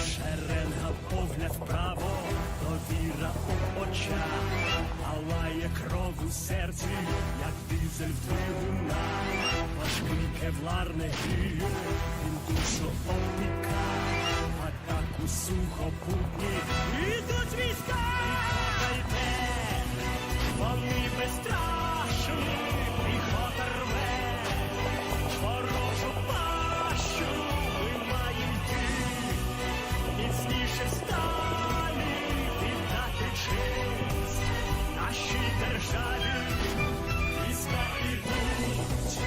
Шеренга, погляд вправо, довіра у очах, палає кров у серці, як дизель в двигунах. Важкий кевларний гір, він душу опіка, атаку сухопутні, ідуть війська! Вони безстрашні, піхота рве, ворожу пащу виймає йти, міцніше сталі віддати честь нашій державі. Війська ідуть,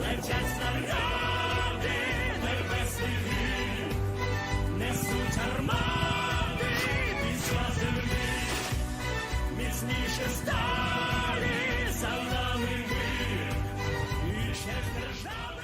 летять снаряди, небесний грім, несуть армади після землі. Міцніше сталі, за нами мир, і честь держави.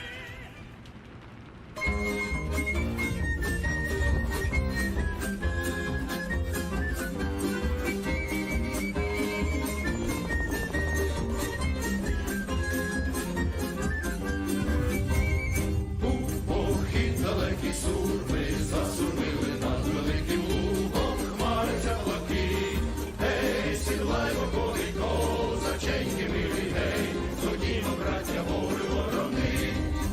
Був похід далекий сур, ми засурмили над великим лугом, хмари теплаки. Гей, сідлай вогонь, козаченьки милий, гей, ходімо, браття, волю ворони.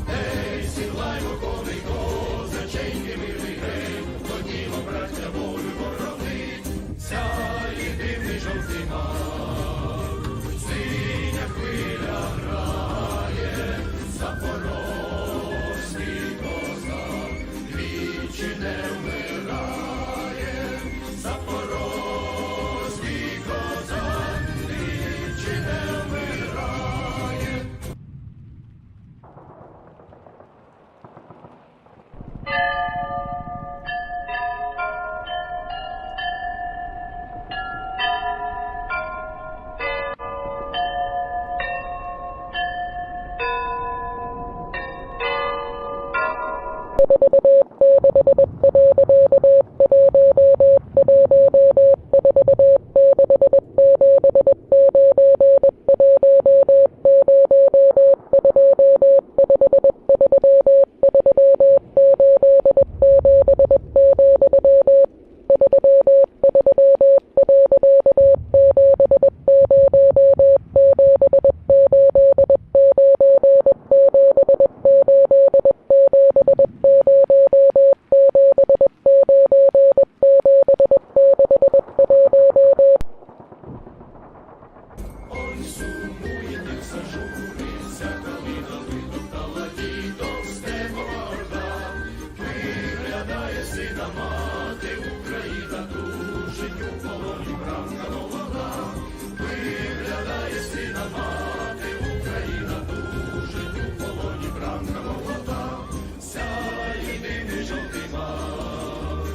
Гей, сідлай вогонь, козаченьки милий, гей, ходімо, браття, волю ворони. Сяє дивний жовтий мак, синя хвиля грає, запорозький козак двічі не вмирає. Запорозький козак двічі не вмирає. Ой, сумує, не зажуриться, калина витоптала дідом степова орда. Виглядає сина мати, Україна тужить, у полоні бранка молода. Виглядає сина мати, Україна тужить, у полоні бранка молода. Сяє дивний жовтий мак,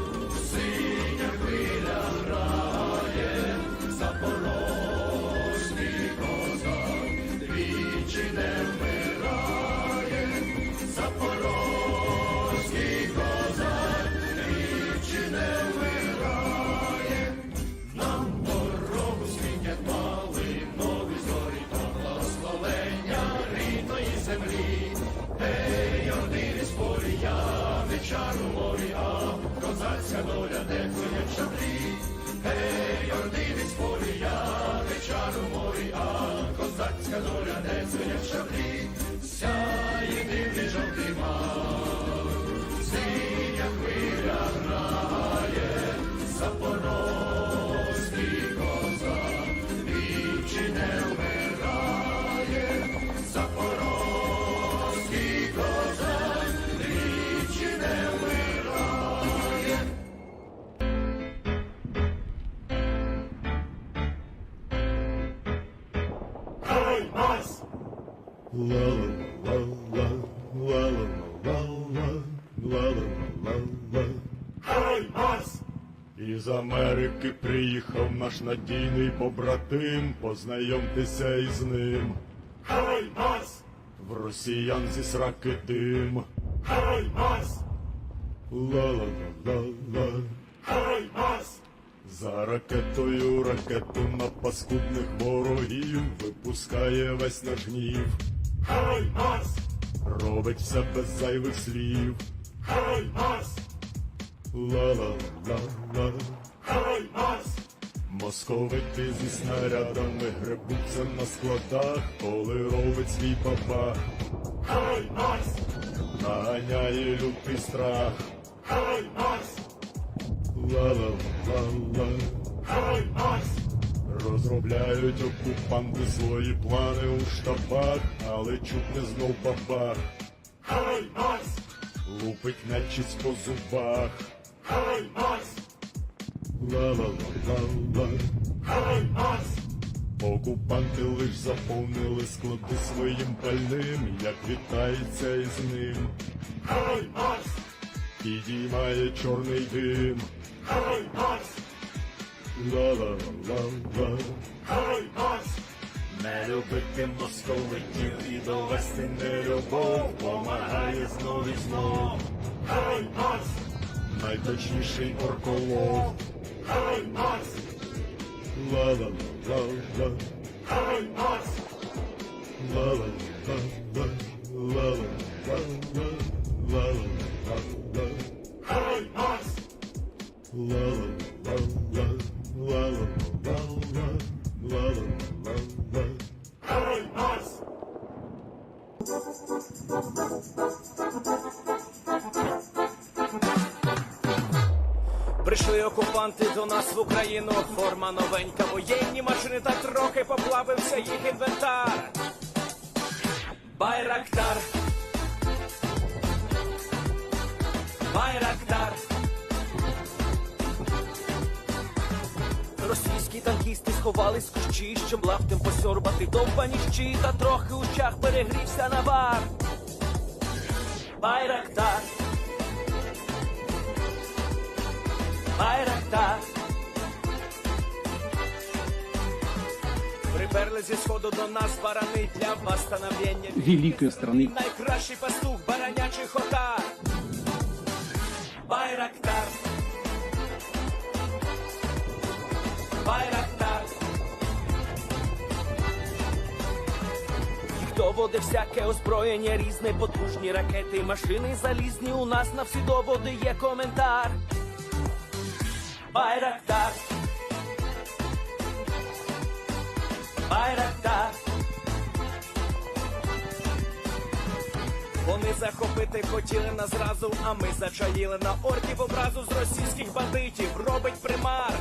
синя хвиля грає, Запорозький козак двічі не вмирає. Запорозький козак двічі не вмирає. Нам дорогу світять малинові зорі, то благословення рідної землі. Ей, ордини з полія, не чару морі, а козацька доля, де цвинять шаблі. Гей, ордини з полія, не чару морі, а козацька доля, де цвинять шаблі. Сяє дивний жовтий мак, синя хвиля грає, Запорозький козак двічі не вмирає. Запорозький козак двічі не вмирає. HIMARS! HIMARS! Із Америки приїхав наш надійний побратим, познайомтеся із ним. HIMARS! В росіян зі сраки дим. HIMARS! Ла-ла-ла-ла-ла. HIMARS! За ракетою ракету на паскудних ворогів випускає весь наш гнів. HIMARS! Робить все без зайвих слів. HIMARS! Ла-ла-ла-ла. HIMARS! Московити зі снарядами гребуться на складах, коли робить свій бабах. HIMARS! Наганяє лютий страх. HIMARS! Ла-ла-ла-ла. HIMARS! Розробляють окупанти свої плани у штабах, але чуть не знов бабах. HIMARS! Лупить нечисть по зубах. HIMARS! Ла-ла-ла-ла-ла. HIMARS! Окупанти лиш заповнили склади своїм пальним, як вітається із ним. HIMARS! Підіймає чорний дим. HIMARS! Ла-ла-ла-ла. HIMARS! Не любити московитів і довести нелюбов помагає знов і знов. HIMARS! Найточніший орколов. HIMARS! Ла-ла-ла-ла. HIMARS! Ла-ла-ла-ла. Ла-ла-ла-ла. Ла-ла-ла-ла. HIMARS! Ла-ла-ла-ла. Ла-ла-ла-ла. Ла-ла-ла-ла. HIMARS! Прийшли окупанти до нас в Україну, форма новенька, воєнні машини, та трохи поплавився їх інвентар. Байрактар, Байрактар. Російські танкісти сховались в кущі, щоб лаптем посьорбати довбані щі, та трохи у чах перегрівся навар. Байрактар, Байрактар. Приперли зі сходу до нас барани для восстановлення великой страны. найкращий пастух баранячий хотар. Байрактар, Байрактар. Їх доводи всяке озброєння різне, потужні ракети, машини залізні. У нас на всі доводи є коментар. Байрактар, Байрактар. Вони захопити хотіли нас зразу, а ми зачаїли на орків образу з російських бандитів. Робить примар.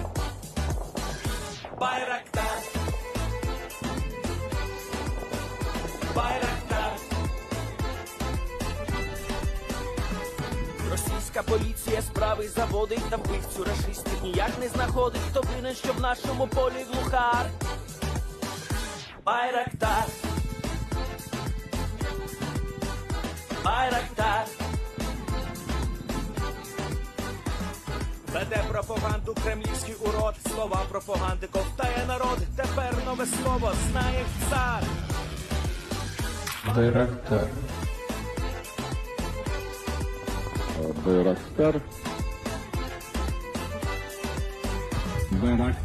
Байрактар, Байрактар. Російська поліція справи заводить, та вбивцю рашистів ніяк не знаходить. Хто винен, що в нашому полі глухар? Байрактар, Байрактар. Веде пропаганду кремлівський урод, слова пропаганди ковтає народ. Тепер нове слово знає цар. Байрактар. Байрактар. Байрактар.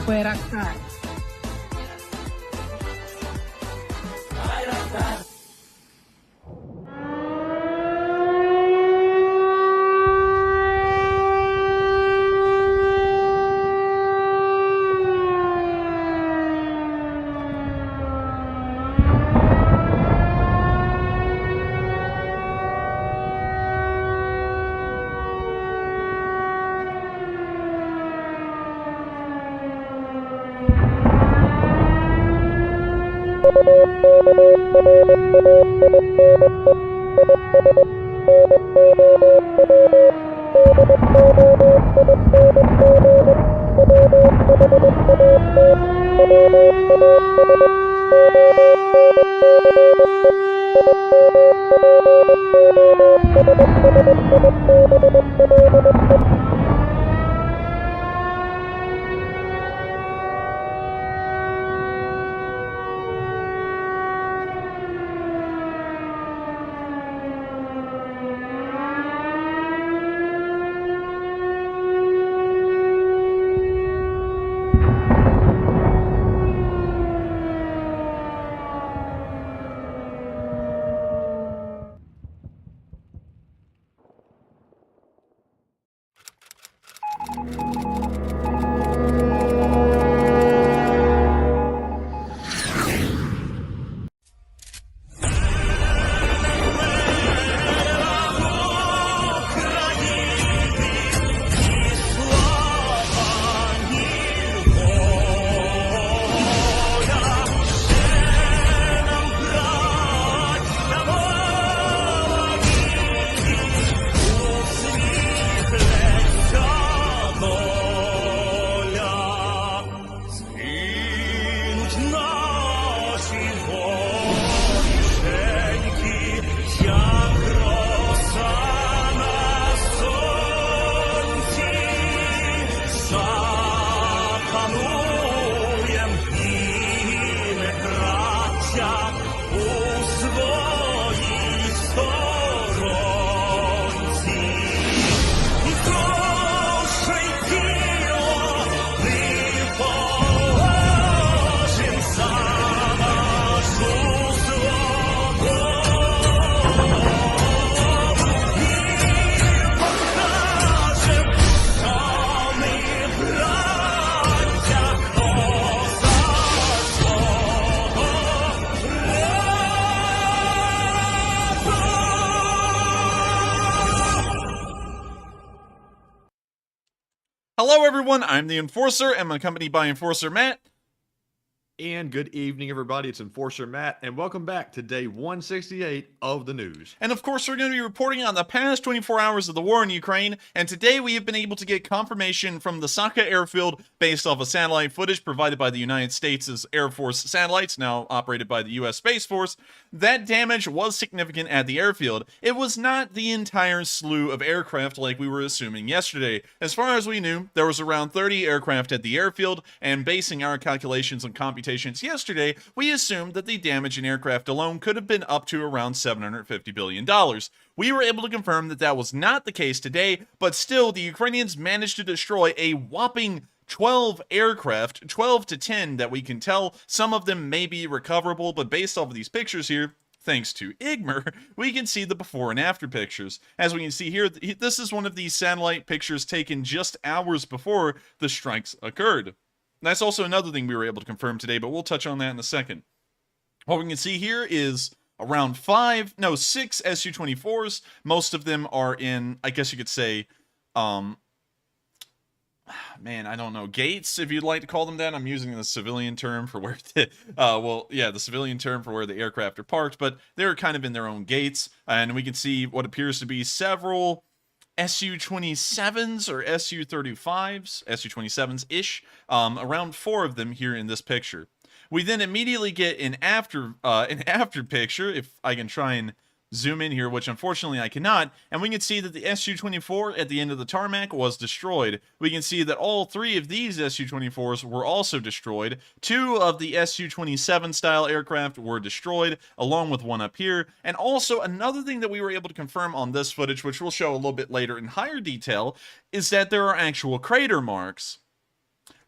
Байрактар. Байрактар. Hello everyone, I'm the Enforcer, and I'm accompanied by Enforcer Matt. And good evening, everybody. It's Enforcer Matt, and welcome back to day 168 of the news. And of course, we're going to be reporting on the past 24 hours of the war in Ukraine, and today we have been able to get confirmation from the Saka airfield based off of satellite footage provided by the United States' Air Force satellites, now operated by the U.S. Space Force, that damage was significant at the airfield. It was not the entire slew of aircraft like we were assuming yesterday. As far as we knew, there was around 30 aircraft at the airfield, and basing our calculations and computations yesterday, we assumed that the damage in aircraft alone could have been up to around $750 billion. We were able to confirm that that was not the case today, but still, the Ukrainians managed to destroy a whopping 12 aircraft, 12 to 10 that we can tell. Some of them may be recoverable, but based off of these pictures here, thanks to IGMER, we can see the before and after pictures. As we can see here, this is one of these satellite pictures taken just hours before the strikes occurred. That's also another thing we were able to confirm today, but we'll touch on that in a second. What we can see here is around 6 Su-24s. Most of them are in, I guess you could say, I don't know, gates, if you'd like to call them that. I'm using the civilian term for where the civilian term for where the aircraft are parked, but they're kind of in their own gates, and we can see what appears to be several Su-27s or Su-35s, Su-27s-ish, around 4 of them here in this picture. We then immediately get an after picture, if I can try and zoom in here, which unfortunately I cannot, and we can see that the Su-24 at the end of the tarmac was destroyed. We can see that all 3 of these Su-24s were also destroyed. 2 of the Su-27 style aircraft were destroyed, along with one up here. And also another thing that we were able to confirm on this footage, which we'll show a little bit later in higher detail, is that there are actual crater marks.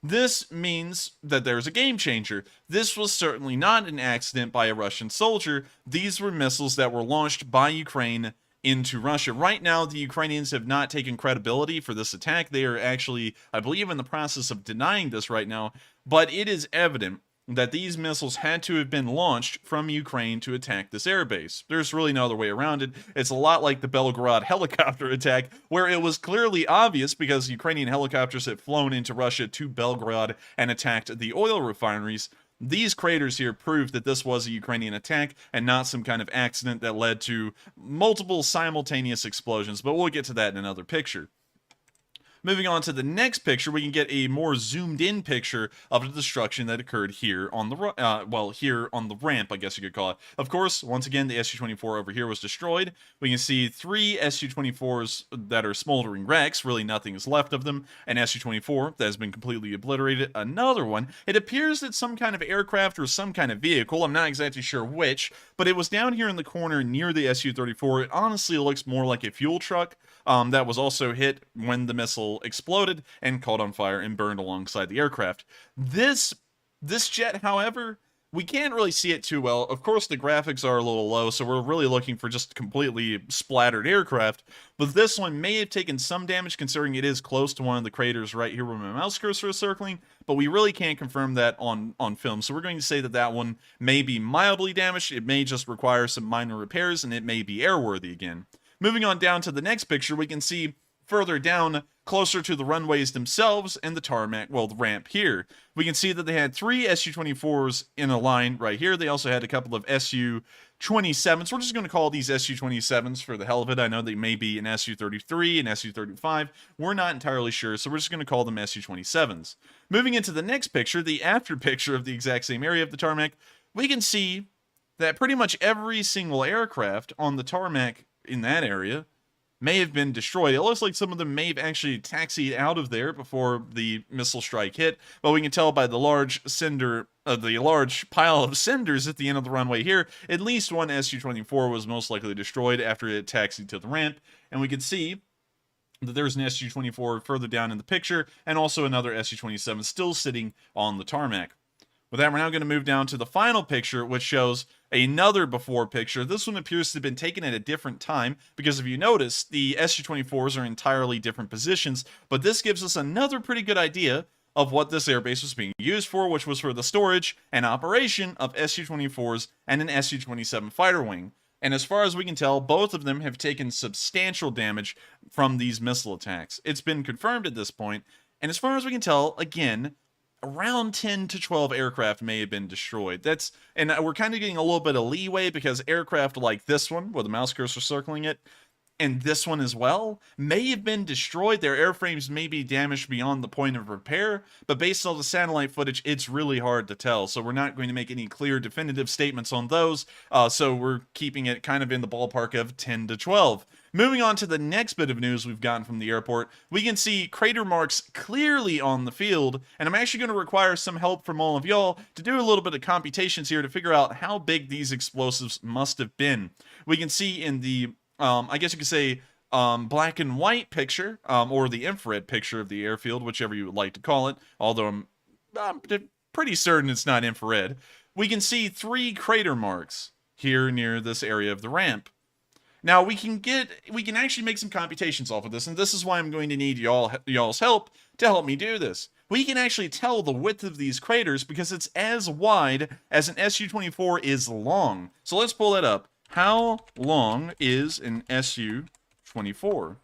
This means that there's a game changer. This was certainly not an accident by a Russian soldier. These were missiles that were launched by Ukraine into Russia. Right now, the Ukrainians have not taken credibility for this attack. They are actually, I believe, in the process of denying this right now, but it is evident that these missiles had to have been launched from Ukraine to attack this airbase. There's really no other way around it. It's a lot like the Belgorod helicopter attack, where it was clearly obvious because Ukrainian helicopters had flown into Russia to Belgorod and attacked the oil refineries. These craters here prove that this was a Ukrainian attack and not some kind of accident that led to multiple simultaneous explosions, but we'll get to that in another picture. Moving on to the next picture, we can get a more zoomed-in picture of the destruction that occurred here on the here on the ramp, I guess you could call it. Of course, once again, the Su-24 over here was destroyed. We can see 3 Su-24s that are smoldering wrecks. Really, nothing is left of them. An Su-24 that has been completely obliterated. Another one. It appears that some kind of aircraft or some kind of vehicle, I'm not exactly sure which, but it was down here in the corner near the Su-34. It honestly looks more like a fuel truck that was also hit when the missile exploded and caught on fire and burned alongside the aircraft. This jet, however, we can't really see it too well. Of course, the graphics are a little low, so we're really looking for just completely splattered aircraft, but this one may have taken some damage considering it is close to one of the craters right here where my mouse cursor is circling, but we really can't confirm that on film, so we're going to say that that one may be mildly damaged. It may just require some minor repairs, and it may be airworthy again. Moving on down to the next picture, we can see further down, closer to the runways themselves and the tarmac, well, the ramp here. We can see that they had 3 Su-24s in a line right here. They also had a couple of Su-27s. We're just going to call these Su-27s for the hell of it. I know they may be an Su-33, an Su-35. We're not entirely sure, so we're just going to call them Su-27s. Moving into the next picture, the after picture of the exact same area of the tarmac, we can see that pretty much every single aircraft on the tarmac in that area may have been destroyed. It looks like some of them may have actually taxied out of there before the missile strike hit, but we can tell by the large pile of cinders at the end of the runway here, at least one Su-24 was most likely destroyed after it taxied to the ramp, and we can see that there's an Su-24 further down in the picture, and also another Su-27 still sitting on the tarmac. With that, we're now going to move down to the final picture, which shows another before picture. This one appears to have been taken at a different time, because if you notice, the Su-24s are in entirely different positions, but this gives us another pretty good idea of what this airbase was being used for, which was for the storage and operation of Su-24s and an Su-27 fighter wing. And as far as we can tell, both of them have taken substantial damage from these missile attacks. It's been confirmed at this point, And as far as we can tell, again, around 10 to 12 aircraft may have been destroyed. And we're kind of getting a little bit of leeway because aircraft like this one, with the mouse cursor circling it, and this one as well, may have been destroyed. Their airframes may be damaged beyond the point of repair, but based on the satellite footage, it's really hard to tell. So we're not going to make any clear definitive statements on those. So we're keeping it kind of in the ballpark of 10 to 12. Moving on to the next bit of news we've gotten from the airport, we can see crater marks clearly on the field, and I'm actually going to require some help from all of y'all to do a little bit of computations here to figure out how big these explosives must have been. We can see in the I guess you could say black and white picture, or the infrared picture of the airfield, whichever you would like to call it, although I'm pretty certain it's not infrared. We can see 3 crater marks here near this area of the ramp. Now we can actually make some computations off of this, and this is why I'm going to need y'all's help to help me do this. We can actually tell the width of these craters because it's as wide as an Su-24 is long. So let's pull that up. How long is an Su-24?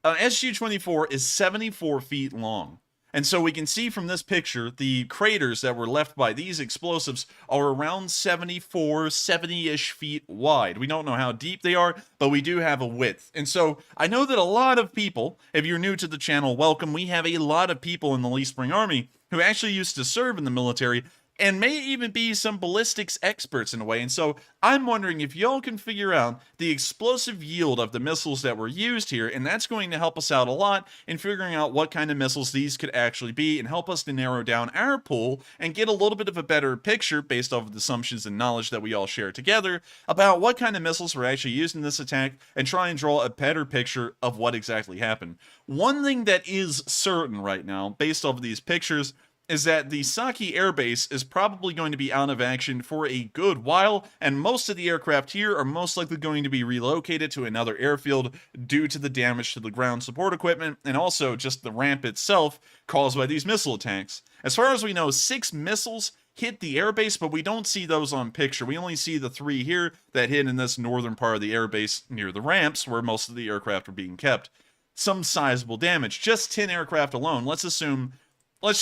An Su-24 is 74 feet long. And so we can see from this picture, the craters that were left by these explosives are around 74, 70-ish feet wide. We don't know how deep they are, but we do have a width. And so I know that a lot of people, if you're new to the channel, welcome. We have a lot of people in the Lee Spring Army who actually used to serve in the military and may even be some ballistics experts in a way. And so I'm wondering if y'all can figure out the explosive yield of the missiles that were used here, and that's going to help us out a lot in figuring out what kind of missiles these could actually be and help us to narrow down our pool and get a little bit of a better picture based off of the assumptions and knowledge that we all share together about what kind of missiles were actually used in this attack and try and draw a better picture of what exactly happened. One thing that is certain right now, based off of these pictures, is that the Saky airbase is probably going to be out of action for a good while, and most of the aircraft here are most likely going to be relocated to another airfield due to the damage to the ground support equipment, and also just the ramp itself caused by these missile attacks. As far as we know, 6 missiles hit the airbase, but we don't see those on picture. We only see the 3 here that hit in this northern part of the airbase near the ramps, where most of the aircraft are being kept. Some sizable damage. Just 10 aircraft alone. Let's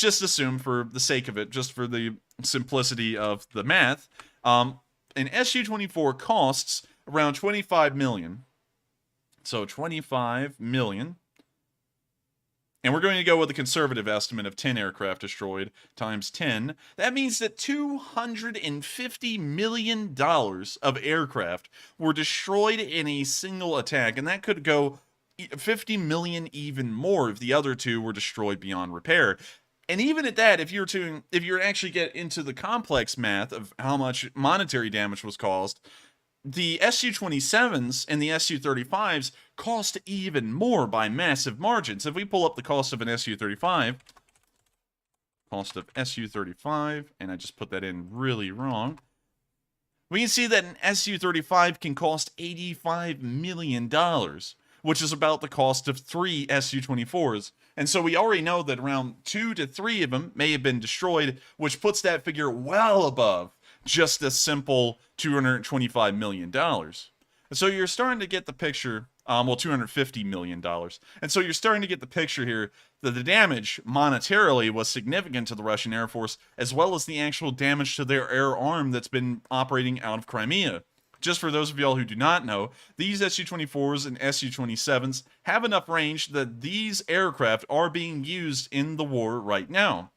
just assume, for the sake of it, just for the simplicity of the math, an Su-24 costs around 25 million. So 25 million. And we're going to go with a conservative estimate of 10 aircraft destroyed times 10. That means that $250 million of aircraft were destroyed in a single attack, and that could go 50 million even more if the other 2 were destroyed beyond repair. And even at that, if you're actually get into the complex math of how much monetary damage was caused, the Su-27s and the Su-35s cost even more by massive margins. If we pull up the cost of an Su-35, and I just put that in really wrong, we can see that an Su-35 can cost $85 million, which is about the cost of 3 Su-24s. And so we already know that around 2 to 3 of them may have been destroyed, which puts that figure well above just a simple $225 million. And so you're starting to get the picture, $250 million. And so you're starting to get the picture here that the damage monetarily was significant to the Russian Air Force, as well as the actual damage to their air arm that's been operating out of Crimea. Just for those of y'all who do not know, these Su-24s and Su-27s have enough range that these aircraft are being used in the war right now.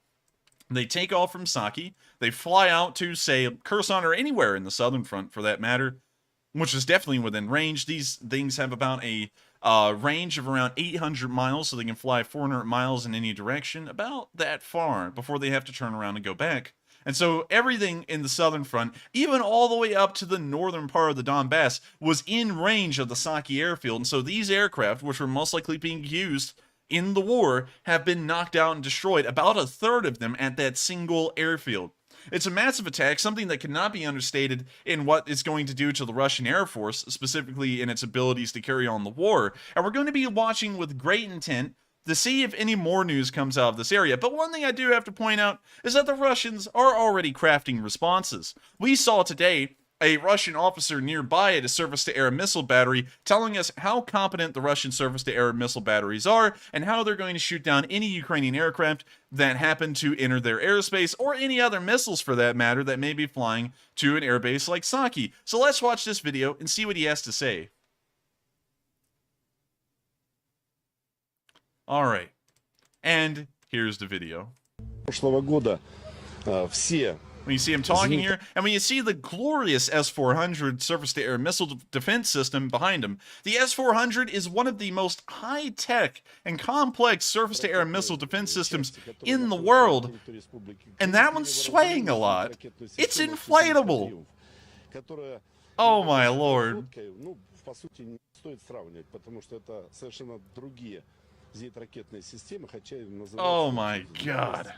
They take off from Saky, they fly out to, say, Kherson or anywhere in the southern front for that matter, which is definitely within range. These things have about a range of around 800 miles, so they can fly 400 miles in any direction, about that far, before they have to turn around and go back. And so everything in the southern front, even all the way up to the northern part of the Donbass, was in range of the Saky airfield. And so these aircraft, which were most likely being used in the war, have been knocked out and destroyed, about a third of them at that single airfield. It's a massive attack, something that cannot be understated in what it's going to do to the Russian Air Force, specifically in its abilities to carry on the war. And we're going to be watching with great intent to see if any more news comes out of this area. But one thing I do have to point out is that the Russians are already crafting responses. We saw today a Russian officer nearby at a surface-to-air missile battery telling us how competent the Russian surface-to-air missile batteries are and how they're going to shoot down any Ukrainian aircraft that happen to enter their airspace, or any other missiles for that matter that may be flying to an airbase like Saky. So let's watch this video and see what he has to say. Alright, and here's the video. Прошлого года все When you see him talking here, and when you see the glorious S-400 surface-to-air missile defense system behind him, the S-400 is one of the most high-tech and complex surface-to-air missile defense systems in the world, and that one's swaying a lot. It's inflatable. Oh my lord. Ну, по сути, не стоит сравнивать, потому что это совершенно другие зенитно-ракетные системы, хотя и называются... Oh my god.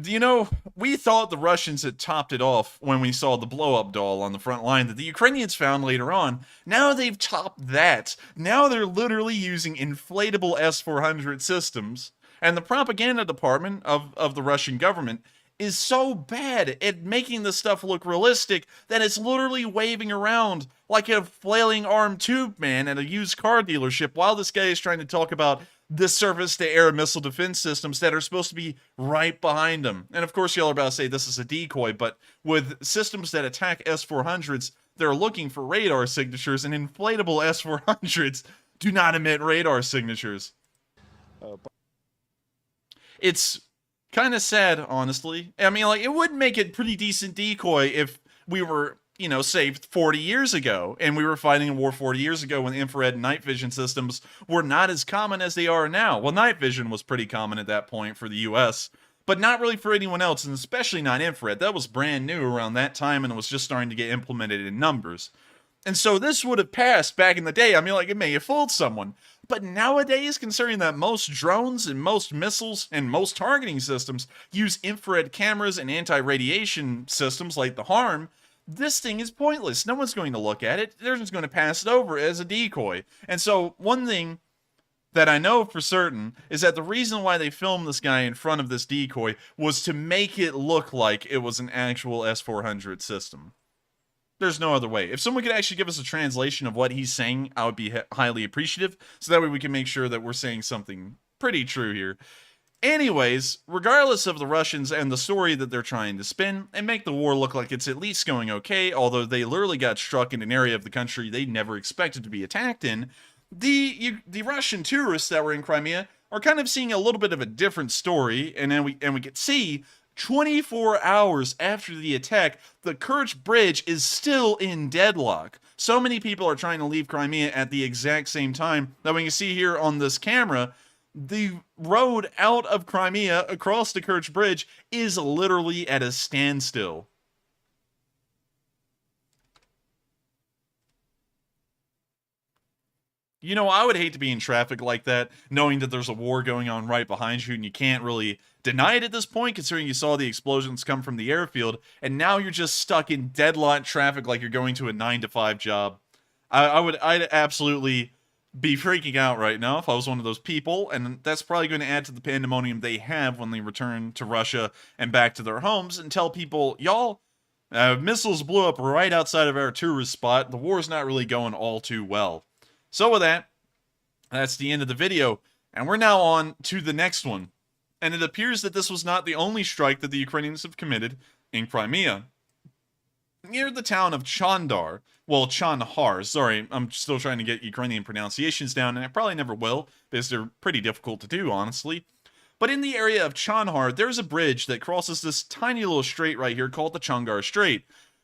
You know, we thought the Russians had topped it off when we saw the blow-up doll on the front line that the Ukrainians found later on. Now they've topped that. Now they're literally using inflatable S-400 systems. And the propaganda department of the Russian government is so bad at making this stuff look realistic that it's literally waving around like a flailing armed tube man at a used car dealership while this guy is trying to talk about the surface-to-air missile defense systems that are supposed to be right behind them. And of course, y'all are about to say this is a decoy, but with systems that attack S-400s, they're looking for radar signatures, and inflatable S-400s do not emit radar signatures. It's kind of sad, honestly. I mean, like, it would make it pretty decent decoy if we were, you know, say 40 years ago, and we were fighting a war 40 years ago when infrared and night vision systems were not as common as they are now. Well, night vision was pretty common at that point for the US, but not really for anyone else, and especially not infrared. That was brand new around that time, and it was just starting to get implemented in numbers. And so this would have passed back in the day. I mean, like, it may have fooled someone. But nowadays, considering that most drones and most missiles and most targeting systems use infrared cameras and anti-radiation systems like the HIMARS, this thing is pointless. No one's going to look at it. They're just going to pass it over as a decoy. And so one thing that I know for certain is that the reason why they filmed this guy in front of this decoy was to make it look like it was an actual S-400 system. There's no other way. If someone could actually give us a translation of what he's saying, I would be highly appreciative, so that way we can make sure that we're saying something pretty true here. Anyways, regardless of the Russians and the story that they're trying to spin, and make the war look like it's at least going okay, although they literally got struck in an area of the country they never expected to be attacked in, the Russian tourists that were in Crimea are kind of seeing a little bit of a different story, and then we can see 24 hours after the attack, the Kerch Bridge is still in deadlock. So many people are trying to leave Crimea at the exact same time that we can see here on this camera. The road out of Crimea across the Kerch Bridge is literally at a standstill. You know, I would hate to be in traffic like that, knowing that there's a war going on right behind you, and you can't really deny it at this point, considering you saw the explosions come from the airfield, and now you're just stuck in deadlock traffic like you're going to a 9-to-5 job. I'd absolutely be freaking out right now if I was one of those people, and that's probably going to add to the pandemonium they have when they return to Russia and back to their homes and tell people, y'all, missiles blew up right outside of our tourist spot. The war's not really going all too well. So with that, that's the end of the video, and we're now on to the next one. And it appears that this was not the only strike that the Ukrainians have committed in Crimea. Near the town of Chongar, well, Chongar, sorry, I'm still trying to get Ukrainian pronunciations down, and I probably never will, because they're pretty difficult to do, honestly. But in the area of Chongar, there's a bridge that crosses this tiny little strait right here called the Chongar Strait.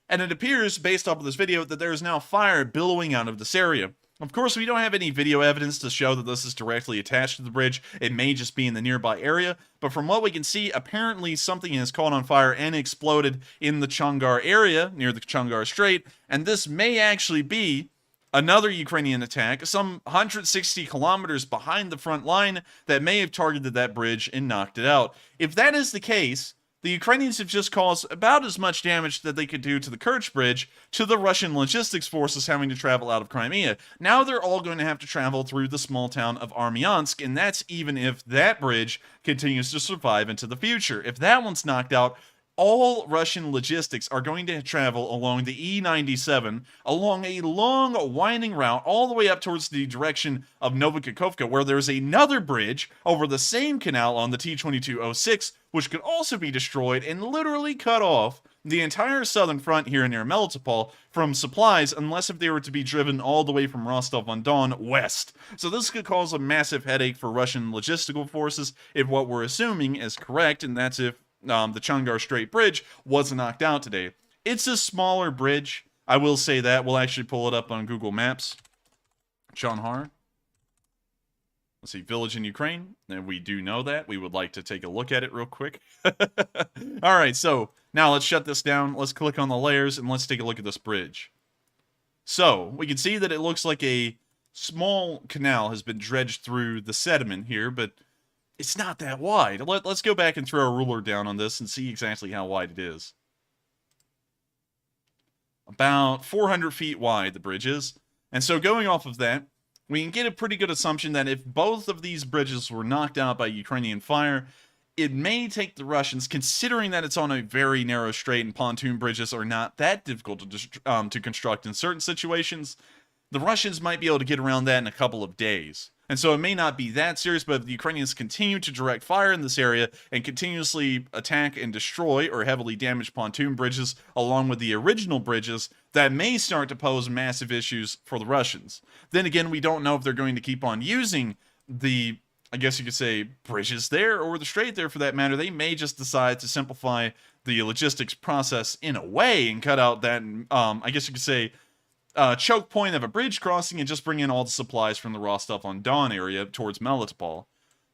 And it appears, based off of this video, that there is now fire billowing out of this area. Of course, we don't have any video evidence to show that this is directly attached to the bridge. It may just be in the nearby area, but from what we can see, apparently something has caught on fire and exploded in the Chongar area, near the Chongar Strait, and this may actually be another Ukrainian attack, some 160 kilometers behind the front line, that may have targeted that bridge and knocked it out. If that is the case, the Ukrainians have just caused about as much damage that they could do to the Kerch Bridge to the Russian logistics forces having to travel out of Crimea. Now they're all going to have to travel through the small town of Armyansk, and that's even if that bridge continues to survive into the future. If that one's knocked out, all Russian logistics are going to travel along the E97, along a long, winding route, all the way up towards the direction of Kakhovka, where there's another bridge over the same canal on the T-2206, which could also be destroyed and literally cut off the entire southern front here near Melitopol from supplies, unless if they were to be driven all the way from Rostov-on-Don west. So this could cause a massive headache for Russian logistical forces if what we're assuming is correct, and that's if the Chongar Strait Bridge was knocked out today. It's a smaller bridge, I will say that. We'll actually pull it up on Google Maps. Chongar. Let's see, village in Ukraine. And we do know that. We would like to take a look at it real quick. Alright, so now let's shut this down. Let's click on the layers and let's take a look at this bridge. So, we can see that it looks like a small canal has been dredged through the sediment here, but it's not that wide. Let's go back and throw a ruler down on this and see exactly how wide it is. About 400 feet wide, the bridge is. And so going off of that, we can get a pretty good assumption that if both of these bridges were knocked out by Ukrainian fire, it may take the Russians, considering that it's on a very narrow strait and pontoon bridges are not that difficult to construct in certain situations, the Russians might be able to get around that in a couple of days. And so it may not be that serious, but if the Ukrainians continue to direct fire in this area and continuously attack and destroy or heavily damage pontoon bridges along with the original bridges, that may start to pose massive issues for the Russians. Then again, we don't know if they're going to keep on using the, I guess you could say, bridges there or the strait there for that matter. They may just decide to simplify the logistics process in a way and cut out that, I guess you could say, choke point of a bridge crossing and just bring in all the supplies from the Rostov-on-Don area towards Melitopol.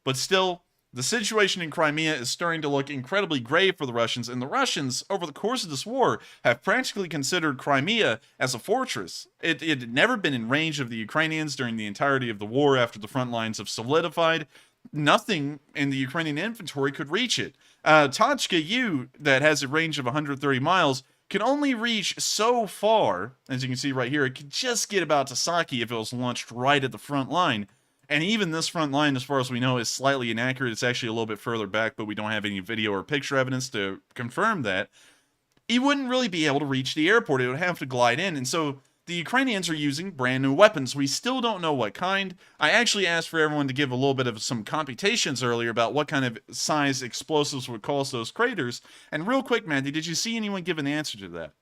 But still, the situation in Crimea is starting to look incredibly grave for the Russians, and the Russians, over the course of this war, have practically considered Crimea as a fortress. It had never been in range of the Ukrainians during the entirety of the war after the front lines have solidified. Nothing in the Ukrainian inventory could reach it. Tochka U, that has a range of 130 miles, can only reach so far. As you can see right here, it could just get about to Saky if it was launched right at the front line. And even this front line, as far as we know, is slightly inaccurate. It's actually a little bit further back, but we don't have any video or picture evidence to confirm that. He wouldn't really be able to reach the airport. It would have to glide in. And so the Ukrainians are using brand new weapons. We still don't know what kind. I actually asked for everyone to give a little bit of some computations earlier about what kind of size explosives would cause those craters. And real quick, Matthew, did you see anyone give an answer to that?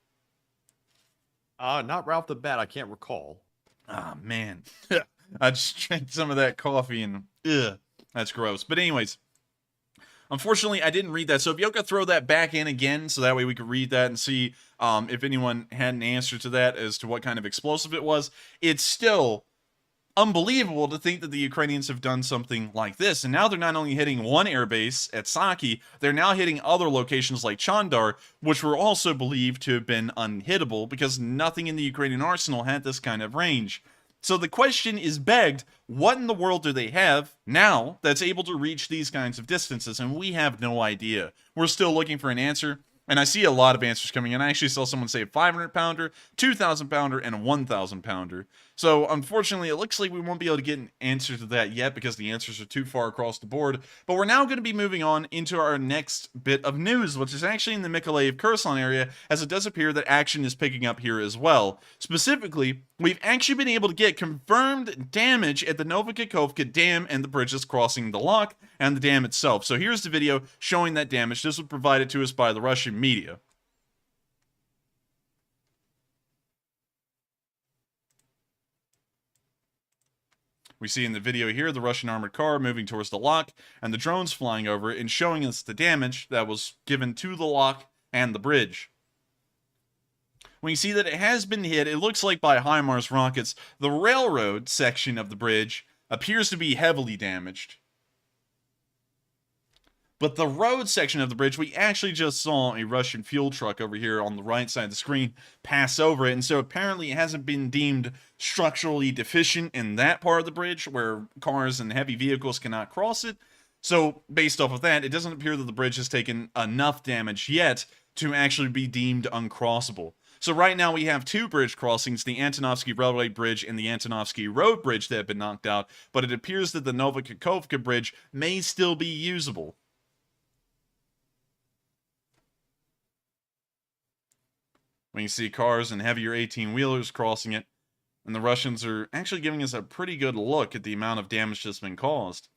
Not right off the bat. I can't recall. Ah, man. I just drank some of that coffee and that's gross. But anyways, unfortunately, I didn't read that. So if you could throw that back in again, so that way we could read that and see if anyone had an answer to that as to what kind of explosive it was. It's still unbelievable to think that the Ukrainians have done something like this. And now they're not only hitting one airbase at Saky, they're now hitting other locations like Chongar, which were also believed to have been unhittable because nothing in the Ukrainian arsenal had this kind of range. So the question is begged, what in the world do they have now that's able to reach these kinds of distances? And we have no idea. We're still looking for an answer. And I see a lot of answers coming in. I actually saw someone say 500-pounder, 2,000-pounder, and a 1,000-pounder. So, unfortunately, it looks like we won't be able to get an answer to that yet because the answers are too far across the board. But we're now going to be moving on into our next bit of news, which is actually in the Mykolaiv-Kherson area, as it does appear that action is picking up here as well. Specifically, we've actually been able to get confirmed damage at the Kakhovka Dam and the bridges crossing the lock and the dam itself. So here's the video showing that damage. This was provided to us by the Russian media. We see in the video here the Russian armored car moving towards the lock and the drones flying over it and showing us the damage that was given to the lock and the bridge. When you see that it has been hit, it looks like by HIMARS rockets, the railroad section of the bridge appears to be heavily damaged. But the road section of the bridge, we actually just saw a Russian fuel truck over here on the right side of the screen pass over it. And so apparently it hasn't been deemed structurally deficient in that part of the bridge where cars and heavy vehicles cannot cross it. So based off of that, it doesn't appear that the bridge has taken enough damage yet to actually be deemed uncrossable. So right now we have two bridge crossings, the Antonovsky Railway Bridge and the Antonovsky Road Bridge that have been knocked out. But it appears that the Kakhovka Bridge may still be usable. We can see cars and heavier 18-wheelers crossing it, and the Russians are actually giving us a pretty good look at the amount of damage that's been caused.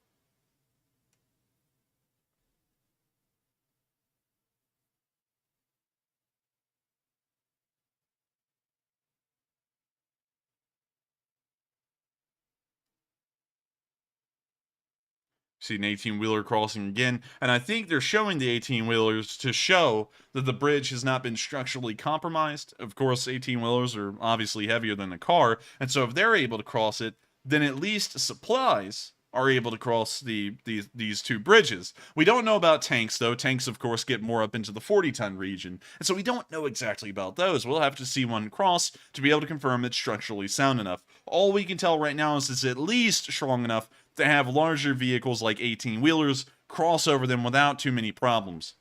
See an 18-wheeler crossing again, and I think they're showing the 18-wheelers to show that the bridge has not been structurally compromised. Of course, 18-wheelers are obviously heavier than a car, and so if they're able to cross it, then at least supplies are able to cross these two bridges. We don't know about tanks, though. Tanks, of course, get more up into the 40-ton region, and so we don't know exactly about those. We'll have to see one cross to be able to confirm it's structurally sound enough. All we can tell right now is it's at least strong enough to have larger vehicles like 18-wheelers cross over them without too many problems.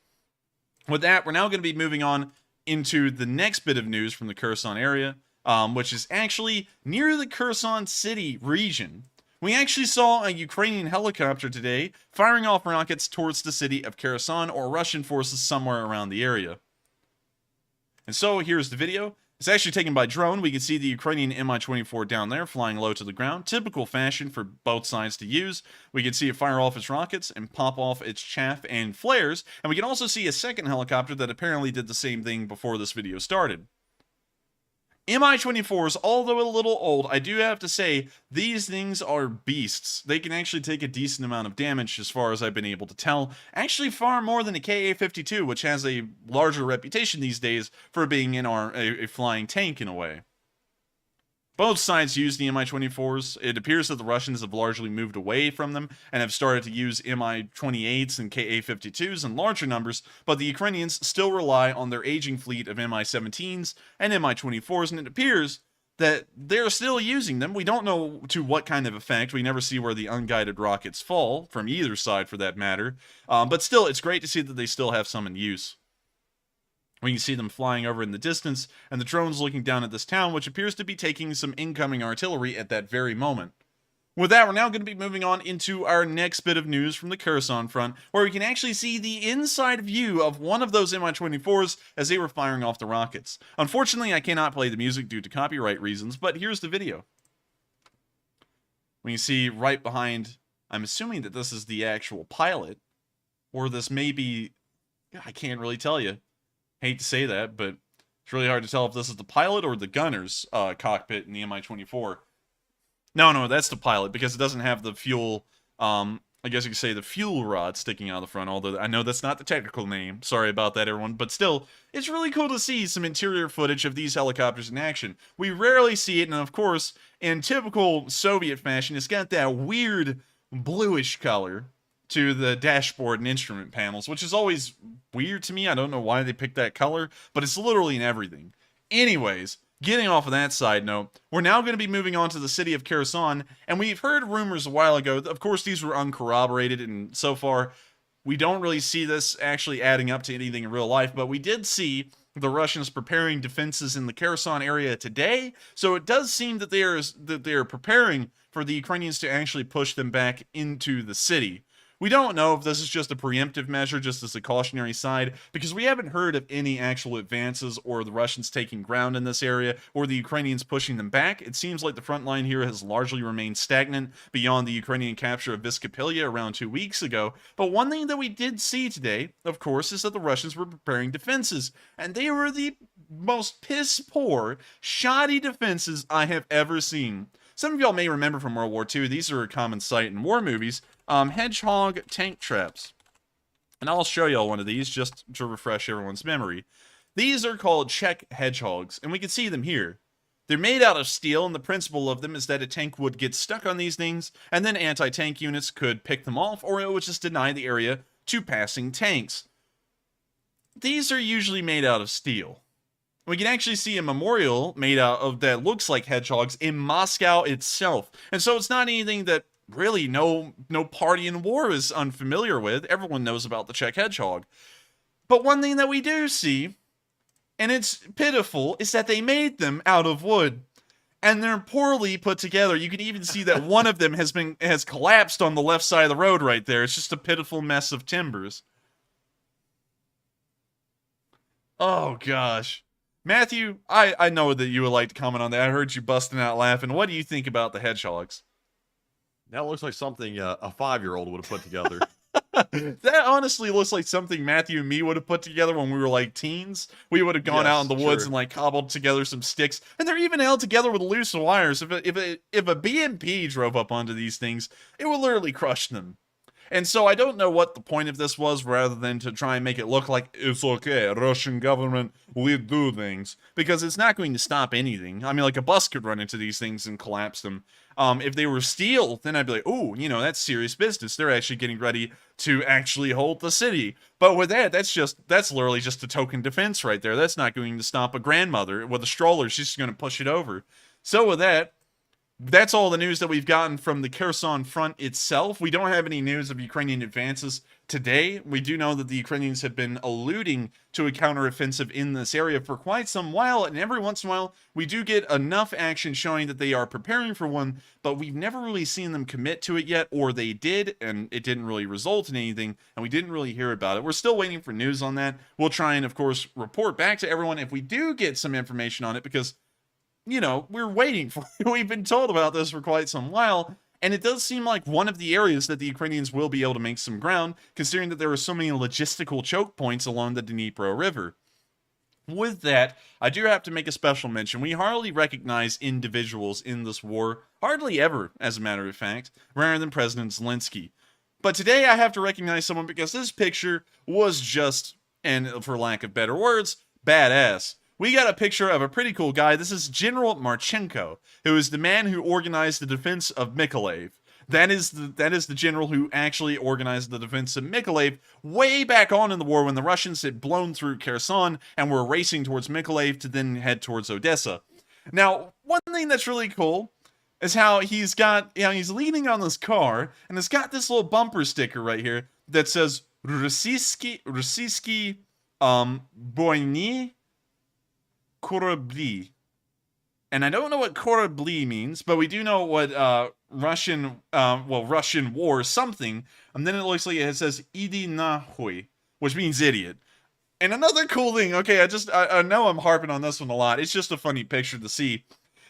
With that, we're now going to be moving on into the next bit of news from the Kherson area, which is actually near the Kherson city region. We actually saw a Ukrainian helicopter today firing off rockets towards the city of Kherson, or Russian forces somewhere around the area. And so here's the video. It's actually taken by drone. We can see the Ukrainian Mi-24 down there flying low to the ground. Typical fashion for both sides to use. We can see it fire off its rockets and pop off its chaff and flares. And we can also see a second helicopter that apparently did the same thing before this video started. Mi-24s, although a little old, I do have to say, these things are beasts. They can actually take a decent amount of damage as far as I've been able to tell. Actually far more than a Ka-52, which has a larger reputation these days for being a flying tank in a way. Both sides use the Mi-24s. It appears that the Russians have largely moved away from them and have started to use Mi-28s and Ka-52s in larger numbers, but the Ukrainians still rely on their aging fleet of Mi-17s and Mi-24s, and it appears that they're still using them. We don't know to what kind of effect. We never see where the unguided rockets fall, from either side for that matter, but still, it's great to see that they still have some in use. We can see them flying over in the distance, and the drones looking down at this town, which appears to be taking some incoming artillery at that very moment. With that, we're now going to be moving on into our next bit of news from the Kherson front, where we can actually see the inside view of one of those Mi-24s as they were firing off the rockets. Unfortunately, I cannot play the music due to copyright reasons, but here's the video. We can see right behind, I'm assuming that this is the actual pilot, or this may be, I can't really tell you. Hate to say that, but it's really hard to tell if this is the pilot or the gunner's cockpit in the Mi-24. No, that's the pilot, because it doesn't have the fuel, I guess you could say the fuel rod sticking out of the front, although I know that's not the technical name. Sorry about that, everyone. But still, it's really cool to see some interior footage of these helicopters in action. We rarely see it, and of course, in typical Soviet fashion, it's got that weird bluish color to the dashboard and instrument panels, which is always weird to me. I don't know why they picked that color, but it's literally in everything. Anyways, getting off of that side note, we're now going to be moving on to the city of Kherson, and we've heard rumors a while ago. Of course, these were uncorroborated, and so far, we don't really see this actually adding up to anything in real life, but we did see the Russians preparing defenses in the Kherson area today, so it does seem that they are preparing for the Ukrainians to actually push them back into the city. We don't know if this is just a preemptive measure, just as a cautionary side, because we haven't heard of any actual advances or the Russians taking ground in this area or the Ukrainians pushing them back. It seems like the front line here has largely remained stagnant beyond the Ukrainian capture of Vyskopilya around 2 weeks ago. But one thing that we did see today, of course, is that the Russians were preparing defenses, and they were the most piss-poor, shoddy defenses I have ever seen. Some of y'all may remember from World War II, these are a common sight in war movies, hedgehog tank traps. And I'll show y'all one of these just to refresh everyone's memory. These are called Czech hedgehogs, and we can see them here. They're made out of steel, and the principle of them is that a tank would get stuck on these things, and then anti-tank units could pick them off, or it would just deny the area to passing tanks. These are usually made out of steel. We can actually see a memorial made out of that looks like hedgehogs in Moscow itself. And so it's not anything that really no party in war is unfamiliar with. Everyone knows about the Czech hedgehog. But one thing that we do see, and it's pitiful, is that they made them out of wood. And they're poorly put together. You can even see that one of them has collapsed on the left side of the road right there. It's just a pitiful mess of timbers. Oh gosh. Matthew, I know that you would like to comment on that. I heard you busting out laughing. What do you think about the hedgehogs? That looks like something a 5-year-old would have put together. That honestly looks like something Matthew and me would have put together when we were like teens. We would have gone Yes, out in the woods sure. and like cobbled together some sticks, and they're even held together with loose wires. If a BMP drove up onto these things, it would literally crush them. And so I don't know what the point of this was, rather than to try and make it look like it's okay, Russian government, we do things. Because it's not going to stop anything. I mean, like a bus could run into these things and collapse them. If they were steel, then I'd be like, oh, you know, that's serious business. They're actually getting ready to actually hold the city. But with that, that's literally just a token defense right there. That's not going to stop a grandmother with a stroller. She's just going to push it over. So with that, that's all the news that we've gotten from the Kherson front itself. We don't have any news of Ukrainian advances today. We do know that the Ukrainians have been alluding to a counteroffensive in this area for quite some while, and every once in a while, we do get enough action showing that they are preparing for one, but we've never really seen them commit to it yet, or they did, and it didn't really result in anything, and we didn't really hear about it. We're still waiting for news on that. We'll try and, of course, report back to everyone if we do get some information on it, because you know, we're waiting for it. We've been told about this for quite some while, and it does seem like one of the areas that the Ukrainians will be able to make some ground, considering that there are so many logistical choke points along the Dnipro River. With that, I do have to make a special mention. We hardly recognize individuals in this war, hardly ever, as a matter of fact, rather than President Zelenskyy. But today I have to recognize someone because this picture was just, and for lack of better words, badass. We got a picture of a pretty cool guy. This is General Marchenko, who is the man who organized the defense of Mykolaiv. That is the general who actually organized the defense of Mykolaiv way back on in the war when the Russians had blown through Kherson and were racing towards Mykolaiv to then head towards Odessa. Now, one thing that's really cool is how he's leaning on this car, and it's got this little bumper sticker right here that says Rossiyskiy Boyny Korabli. And I don't know what Korabli means, but we do know what Russian war something. And then it looks like it says Idi Nahui, which means idiot. And another cool thing, okay, I know I'm harping on this one a lot. It's just a funny picture to see,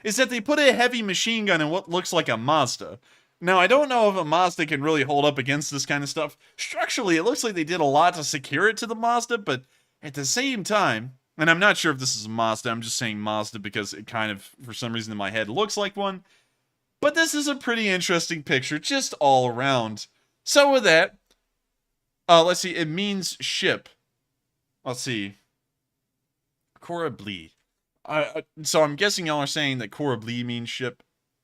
is that they put a heavy machine gun in what looks like a Mazda. Now, I don't know if a Mazda can really hold up against this kind of stuff. Structurally, it looks like they did a lot to secure it to the Mazda, but at the same time, and I'm not sure if this is a Mazda, I'm just saying Mazda because it kind of, for some reason in my head, looks like one. But this is a pretty interesting picture, just all around. So with that, let's see, it means ship. Let's see. Korabli. So I'm guessing y'all are saying that Korabli means ship.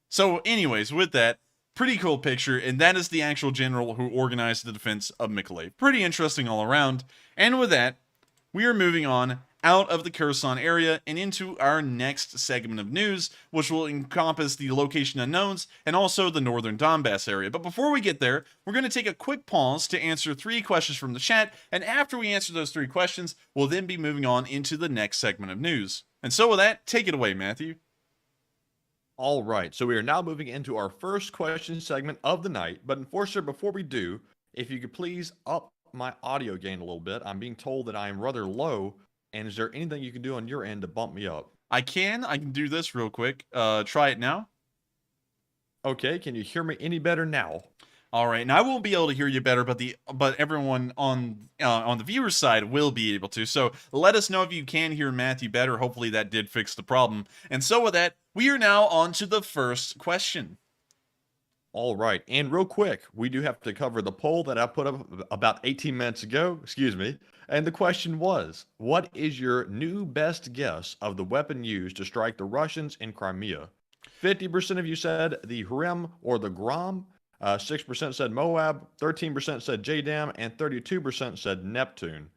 So anyways, with that, pretty cool picture, and that is the actual general who organized the defense of Mykolaiv. Pretty interesting all around. And with that, we are moving on out of the Kherson area and into our next segment of news, which will encompass the location unknowns and also the northern Donbass area. But before we get there, we're going to take a quick pause to answer 3 questions from the chat, and after we answer those 3 questions, we'll then be moving on into the next segment of news. And so with that, take it away, Matthew. All right, so we are now moving into our first question segment of the night. But Enforcer, before we do, if you could please up my audio gain a little bit. I'm being told that I am rather low. And is there anything you can do on your end to bump me up? I can do this real quick. Try it now. Okay, can you hear me any better now? All right, and I won't be able to hear you better, but everyone on the viewer's side will be able to. So let us know if you can hear Matthew better. Hopefully that did fix the problem. And so with that, we are now on to the first question. All right, and real quick, we do have to cover the poll that I put up about 18 minutes ago, excuse me, and the question was, what is your new best guess of the weapon used to strike the Russians in Crimea? 50% of you said the HIMARS or the Grom, 6% said Moab, 13% said JDAM, and 32% said Neptune.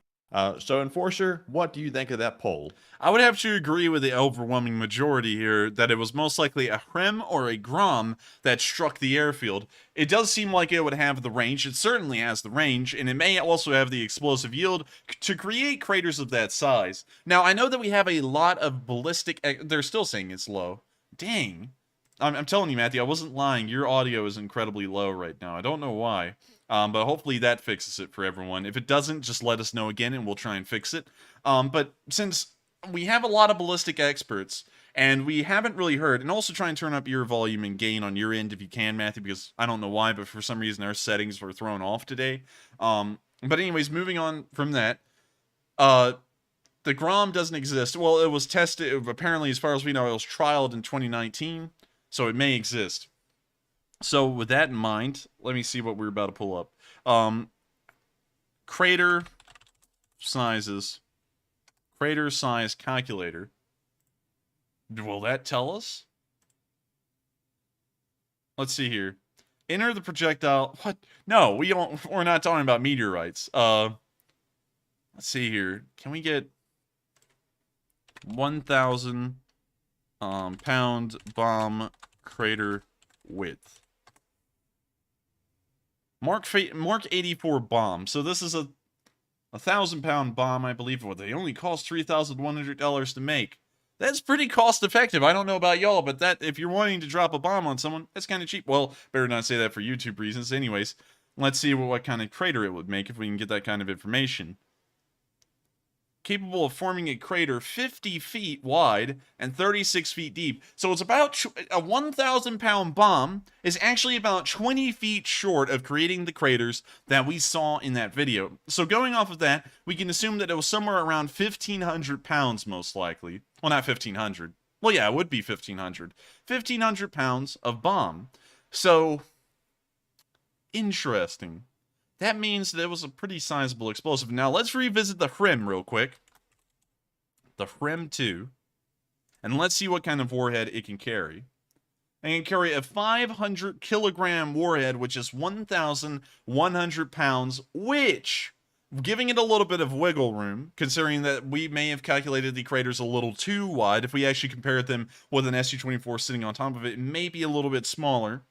So Enforcer, what do you think of that poll? I would have to agree with the overwhelming majority here that it was most likely a HIMARS or a Grom that struck the airfield. It does seem like it would have the range. It certainly has the range, and it may also have the explosive yield to create craters of that size. Now, I know that we have a lot of ballistic... They're still saying it's low. Dang. I'm telling you, Matthew, I wasn't lying. Your audio is incredibly low right now. I don't know why. But hopefully that fixes it for everyone. If it doesn't, just let us know again and we'll try and fix it. But since we have a lot of ballistic experts, and we haven't really heard. And also try and turn up your volume and gain on your end if you can, Matthew, because I don't know why, but for some reason our settings were thrown off today. But anyways, moving on from that, the Grom doesn't exist. Well, it was tested, apparently, as far as we know, it was trialed in 2019, so it may exist. So with that in mind, let me see what we're about to pull up. Crater sizes. Crater size calculator. Will that tell us? Let's see here. Enter the projectile. What? No, we're not talking about meteorites. Let's see here. Can we get 1,000 pound bomb crater width? Mark 84 bomb. So this is a 1,000-pound bomb, I believe. Well, they only cost $3,100 to make. That's pretty cost effective. I don't know about y'all, but that, if you're wanting to drop a bomb on someone, that's kind of cheap. Well, better not say that for YouTube reasons. Anyways, let's see what kind of crater it would make if we can get that kind of information. Capable of forming a crater 50 feet wide and 36 feet deep. So it's about a 1,000-pound bomb is actually about 20 feet short of creating the craters that we saw in that video. So going off of that, we can assume that it was somewhere around 1,500 pounds most likely. Well, not 1,500. Well, yeah, it would be 1,500. 1,500 pounds of bomb. So, interesting. That means that it was a pretty sizable explosive. Now, let's revisit the HIM real quick. The HIM-2. And let's see what kind of warhead it can carry. It can carry a 500-kilogram warhead, which is 1,100 pounds, which, giving it a little bit of wiggle room, considering that we may have calculated the craters a little too wide, if we actually compared them with an Su-24 sitting on top of it, it may be a little bit smaller.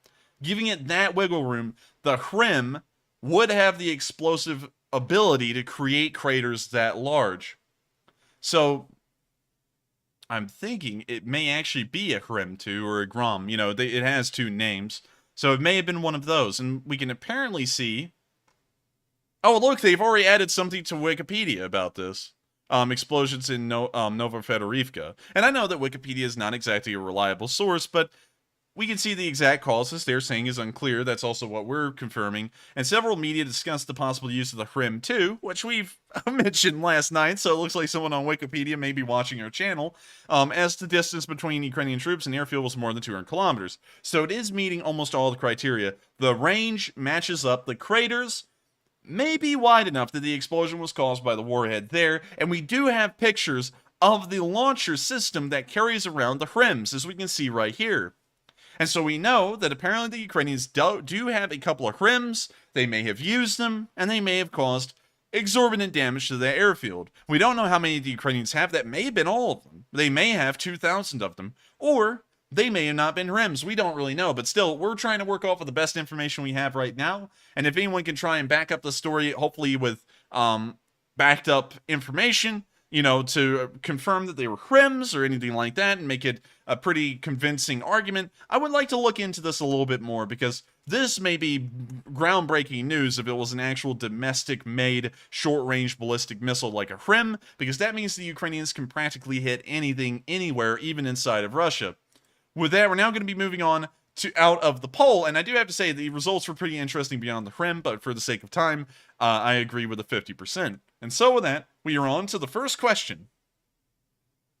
Giving it that wiggle room, the HIM would have the explosive ability to create craters that large. So, I'm thinking it may actually be a HIM-2 or a Grom. You know, it has two names. So it may have been one of those. And we can apparently see... Oh, look, they've already added something to Wikipedia about this. Explosions in Novofedorivka. And I know that Wikipedia is not exactly a reliable source, but... we can see the exact causes they're saying is unclear. That's also what we're confirming. And several media discussed the possible use of the HIM-2, which we've mentioned last night, so it looks like someone on Wikipedia may be watching our channel, as the distance between Ukrainian troops and airfield was more than 200 kilometers. So it is meeting almost all the criteria. The range matches up. The craters may be wide enough that the explosion was caused by the warhead there, and we do have pictures of the launcher system that carries around the HIMs, as we can see right here. And so we know that apparently the Ukrainians do have a couple of HIMs, they may have used them, and they may have caused exorbitant damage to the airfield. We don't know how many the Ukrainians have. That may have been all of them. They may have 2,000 of them, or they may have not been HIMs. We don't really know, but still, we're trying to work off of the best information we have right now, and if anyone can try and back up the story, hopefully with backed up information, you know, to confirm that they were HIMs or anything like that and make it a pretty convincing argument, I would like to look into this a little bit more, because this may be groundbreaking news if it was an actual domestic-made short-range ballistic missile like a HIM, because that means the Ukrainians can practically hit anything, anywhere, even inside of Russia. With that, we're now going to be moving on to out of the poll, and I do have to say the results were pretty interesting beyond the HIM, but for the sake of time, I agree with the 50%. And so with that, we are on to the first question.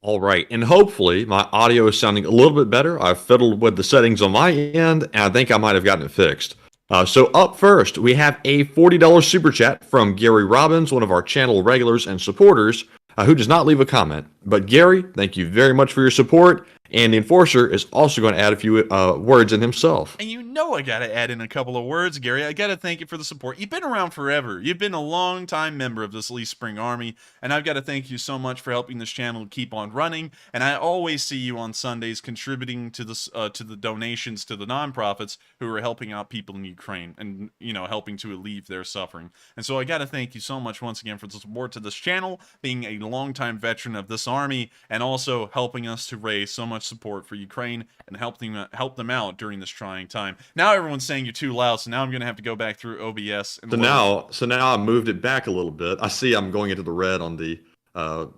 All right, and hopefully my audio is sounding a little bit better. I've fiddled with the settings on my end, and I think I might have gotten it fixed. So up first, we have a $40 super chat from Gary Robbins, one of our channel regulars and supporters, who does not leave a comment. But Gary, thank you very much for your support. And the Enforcer is also going to add a few words in himself. And you know I got to add in a couple of words, Gary. I got to thank you for the support. You've been around forever. You've been a long-time member of this Lee Spring Army, and I've got to thank you so much for helping this channel keep on running. And I always see you on Sundays contributing to this to the donations to the nonprofits who are helping out people in Ukraine and, you know, helping to alleviate their suffering. And so I got to thank you so much once again for the support to this channel, being a long-time veteran of this army, and also helping us to raise so much support for Ukraine and help them out during this trying time. Now everyone's saying you're too loud, so now I'm going to have to go back through OBS. And so now I moved it back a little bit. I see I'm going into the red on the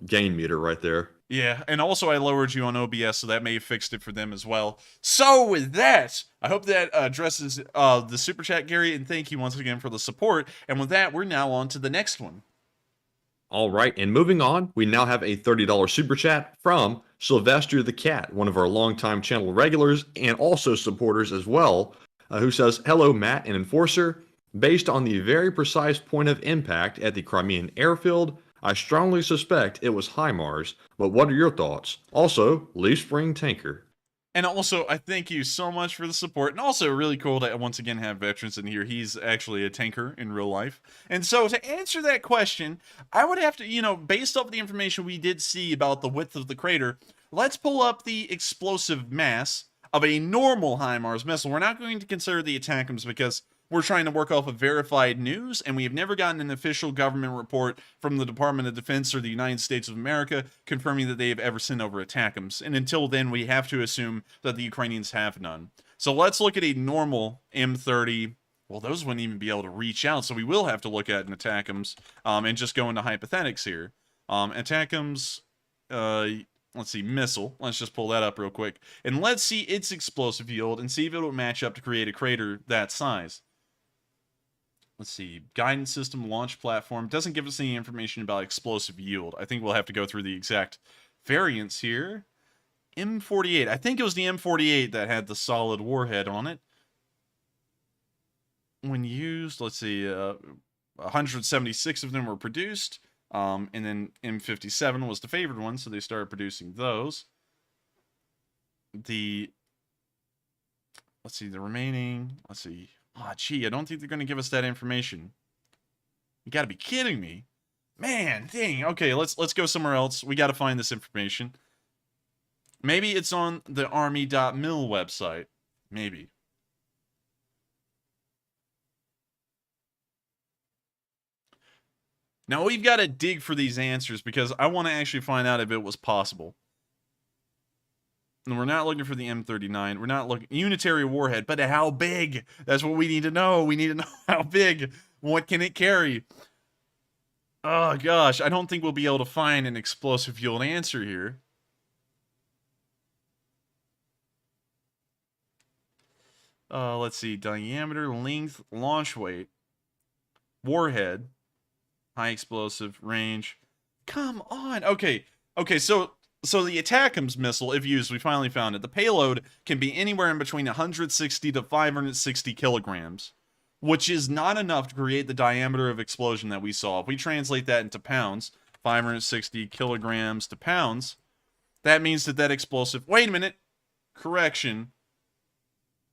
gain meter right there. Yeah, and also I lowered you on OBS, so that may have fixed it for them as well. So with that, I hope that addresses the super chat, Gary, and thank you once again for the support. And with that, we're now on to the next one. All right, and moving on, we now have a $30 super chat from Sylvester the Cat, one of our longtime channel regulars and also supporters as well, who says, "Hello, Matt and Enforcer. Based on the very precise point of impact at the Crimean airfield, I strongly suspect it was HIMARS, but what are your thoughts? Also, Leaf Spring Tanker." And also, I thank you so much for the support. And also, really cool to once again have veterans in here. He's actually a tanker in real life. And so, to answer that question, I would have to, based off the information we did see about the width of the crater, let's pull up the explosive mass of a normal HIMARS missile. We're not going to consider the ATACMS because we're trying to work off of verified news, and we have never gotten an official government report from the Department of Defense or the United States of America confirming that they have ever sent over ATACMS. And until then, we have to assume that the Ukrainians have none. So let's look at a normal M30. Well, those wouldn't even be able to reach out, so we will have to look at an ATACMS and just go into hypothetics here. ATACMS, let's see, missile. Let's just pull that up real quick. And let's see its explosive yield and see if it will match up to create a crater that size. Let's see, guidance system, launch platform. Doesn't give us any information about explosive yield. I think we'll have to go through the exact variants here. M48. I think it was the M48 that had the solid warhead on it. When used, let's see, 176 of them were produced. And then M57 was the favored one, so they started producing those. Let's see, the remaining, let's see. Oh, gee, I don't think they're going to give us that information. You got to be kidding me. Man, dang. Okay, let's go somewhere else. We got to find this information. Maybe it's on the army.mil website. Maybe. Now, we've got to dig for these answers because I want to actually find out if it was possible. And we're not looking for the M39. We're not looking... Unitary warhead, but how big? That's what we need to know. We need to know how big. What can it carry? Oh, gosh. I don't think we'll be able to find an explosive yield answer here. Let's see. Diameter, length, launch weight, warhead, high explosive, range. Come on. Okay, so the ATACMS missile, if used, we finally found it. The payload can be anywhere in between 160 to 560 kilograms, which is not enough to create the diameter of explosion that we saw. If we translate that into pounds, 560 kilograms to pounds, that means that explosive... Wait a minute. Correction.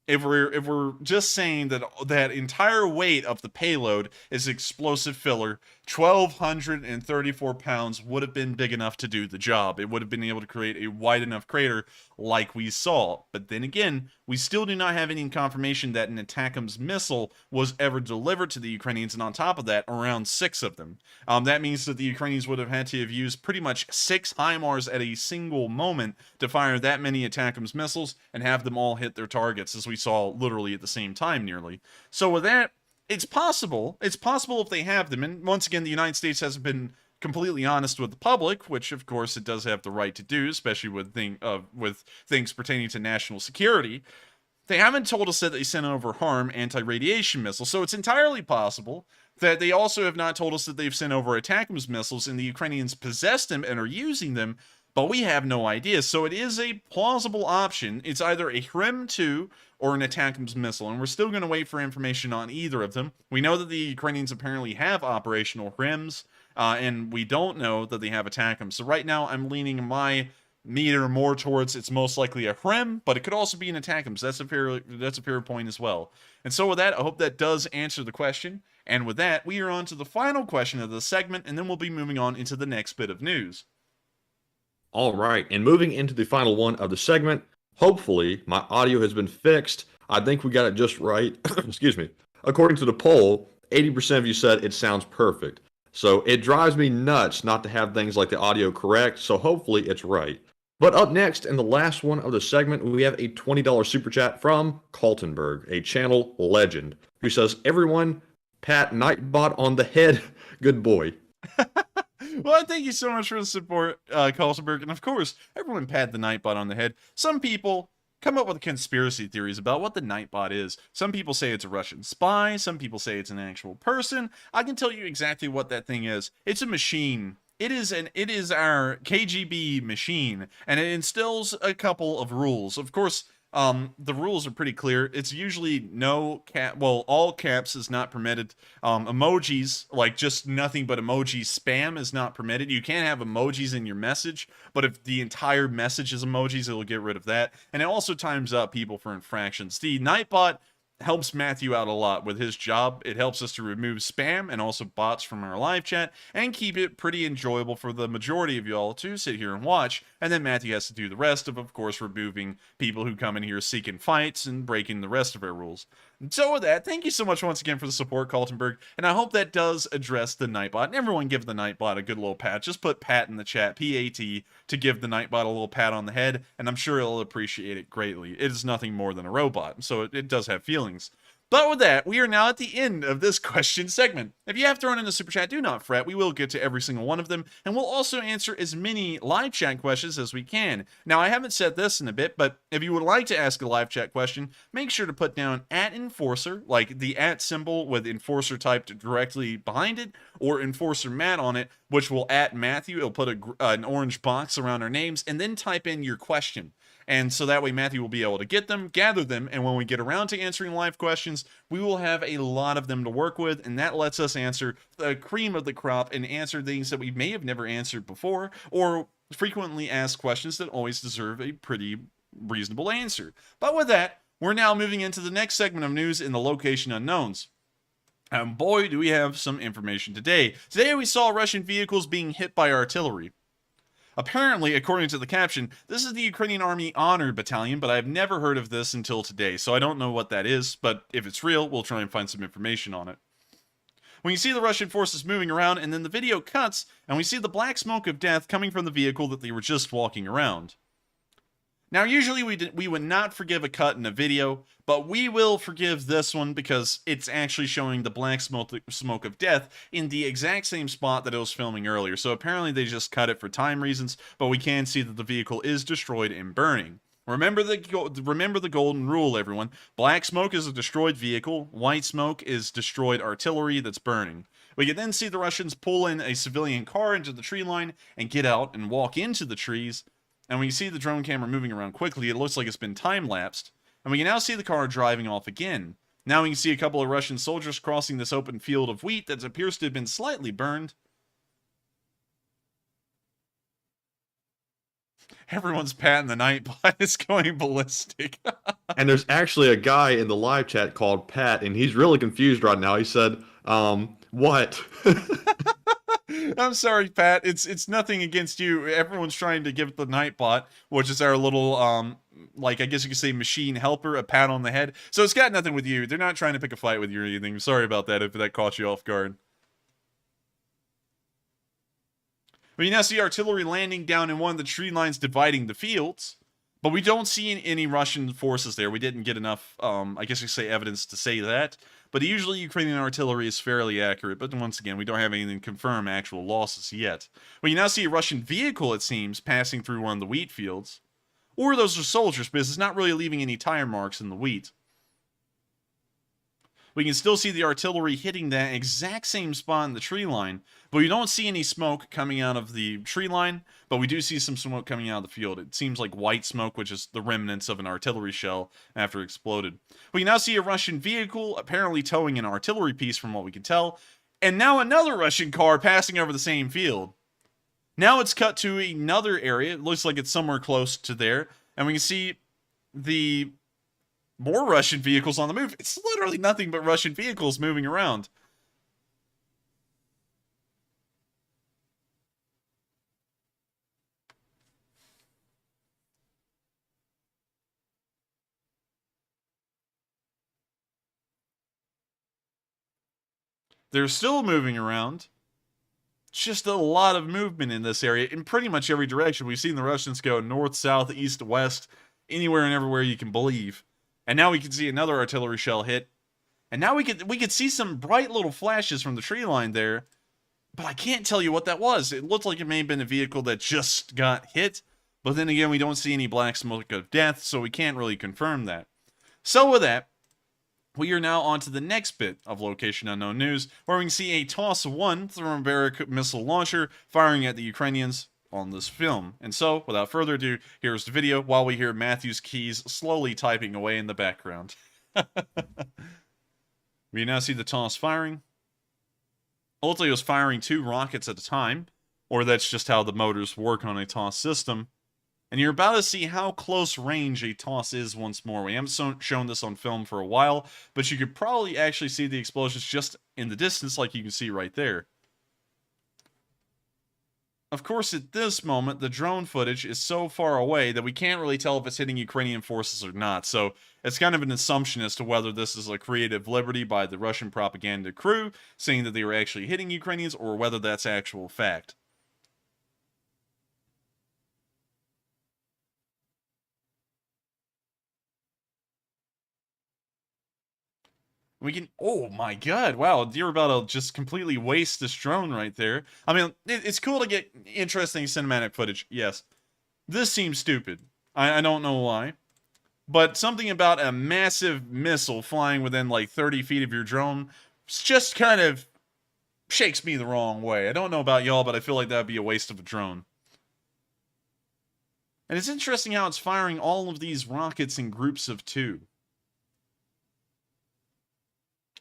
If we're just saying that that entire weight of the payload is explosive filler, 1,234 pounds would have been big enough to do the job. It would have been able to create a wide enough crater like we saw. But then again, we still do not have any confirmation that an ATACMS missile was ever delivered to the Ukrainians, and on top of that, around 6 of them. That means that the Ukrainians would have had to have used pretty much 6 HIMARS at a single moment to fire that many ATACMS missiles and have them all hit their targets, as we saw literally at the same time nearly. So with that, it's possible. It's possible if they have them. And once again, the United States hasn't been completely honest with the public, which of course it does have the right to do, especially with things pertaining to national security. They haven't told us that they sent over HARM anti-radiation missiles, so it's entirely possible that they also have not told us that they've sent over ATACMS missiles and the Ukrainians possess them and are using them, but we have no idea. So it is a plausible option. It's either a HRIM-2 or an ATACMS missile, and we're still going to wait for information on either of them. We know that the Ukrainians apparently have operational HRIMs, and we don't know that they have ATACMS. So right now, I'm leaning my meter more towards it's most likely a HRIM, but it could also be an ATACMS. That's a fair point as well. And so with that, I hope that does answer the question. And with that, we are on to the final question of the segment, and then we'll be moving on into the next bit of news. All right, and moving into the final one of the segment, hopefully my audio has been fixed. I think we got it just right. Excuse me. According to the poll, 80% of you said it sounds perfect. So it drives me nuts not to have things like the audio correct, so hopefully it's right. But up next, in the last one of the segment, we have a $20 super chat from Kaltenberg, a channel legend, who says, "Everyone, pat Nightbot on the head. Good boy." Well, thank you so much for the support, Kalsenberg. And of course, everyone pat the Nightbot on the head. Some people come up with conspiracy theories about what the Nightbot is. Some people say it's a Russian spy. Some people say it's an actual person. I can tell you exactly what that thing is. It's a machine. It is our KGB machine, and it instills a couple of rules. Of course, the rules are pretty clear. It's usually no cap, well, all caps is not permitted. Emojis, like just nothing but emojis, spam is not permitted. You can't have emojis in your message, but if the entire message is emojis, it'll get rid of that. And it also times up people for infractions. The Nightbot helps Matthew out a lot with his job. It helps us to remove spam and also bots from our live chat and keep it pretty enjoyable for the majority of y'all to sit here and watch. And then Matthew has to do the rest of course, removing people who come in here seeking fights and breaking the rest of our rules. And so with that, thank you so much once again for the support, Kaltenberg, and I hope that does address the Nightbot. And everyone give the Nightbot a good little pat. Just put pat in the chat, P-A-T, to give the Nightbot a little pat on the head, and I'm sure it'll appreciate it greatly. It is nothing more than a robot, so it does have feelings. But with that, we are now at the end of this question segment. If you have thrown in a super chat, do not fret. We will get to every single one of them, and we'll also answer as many live chat questions as we can. Now, I haven't said this in a bit, but if you would like to ask a live chat question, make sure to put down @enforcer, like the @ symbol with enforcer typed directly behind it, or enforcer Matt on it, which will @Matthew. It'll put an orange box around our names, and then type in your question. And so that way Matthew will be able to get them, gather them, and when we get around to answering live questions, we will have a lot of them to work with, and that lets us answer the cream of the crop and answer things that we may have never answered before, or frequently asked questions that always deserve a pretty reasonable answer. But with that, we're now moving into the next segment of news in the location unknowns. And boy, do we have some information today. Today we saw Russian vehicles being hit by artillery. Apparently, according to the caption, this is the Ukrainian Army Honor Battalion, but I've never heard of this until today, so I don't know what that is, but if it's real, we'll try and find some information on it. When you see the Russian forces moving around, and then the video cuts, and we see the black smoke of death coming from the vehicle that they were just walking around. Now, usually we would not forgive a cut in a video, but we will forgive this one because it's actually showing the black smoke of death in the exact same spot that it was filming earlier. So apparently they just cut it for time reasons, but we can see that the vehicle is destroyed and burning. Remember the golden rule, everyone. Black smoke is a destroyed vehicle. White smoke is destroyed artillery that's burning. We can then see the Russians pull in a civilian car into the tree line and get out and walk into the trees. And when you see the drone camera moving around quickly, it looks like it's been time-lapsed. And we can now see the car driving off again. Now we can see a couple of Russian soldiers crossing this open field of wheat that appears to have been slightly burned. Everyone's patting the Nightbot. It's going ballistic. And there's actually a guy in the live chat called Pat, and he's really confused right now. He said, what? I'm sorry, Pat. It's nothing against you. Everyone's trying to give the Nightbot, which is our little, like, I guess you could say machine helper, a pat on the head. So it's got nothing with you. They're not trying to pick a fight with you or anything. Sorry about that if that caught you off guard. We now see artillery landing down in one of the tree lines dividing the fields, but we don't see any Russian forces there. We didn't get enough, I guess you say, evidence to say that. But usually Ukrainian artillery is fairly accurate, but once again, we don't have anything to confirm actual losses yet. We now see a Russian vehicle, it seems, passing through one of the wheat fields. Or those are soldiers, because it's not really leaving any tire marks in the wheat. We can still see the artillery hitting that exact same spot in the tree line, but we don't see any smoke coming out of the tree line, but we do see some smoke coming out of the field. It seems like white smoke, which is the remnants of an artillery shell after it exploded. We can now see a Russian vehicle, apparently towing an artillery piece from what we can tell, and now another Russian car passing over the same field. Now it's cut to another area. It looks like it's somewhere close to there, and we can see the more Russian vehicles on the move. It's literally nothing but Russian vehicles moving around. They're still moving around. It's just a lot of movement in this area in pretty much every direction. We've seen the Russians go north, south, east, west, anywhere and everywhere you can believe. And now we can see another artillery shell hit. And now we could see some bright little flashes from the tree line there. but I can't tell you what that was. It looked like it may have been a vehicle that just got hit, but then again, we don't see any black smoke of death, so we can't really confirm that. So with that, we are now on to the next bit of Location Unknown News, where we can see a TOS-1 thermobaric missile launcher firing at the Ukrainians on this film. And so, without further ado, here's the video while we hear Matthew's keys slowly typing away in the background. We now see the TOS firing. Ultimately, it was firing 2 rockets at a time, or that's just how the motors work on a TOS system. And you're about to see how close range a TOS is once more. We haven't shown this on film for a while, but you could probably actually see the explosions just in the distance like you can see right there. Of course, at this moment, the drone footage is so far away that we can't really tell if it's hitting Ukrainian forces or not, so it's kind of an assumption as to whether this is a creative liberty by the Russian propaganda crew, saying that they were actually hitting Ukrainians, or whether that's actual fact. We can, oh my god, wow, you're about to just completely waste this drone right there. I mean, it's cool to get interesting cinematic footage, yes. This seems stupid. I don't know why. But something about a massive missile flying within like 30 feet of your drone just kind of shakes me the wrong way. I don't know about y'all, but I feel like that would be a waste of a drone. And it's interesting how it's firing all of these rockets in groups of 2.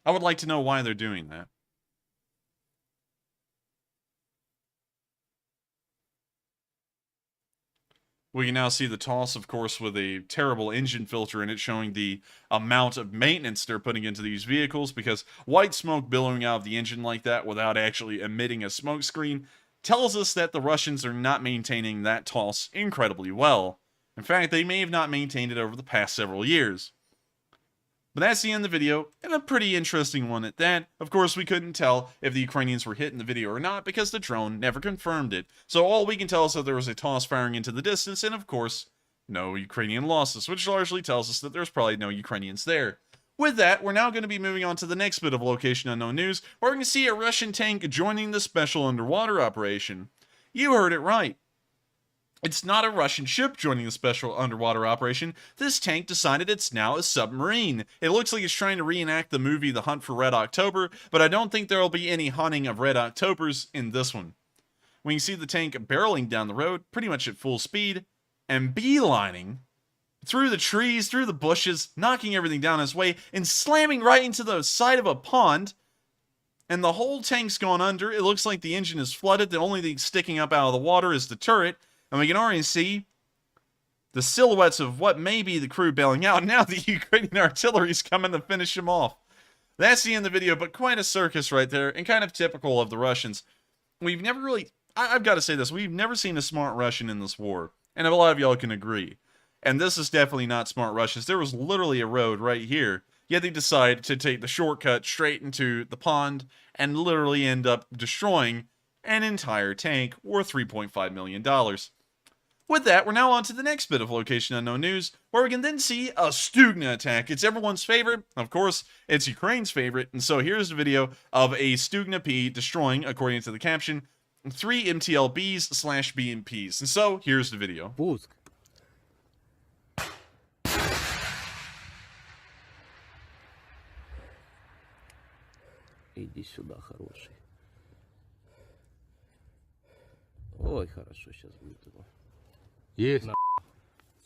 I would like to know why they're doing that. We can now see the TOS, of course, with a terrible engine filter in it, showing the amount of maintenance they're putting into these vehicles, because white smoke billowing out of the engine like that without actually emitting a smoke screen tells us that the Russians are not maintaining that TOS incredibly well. In fact, they may have not maintained it over the past several years. But that's the end of the video, and a pretty interesting one at that. Of course, we couldn't tell if the Ukrainians were hit in the video or not, because the drone never confirmed it. So all we can tell is that there was a TOS firing into the distance, and of course, no Ukrainian losses, which largely tells us that there's probably no Ukrainians there. With that, we're now going to be moving on to the next bit of Location Unknown News, where we can see a Russian tank joining the special underwater operation. You heard it right. It's not a Russian ship joining the special underwater operation. This tank decided it's now a submarine. It looks like it's trying to reenact the movie The Hunt for Red October, but I don't think there will be any hunting of Red Octobers in this one. We can see the tank barreling down the road, pretty much at full speed, and beelining through the trees, through the bushes, knocking everything down its way, and slamming right into the side of a pond. And the whole tank's gone under. It looks like the engine is flooded. The only thing sticking up out of the water is the turret. And we can already see the silhouettes of what may be the crew bailing out. Now the Ukrainian artillery's coming to finish them off. That's the end of the video, but quite a circus right there, and kind of typical of the Russians. We've never really, I've got to say this, we've never seen a smart Russian in this war. And a lot of y'all can agree. And this is definitely not smart Russians. There was literally a road right here, yet they decided to take the shortcut straight into the pond and literally end up destroying an entire tank worth $3.5 million. With that, we're now on to the next bit of Location Unknown News, where we can then see a Stugna attack. It's everyone's favorite. Of course, it's Ukraine's favorite. And so here's a video of a Stugna-P destroying, according to the caption, 3 MTLBs/BMPs. And so here's the video. Пуск. Иди сюда, хороший. Ой, хорошо, сейчас будет его. Есть.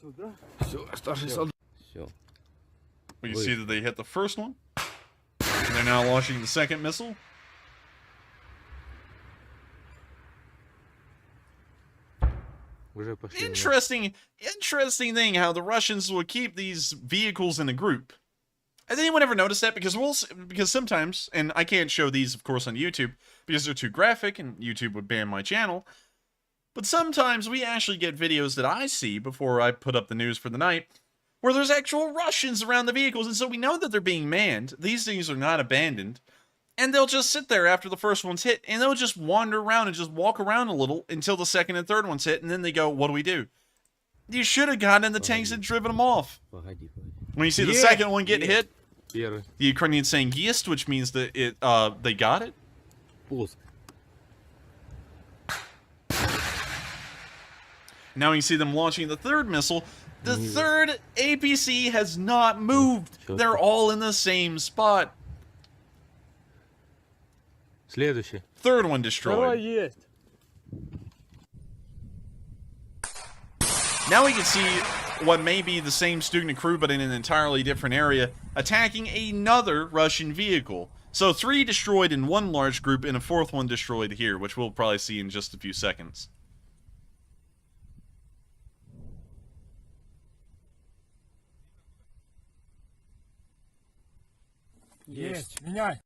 Сюда? Все, старший солдат. Все. We can see that they hit the first one. And they're now launching the second missile. Уже пошли. Interesting thing how the Russians will keep these vehicles in a group. Has anyone ever noticed that? Because sometimes, and I can't show these, of course, on YouTube because they're too graphic and YouTube would ban my channel. But sometimes we actually get videos that I see before I put up the news for the night where there's actual Russians around the vehicles, and so we know that they're being manned. These things are not abandoned. And they'll just sit there after the first one's hit, and they'll just wander around and just walk around a little until the second and third one's hit, and then they go, what do we do? You should have gotten in the tanks and driven them off. When you see the second one get hit, the Ukrainians saying "Есть," which means that they got it. Пуск. Now you see them launching the third missile. The third APC has not moved. They're all in the same spot. Следующий. Third one destroyed. есть. Now we can see what may be the same Stugna crew, but in an entirely different area, attacking another Russian vehicle. So 3 destroyed in one large group, and a 4th one destroyed here, which we'll probably see in just a few seconds. Есть. Меняй.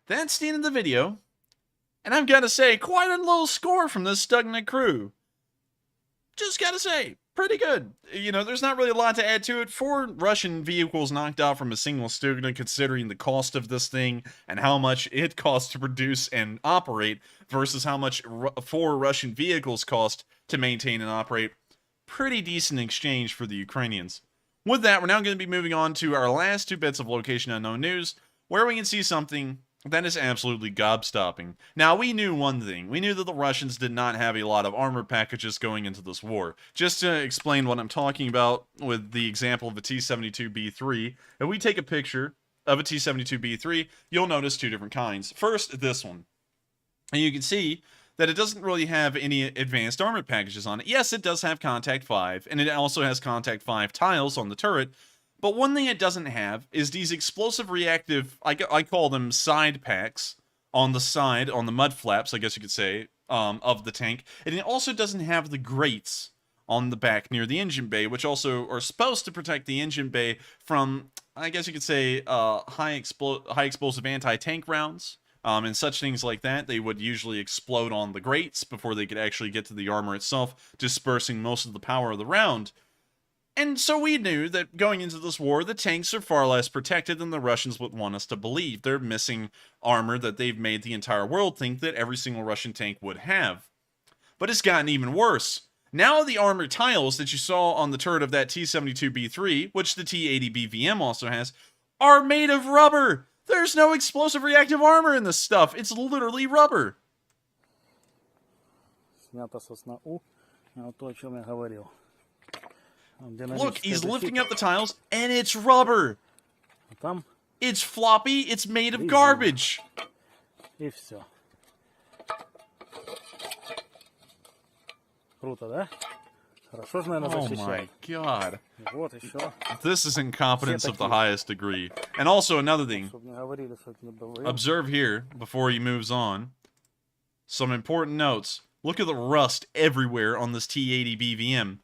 That's the end of the video, and I've got to say, quite a low score from this Stugna crew. Just gotta say, pretty good. You know, there's not really a lot to add to it. 4 Russian vehicles knocked out from a single Stugna, considering the cost of this thing and how much it costs to produce and operate versus how much 4 Russian vehicles cost to maintain and operate. Pretty decent exchange for the Ukrainians. With that, we're now going to be moving on to our last 2 bits of location unknown news, where we can see something that is absolutely gobstopping. Now, we knew one thing. We knew that the Russians did not have a lot of armor packages going into this war. Just to explain what I'm talking about with the example of a T-72B3, if we take a picture of a T-72B3, you'll notice 2 different kinds. First, this one. And you can see that it doesn't really have any advanced armor packages on it. Yes, it does have Contact 5, and it also has Contact 5 tiles on the turret, but one thing it doesn't have is these explosive reactive, I call them side packs, on the side, on the mud flaps, I guess you could say, of the tank. And it also doesn't have the grates on the back near the engine bay, which also are supposed to protect the engine bay from, I guess you could say, high explosive anti-tank rounds. And such things like that. They would usually explode on the grates before they could actually get to the armor itself, dispersing most of the power of the round. And so we knew that going into this war, the tanks are far less protected than the Russians would want us to believe. They're missing armor that they've made the entire world think that every single Russian tank would have. But it's gotten even worse. Now the armor tiles that you saw on the turret of that T-72B3, which the T-80BVM also has, are made of rubber! There's no explosive reactive armor in this stuff. It's literally rubber. Look, he's lifting up the tiles, and it's rubber. It's floppy. It's made of garbage. Oh my god. This is incompetence of the highest degree. And also another thing. Observe here, before he moves on, some important notes. Look at the rust everywhere on this T-80BVM.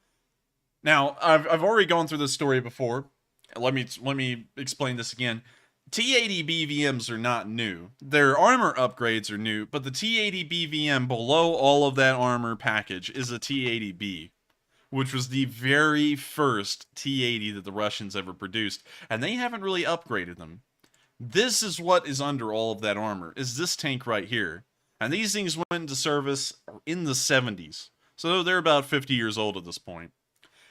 Now, I've already gone through this story before. Let me explain this again. T-80BVMs are not new. Their armor upgrades are new, but the T-80BVM below all of that armor package is a T-80B, which was the very first T-80 that the Russians ever produced, and they haven't really upgraded them. This is what is under all of that armor, is this tank right here. And these things went into service in the 70s, so they're about 50 years old at this point.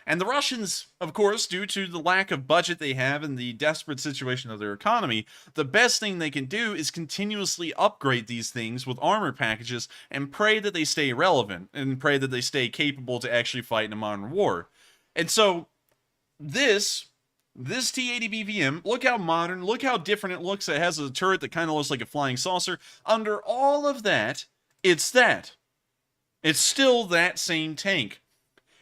And the Russians, of course, due to the lack of budget they have and the desperate situation of their economy, the best thing they can do is continuously upgrade these things with armor packages and pray that they stay relevant and pray that they stay capable to actually fight in a modern war. And so, this T-80BVM, look how modern, look how different it looks. It has a turret that kind of looks like a flying saucer. Under all of that, it's that. It's still that same tank.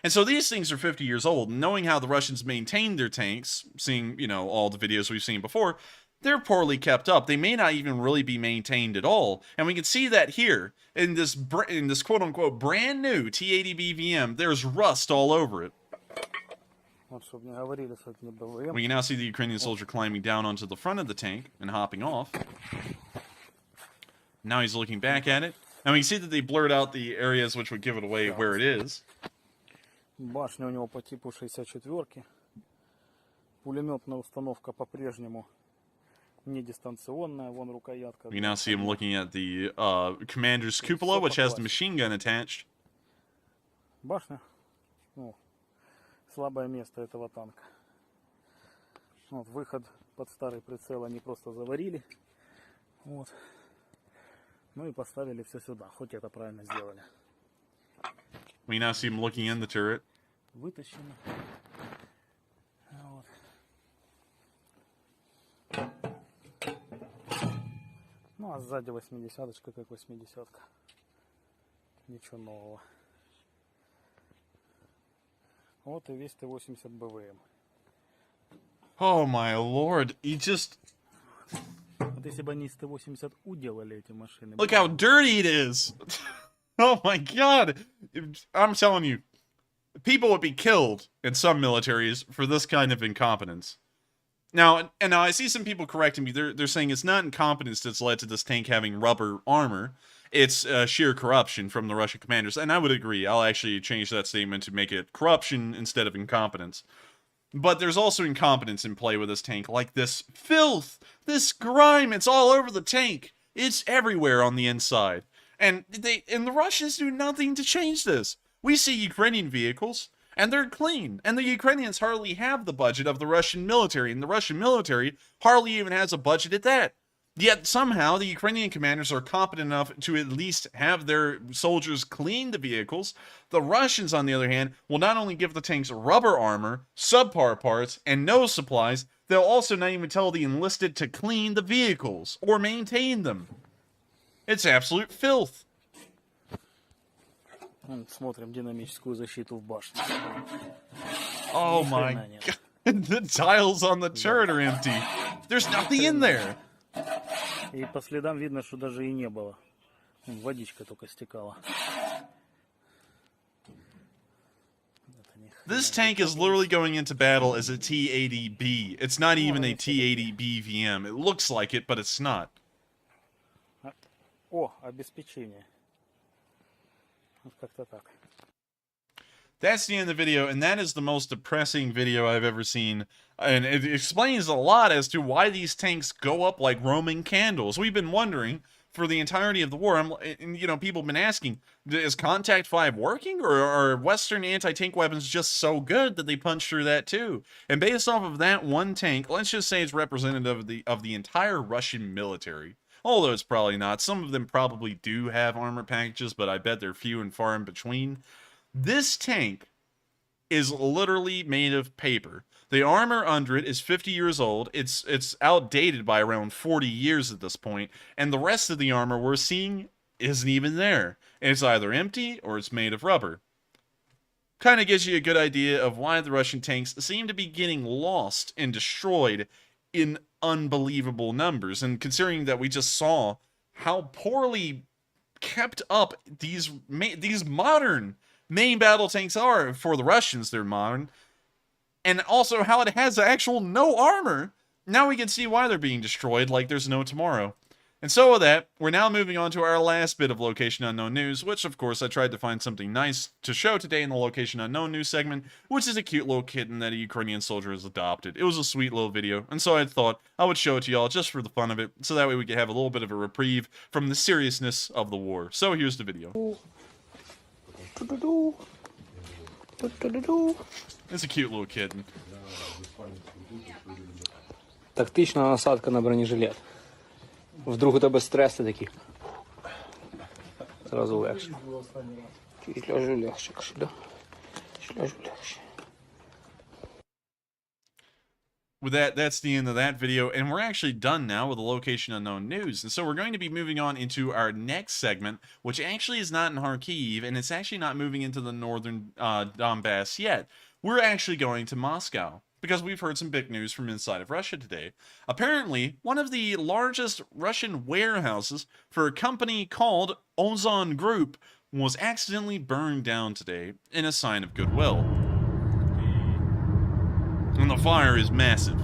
And so these things are 50 years old. Knowing how the Russians maintain their tanks, seeing, you know, all the videos we've seen before, they're poorly kept up. They may not even really be maintained at all. And we can see that here in this quote-unquote brand new T-80BVM. There's rust all over it. We can now see the Ukrainian soldier climbing down onto the front of the tank and hopping off. Now he's looking back at it. And we can see that they blurred out the areas which would give it away where it is. Башня у него по типу 64-ки. Пулеметная установка по-прежнему не дистанционная. Вон рукоятка. You now see him looking at the commander's cupola, which has the machine gun attached. Башня. Ну, слабое место этого танка. Вот, выход под старый прицел они просто заварили. Вот. Ну и поставили все сюда. Хоть это правильно сделали. We now see him looking in the turret. Вытащено. Вот. Ну, а сзади 80-очка, как 80-ка. Ничего нового. Вот и весь Т-80 БВМ. Oh my lord, he just... Вот если бы они из Т-80 уделали эти машины... Look how dirty it is! Oh my god! I'm telling you, people would be killed in some militaries for this kind of incompetence. Now, I see some people correcting me. They're saying it's not incompetence that's led to this tank having rubber armor. It's sheer corruption from the Russian commanders. And I would agree. I'll actually change that statement to make it corruption instead of incompetence. But there's also incompetence in play with this tank, like this filth, this grime. It's all over the tank. It's everywhere on the inside. And the Russians do nothing to change this. We see Ukrainian vehicles, and they're clean. And the Ukrainians hardly have the budget of the Russian military, and the Russian military hardly even has a budget at that. Yet somehow the Ukrainian commanders are competent enough to at least have their soldiers clean the vehicles. The Russians, on the other hand, will not only give the tanks rubber armor, subpar parts, and no supplies, they'll also not even tell the enlisted to clean the vehicles or maintain them. It's absolute filth. Смотрим динамическую защиту в башне. Oh my god. The tiles on the turret are empty. There's nothing in there. И по следам видно, что даже и не было. Водичка только стекала. This tank is literally going into battle as a T-80B. It's not even a T-80B VM. It looks like it, but it's not. О, обеспечение. Вот как-то так. That's the end of the video, and that is the most depressing video I've ever seen. And it explains a lot as to why these tanks go up like Roman candles. We've been wondering for the entirety of the war, people have been asking, is Contact 5 working, or are Western anti-tank weapons just so good that they punch through that too? And based off of that one tank, let's just say it's representative of the entire Russian military. Although it's probably not. Some of them probably do have armor packages, but I bet they're few and far in between. This tank is literally made of paper. The armor under it is 50 years old. It's outdated by around 40 years at this point, and the rest of the armor we're seeing isn't even there. It's either empty or it's made of rubber. Kind of gives you a good idea of why the Russian tanks seem to be getting lost and destroyed in unbelievable numbers. And considering that we just saw how poorly kept up these modern main battle tanks are for the Russians, they're modern, and also how it has actual no armor, now we can see why they're being destroyed like there's no tomorrow. And so with that, we're now moving on to our last bit of Location Unknown news, which of course I tried to find something nice to show today in the Location Unknown news segment, which is a cute little kitten that a Ukrainian soldier has adopted. It was a sweet little video, and so I thought I would show it to y'all just for the fun of it, so that way we could have a little bit of a reprieve from the seriousness of the war. So here's the video. It's a cute little kitten. Тактична насадка на бронежилет. Вдруг у тебе стреси такі. Зразу легше. Чуть легше, да? Чуть легше. With that, that's the end of that video, and we're actually done now with the Location Unknown news. And so we're going to be moving on into our next segment, which actually is not in Kharkiv, and it's actually not moving into the northern Donbass yet. We're actually going to Moscow, because we've heard some big news from inside of Russia today. Apparently, one of the largest Russian warehouses for a company called Ozon Group was accidentally burned down today in a sign of goodwill. And the fire is massive.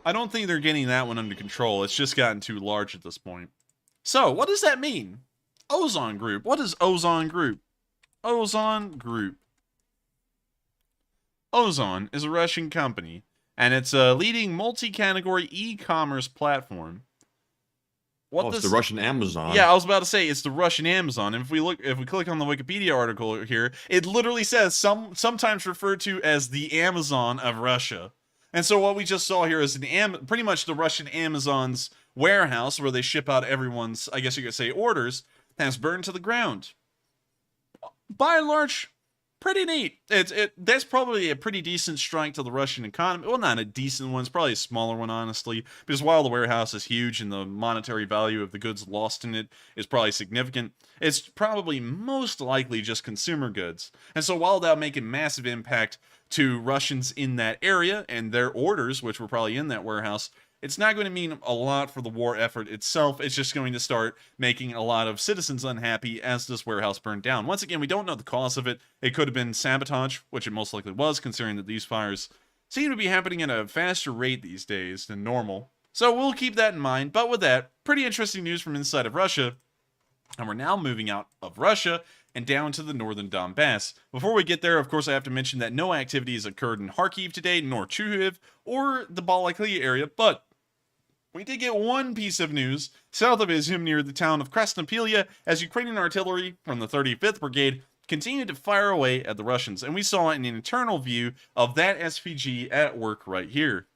I don't think they're getting that one under control. It's just gotten too large at this point. So, what does that mean? Ozon Group. What is Ozon Group? Ozon Group. Ozon is a Russian company, and it's a leading multi-category e-commerce platform. It's the Russian Amazon. Yeah, I was about to say it's the Russian Amazon. And if we click on the Wikipedia article here, it literally says sometimes referred to as the Amazon of Russia. And so what we just saw here is pretty much the Russian Amazon's warehouse where they ship out everyone's, I guess you could say, orders, has burned to the ground. By and large, pretty neat. That's probably a pretty decent strike to the Russian economy. Well, not a decent one. It's probably a smaller one, honestly, because while the warehouse is huge and the monetary value of the goods lost in it is probably significant, it's probably most likely just consumer goods. And so while that'll make a massive impact to Russians in that area and their orders, which were probably in that warehouse, it's not going to mean a lot for the war effort itself. It's just going to start making a lot of citizens unhappy as this warehouse burned down. Once again, we don't know the cause of it. It could have been sabotage, which it most likely was, considering that these fires seem to be happening at a faster rate these days than normal. So we'll keep that in mind. But with that, pretty interesting news from inside of Russia. And we're now moving out of Russia and down to the northern Donbass. Before we get there, of course, I have to mention that no activities occurred in Kharkiv today, nor Chuhuiv, or the Balaklia area, but we did get one piece of news south of Izum near the town of Krasnopilia as Ukrainian artillery from the 35th Brigade continued to fire away at the Russians. And we saw an internal view of that SPG at work right here.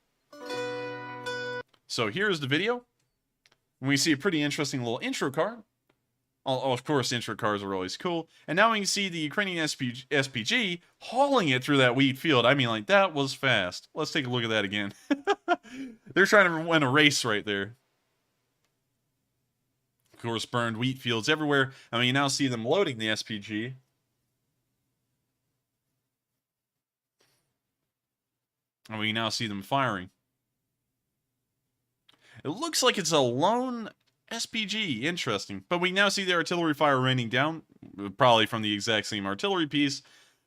So here's the video. We see a pretty interesting little intro card. Oh, of course, intro cards are always cool. And now we can see the Ukrainian SPG hauling it through that wheat field. I mean, like, that was fast. Let's take a look at that again. They're trying to win a race right there. Of course, burned wheat fields everywhere. And we now see them loading the SPG. And we now see them firing. It looks like it's a lone SPG, interesting. But we now see the artillery fire raining down, probably from the exact same artillery piece,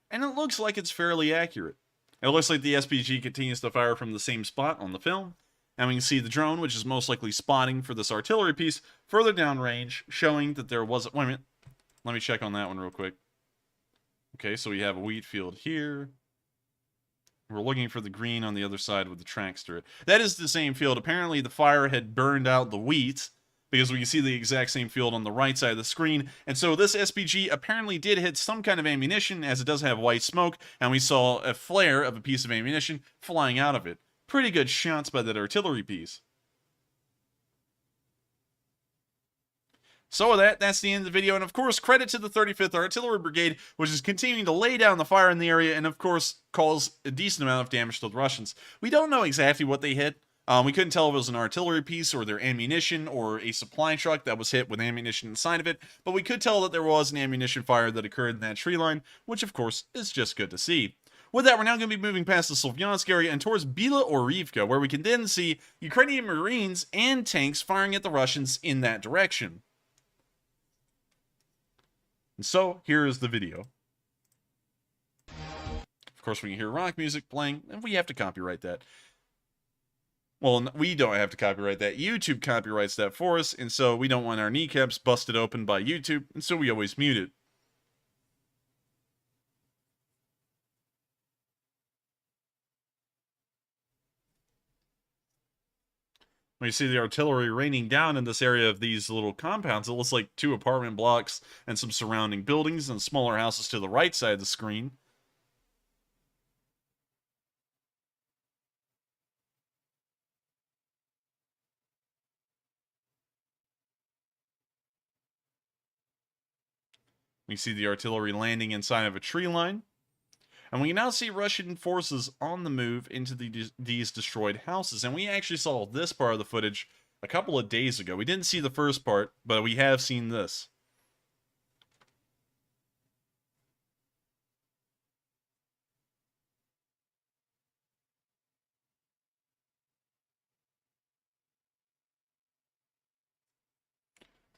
and it looks like it's fairly accurate. It looks like the SPG continues to fire from the same spot on the film, and we can see the drone, which is most likely spotting for this artillery piece, further down range, showing that there was... Wait a minute. Let me check on that one real quick. Okay, so we have a wheat field here. We're looking for the green on the other side with the tracks through it. That is the same field. Apparently, the fire had burned out the wheat, because we can see the exact same field on the right side of the screen. And so this SPG apparently did hit some kind of ammunition, as it does have white smoke, and we saw a flare of a piece of ammunition flying out of it. Pretty good shots by that artillery piece. So with that, that's the end of the video, and of course, credit to the 35th Artillery Brigade, which is continuing to lay down the fire in the area, and of course, cause a decent amount of damage to the Russians. We don't know exactly what they hit. We couldn't tell if it was an artillery piece or their ammunition or a supply truck that was hit with ammunition inside of it, but we could tell that there was an ammunition fire that occurred in that tree line, which of course is just good to see. With that, we're now going to be moving past the Slovyansk area and towards Bila Orivka, where we can then see Ukrainian Marines and tanks firing at the Russians in that direction. And so, here is the video. Of course, we can hear rock music playing, and we have to copyright that. Well, we don't have to copyright that. YouTube copyrights that for us, and so we don't want our kneecaps busted open by YouTube, and so we always mute it. When you see the artillery raining down in this area of these little compounds, it looks like 2 apartment blocks and some surrounding buildings and smaller houses to the right side of the screen. We see the artillery landing inside of a tree line. And we now see Russian forces on the move into these destroyed houses. And we actually saw this part of the footage a couple of days ago. We didn't see the first part, but we have seen this.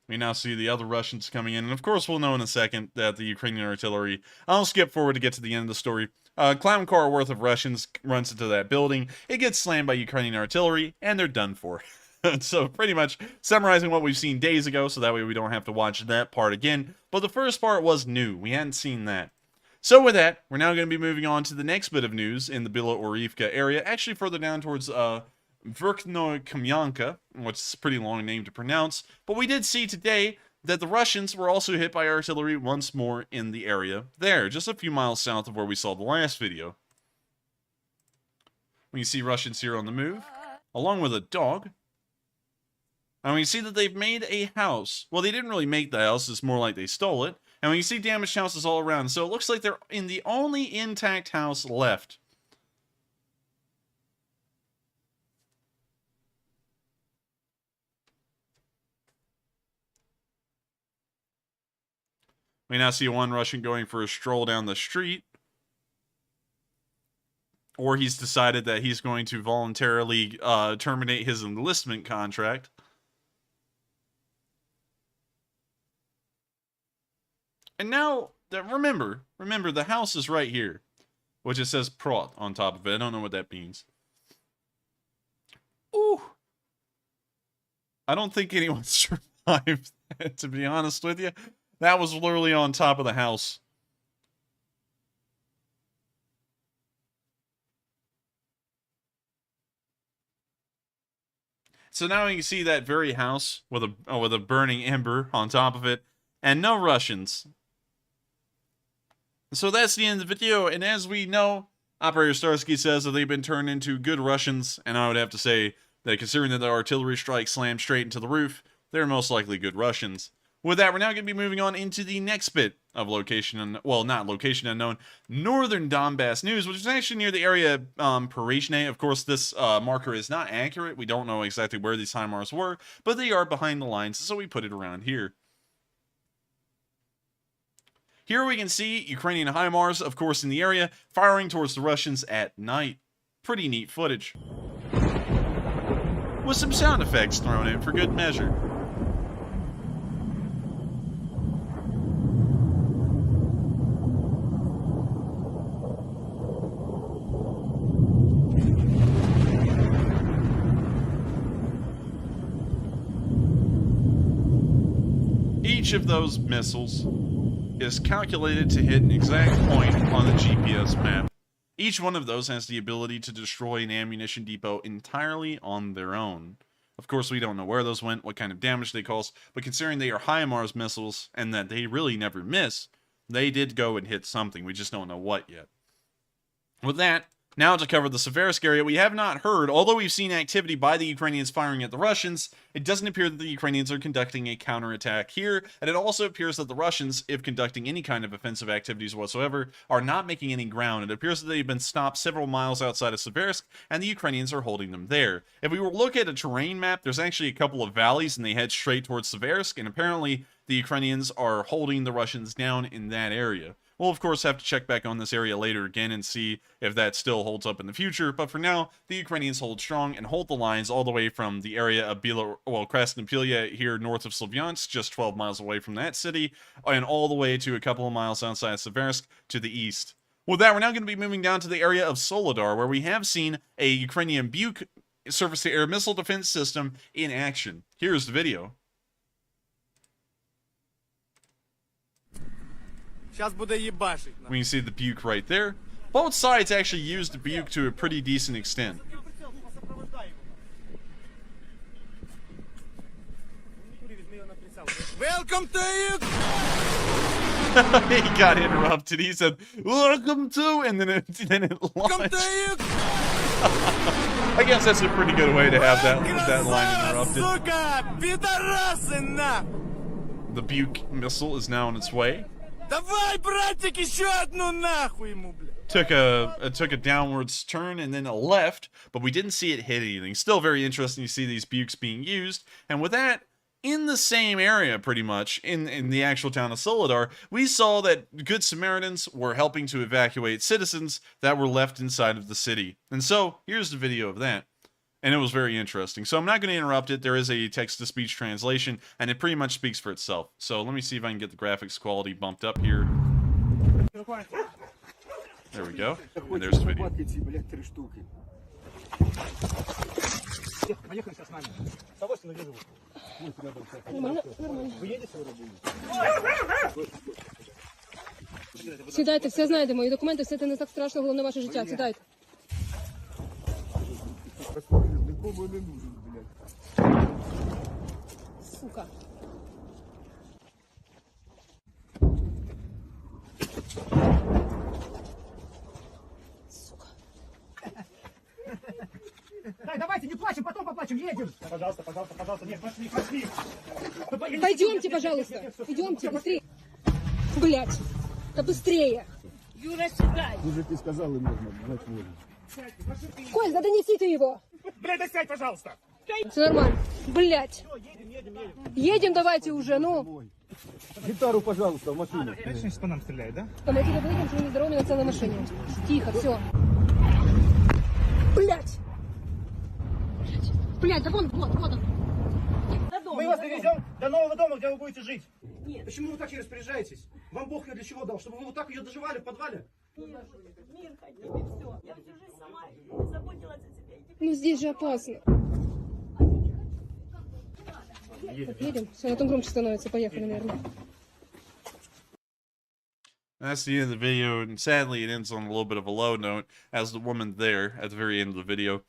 We now see the other Russians coming in, and of course we'll know in a second that the Ukrainian artillery... I'll skip forward to get to the end of the story. Clown car worth of Russians runs into that building, it gets slammed by Ukrainian artillery, and they're done for. So pretty much summarizing what we've seen days ago, so that way we don't have to watch that part again. But the first part was new, we hadn't seen that. So with that, we're now going to be moving on to the next bit of news in the Bila Orivka area, actually further down towards... Verkhnoi-Kamyanka, which is a pretty long name to pronounce, but we did see today that the Russians were also hit by artillery once more in the area there, just a few miles south of where we saw the last video. We can see Russians here on the move, along with a dog. And we can see that they've made a house. Well, they didn't really make the house, it's more like they stole it. And we can see damaged houses all around, so it looks like they're in the only intact house left. We now see one Russian going for a stroll down the street. Or he's decided that he's going to voluntarily terminate his enlistment contract. And now, remember, the house is right here. Which it says Prot on top of it. I don't know what that means. Ooh. I don't think anyone survived that, to be honest with you. That was literally on top of the house. So now you can see that very house with a burning ember on top of it, and no Russians. So that's the end of the video, and as we know, Operator Starsky says that they've been turned into good Russians, and I would have to say that considering that the artillery strike slammed straight into the roof, they're most likely good Russians. With that, we're now going to be moving on into the next bit of location, well, not location unknown, northern Donbass news, which is actually near the area Perishne. Of course, this marker is not accurate. We don't know exactly where these HIMARS were, but they are behind the lines, so we put it around here. Here we can see Ukrainian HIMARS, of course, in the area, firing towards the Russians at night. Pretty neat footage. With some sound effects thrown in for good measure. Each of those missiles is calculated to hit an exact point on the GPS map. Each one of those has the ability to destroy an ammunition depot entirely on their own. Of course, we don't know where those went, what kind of damage they caused, but considering they are HIMARS missiles and that they really never miss, they did go and hit something. We just don't know what yet. With that, now to cover the Siversk area, we have not heard, although we've seen activity by the Ukrainians firing at the Russians, it doesn't appear that the Ukrainians are conducting a counterattack here, and it also appears that the Russians, if conducting any kind of offensive activities whatsoever, are not making any ground. It appears that they've been stopped several miles outside of Siversk, and the Ukrainians are holding them there. If we were to look at a terrain map, there's actually a couple of valleys, and they head straight towards Siversk, and apparently the Ukrainians are holding the Russians down in that area. We'll, of course, have to check back on this area later again and see if that still holds up in the future, but for now, the Ukrainians hold strong and hold the lines all the way from the area of Krasnopilya here north of Slavyansk, just 12 miles away from that city, and all the way to a couple of miles outside Siversk to the east. With that, we're now going to be moving down to the area of Soledar, where we have seen a Ukrainian Buk surface-to-air missile defense system in action. Here's the video. We can see the Buk right there. Both sides actually used the Buk to a pretty decent extent. Welcome to you. He got interrupted. He said, "Welcome to," and then it launched. Welcome to you. I guess that's a pretty good way to have that line interrupted. The Buk missile is now on its way. Took a downwards turn and then a left, but we didn't see it hit anything. Still very interesting to see these Buks being used. And with that, in the same area pretty much, in the actual town of Soledar, we saw that Good Samaritans were helping to evacuate citizens that were left inside of the city. And so, here's the video of that. And it was very interesting. So I'm not going to interrupt it. There is a text-to-speech translation, and it pretty much speaks for itself. So let me see if I can get the graphics quality bumped up here. There we go. And there's the video. Сідайте, все знаєте, мої документи, все це не так страшно, головне ваше життя. Сідайте. Сука. Сука. давайте, не плачем, потом поплачем, едем. Пожалуйста, пожалуйста, пожалуйста, нет, пошли, пошли. Пойдемте, пожалуйста. Идемте, быстрее. Блять, да быстрее. Юра, сідай. Уже ты сказал, и можно брать воду. Коль, да донеси ты его. Блядь, да сядь, пожалуйста. Все нормально. Блять. Едем давайте уже, ну. Гитару, пожалуйста, в машину. Конечно, по нам стреляет, да? Мы отсюда выйдем, живыми здоровыми на целой машине. Тихо, все. Блять. Блять, да вон, вот он. Мы вас довезем до нового дома, где вы будете жить. Нет. Почему вы так ей распоряжаетесь? Вам Бог ее для чего дал? Чтобы вы вот так ее доживали в подвале? Мир хотим, и все. Я всю жизнь сама заботилась о тебе. Ну здесь же опасно. Едем. Все, на том громче становится. Поехали, наверное. That's the end of the video, and sadly it ends on a little bit of a low note, as the woman there at the very end of the video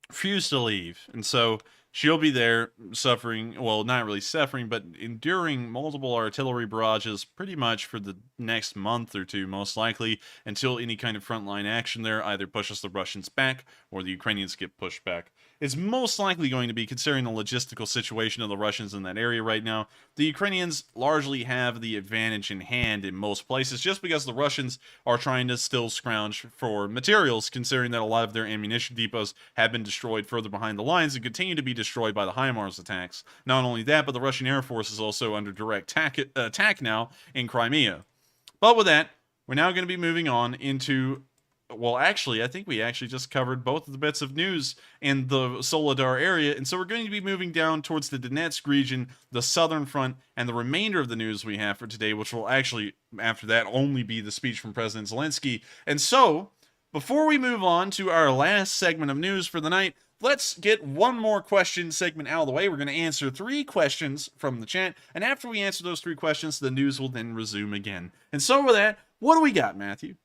refused to leave. And so she'll be there suffering, well, not really suffering, but enduring multiple artillery barrages pretty much for the next month or two, most likely, until any kind of frontline action there either pushes the Russians back or the Ukrainians get pushed back. It's most likely going to be, considering the logistical situation of the Russians in that area right now. The Ukrainians largely have the advantage in hand in most places, just because the Russians are trying to still scrounge for materials, considering that a lot of their ammunition depots have been destroyed further behind the lines and continue to be destroyed by the HIMARS attacks. Not only that, but the Russian Air Force is also under direct attack now in Crimea. But with that, we're now going to be moving on into... Well, actually, I think we actually just covered both of the bits of news in the Soledar area, and so we're going to be moving down towards the Donetsk region, the southern front, and the remainder of the news we have for today, which will actually, after that, only be the speech from President Zelenskyy. And so, before we move on to our last segment of news for the night, let's get one more question segment out of the way. We're going to answer 3 questions from the chat, and after we answer those 3 questions, the news will then resume again. And so with that, what do we got, Matthew?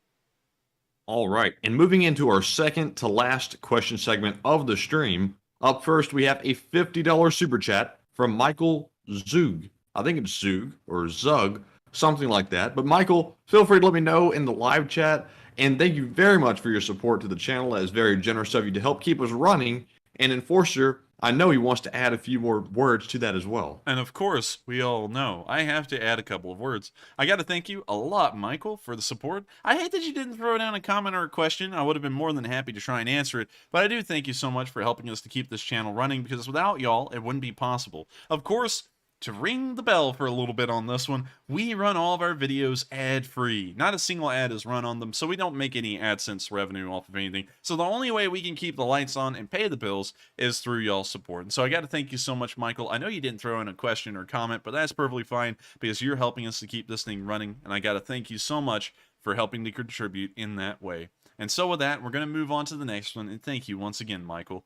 All right, and moving into our second to last question segment of the stream, up first we have a $50 super chat from Michael Zug. I think it's Zug or Zug, something like that. But Michael, feel free to let me know in the live chat, and thank you very much for your support to the channel. That is very generous of you to help keep us running. And Enforcer, I know he wants to add a few more words to that as well. And of course, we all know I have to add a couple of words. I got to thank you a lot, Michael, for the support. I hate that you didn't throw down a comment or a question. I would have been more than happy to try and answer it, but I do thank you so much for helping us to keep this channel running, because without y'all, it wouldn't be possible. Of course, to ring the bell for a little bit on this one, we run all of our videos ad-free. Not a single ad is run on them, so we don't make any AdSense revenue off of anything. So the only way we can keep the lights on and pay the bills is through y'all's support. And so I got to thank you so much, Michael. I know you didn't throw in a question or comment, but that's perfectly fine, because you're helping us to keep this thing running, and I got to thank you so much for helping to contribute in that way. And so with that, we're going to move on to the next one, and thank you once again, Michael.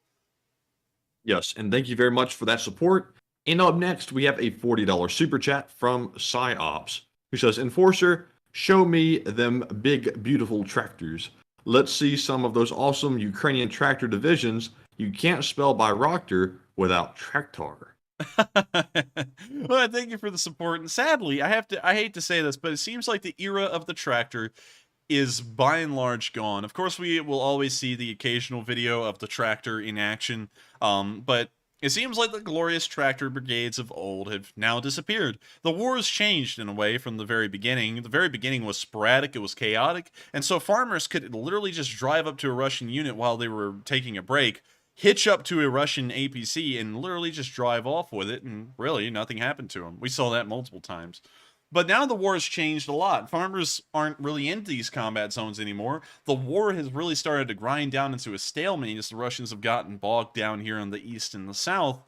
Yes, and thank you very much for that support. And up next, we have a $40 super chat from PsyOps, who says, Enforcer, show me them big, beautiful tractors. Let's see some of those awesome Ukrainian tractor divisions you can't spell by Rockter without tractor. Well, thank you for the support. And sadly, I hate to say this, but it seems like the era of the tractor is by and large gone. Of course, we will always see the occasional video of the tractor in action, but it seems like the glorious tractor brigades of old have now disappeared. The war has changed in a way from the very beginning. The very beginning was sporadic, it was chaotic, and so farmers could literally just drive up to a Russian unit while they were taking a break, hitch up to a Russian APC, and literally just drive off with it, and really nothing happened to them. We saw that multiple times. But now the war has changed a lot. Farmers aren't really into these combat zones anymore. The war has really started to grind down into a stalemate as the Russians have gotten bogged down here in the east and the south.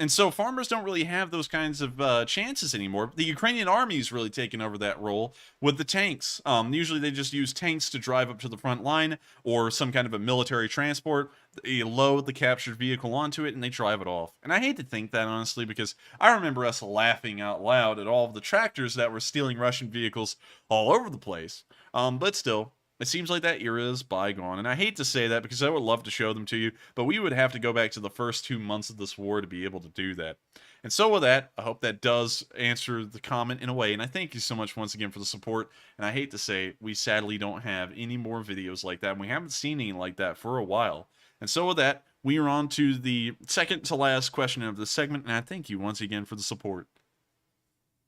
And so farmers don't really have those kinds of chances anymore. The Ukrainian army's really taken over that role with the tanks. Usually they just use tanks to drive up to the front line or some kind of a military transport. They load the captured vehicle onto it and they drive it off. And I hate to think that, honestly, because I remember us laughing out loud at all of the tractors that were stealing Russian vehicles all over the place. But still, it seems like that era is bygone, and I hate to say that because I would love to show them to you, but we would have to go back to the first 2 months of this war to be able to do that. And so with that, I hope that does answer the comment in a way, and I thank you so much once again for the support, and I hate to say, we sadly don't have any more videos like that, and we haven't seen any like that for a while. And so with that, we are on to the second to last question of this segment, and I thank you once again for the support.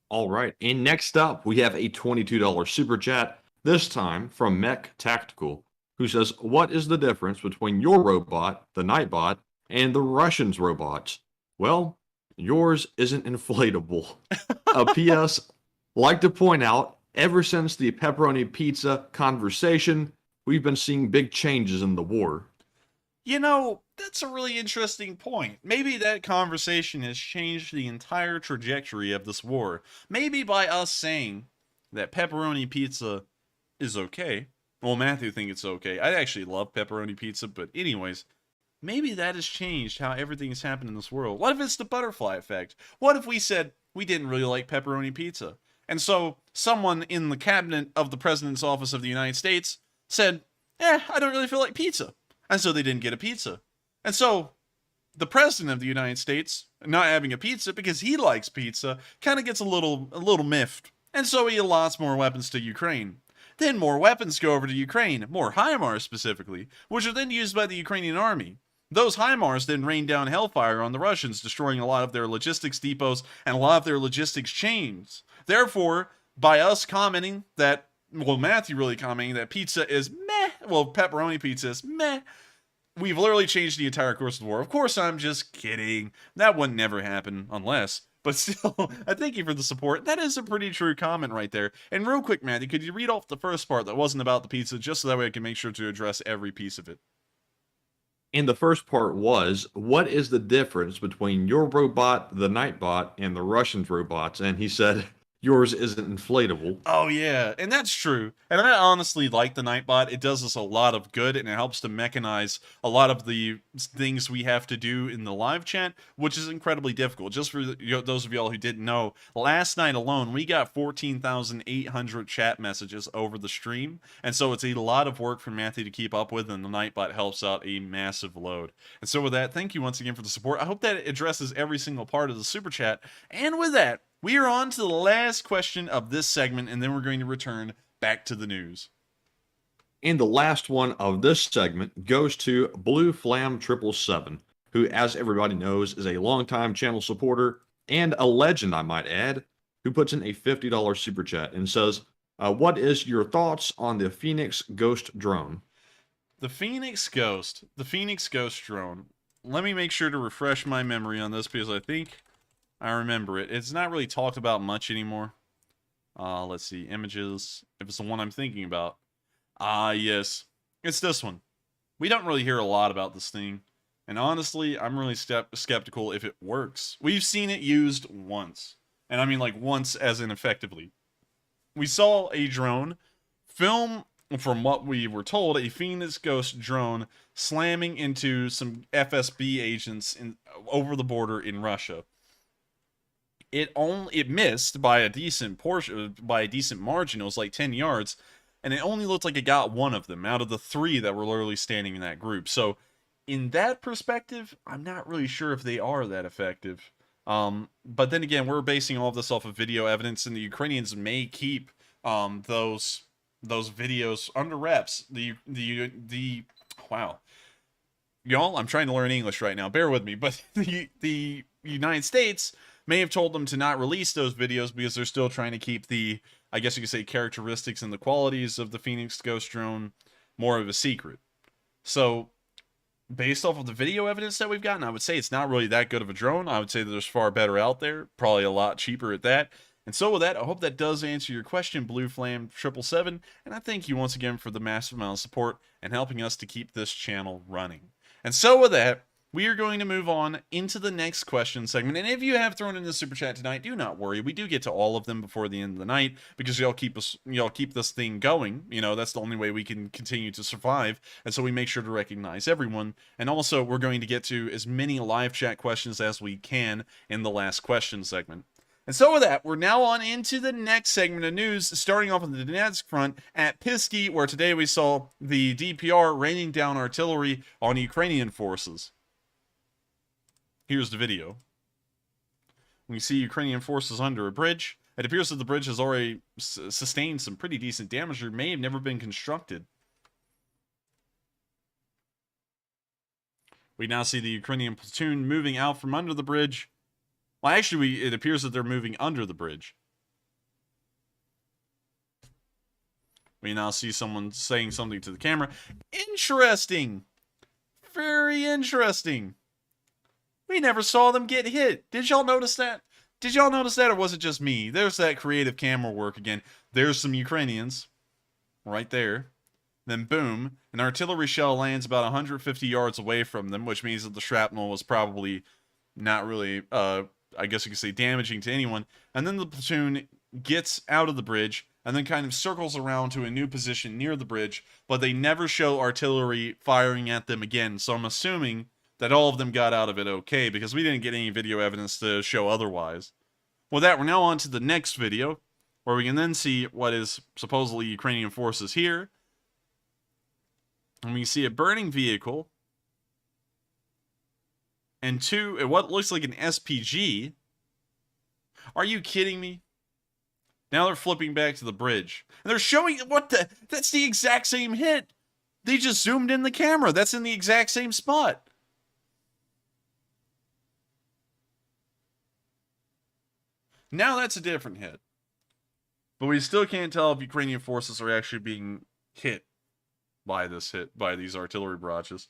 All right. And next up, we have a $22 super chat, this time from Mech Tactical, who says, what is the difference between your robot, the Nightbot, and the Russians' robots? Well, yours isn't inflatable. P.S. Like to point out, ever since the pepperoni pizza conversation, we've been seeing big changes in the war. You know, that's a really interesting point. Maybe that conversation has changed the entire trajectory of this war. Maybe by us saying that pepperoni pizza is okay. Well, Matthew thinks it's okay. I actually love pepperoni pizza, but anyways, maybe that has changed how everything's happened in this world. What if it's the butterfly effect? What if we said we didn't really like pepperoni pizza? And so someone in the cabinet of the President's Office of the United States said, I don't really feel like pizza. And so they didn't get a pizza. And so the President of the United States, not having a pizza because he likes pizza, kind of gets a little miffed. And so he allots more weapons to Ukraine. Then more weapons go over to Ukraine, more HIMARS specifically, which are then used by the Ukrainian army. Those HIMARS then rain down hellfire on the Russians, destroying a lot of their logistics depots and a lot of their logistics chains. Therefore, by us commenting that, well, Matthew really commenting that pizza is meh, well, pepperoni pizza is meh, we've literally changed the entire course of the war. Of course, I'm just kidding. That would never happen unless... But still, I thank you for the support. That is a pretty true comment right there. And real quick, Matthew, could you read off the first part that wasn't about the pizza, just so that way I can make sure to address every piece of it? And the first part was, what is the difference between your robot, the Nightbot, and the Russians' robots? And he said, yours isn't inflatable. Oh, yeah, and that's true. And I honestly like the Nightbot. It does us a lot of good, and it helps to mechanize a lot of the things we have to do in the live chat, which is incredibly difficult. Just for those of y'all who didn't know, last night alone, we got 14,800 chat messages over the stream, and so it's a lot of work for Matthew to keep up with, and the Nightbot helps out a massive load. And so with that, thank you once again for the support. I hope that it addresses every single part of the super chat, and with that, we are on to the last question of this segment, and then we're going to return back to the news. And the last one of this segment goes to Blue Flam 777, who, as everybody knows, is a longtime channel supporter and a legend, I might add, who puts in a $50 super chat and says, what is your thoughts on the Phoenix Ghost drone? The Phoenix Ghost drone. Let me make sure to refresh my memory on this because I think I remember it. It's not really talked about much anymore. Let's see. Images. If it's the one I'm thinking about. Yes. It's this one. We don't really hear a lot about this thing. And honestly, I'm really skeptical if it works. We've seen it used once. And I mean like once as in effectively. We saw a drone film, from what we were told, a Phoenix Ghost drone slamming into some FSB agents over the border in Russia. It missed by a decent margin. It was like 10 yards, and it only looked like it got one of them out of the 3 that were literally standing in that group. So, in that perspective, I'm not really sure if they are that effective. But then again, we're basing all of this off of video evidence, and the Ukrainians may keep those videos under wraps. Wow, y'all, I'm trying to learn English right now. Bear with me, but the United States may have told them to not release those videos because they're still trying to keep the, I guess you could say, characteristics and the qualities of the Phoenix Ghost drone more of a secret. So, based off of the video evidence that we've gotten, I would say it's not really that good of a drone. I would say that there's far better out there, probably a lot cheaper at that. And so with that, I hope that does answer your question, Blue Flame 777, and I thank you once again for the massive amount of support and helping us to keep this channel running. And so with that, we are going to move on into the next question segment. And if you have thrown in the super chat tonight, do not worry. We do get to all of them before the end of the night because y'all keep this thing going. You know, that's the only way we can continue to survive. And so we make sure to recognize everyone. And also, we're going to get to as many live chat questions as we can in the last question segment. And so with that, we're now on into the next segment of news, starting off on the Donetsk front at Pisky, where today we saw the DPR raining down artillery on Ukrainian forces. Here's the video. We see Ukrainian forces under a bridge. It appears that the bridge has already sustained some pretty decent damage or may have never been constructed. We now see the Ukrainian platoon moving out from under the bridge. Well, actually, it appears that they're moving under the bridge. We now see someone saying something to the camera. Interesting. Very interesting. We never saw them get hit. Did y'all notice that? Did y'all notice that, or was it just me? There's that creative camera work again. There's some Ukrainians. Right there. Then boom, an artillery shell lands about 150 yards away from them, which means that the shrapnel was probably not really, I guess you could say, damaging to anyone. And then the platoon gets out of the bridge and then kind of circles around to a new position near the bridge, but they never show artillery firing at them again. So I'm assuming that all of them got out of it okay, because we didn't get any video evidence to show otherwise. With that, we're now on to the next video, where we can then see what is supposedly Ukrainian forces here. And we see a burning vehicle. And what looks like an SPG. Are you kidding me? Now they're flipping back to the bridge. And they're showing, that's the exact same hit. They just zoomed in the camera. That's in the exact same spot. Now that's a different hit. But we still can't tell if Ukrainian forces are actually being hit by these artillery barrages.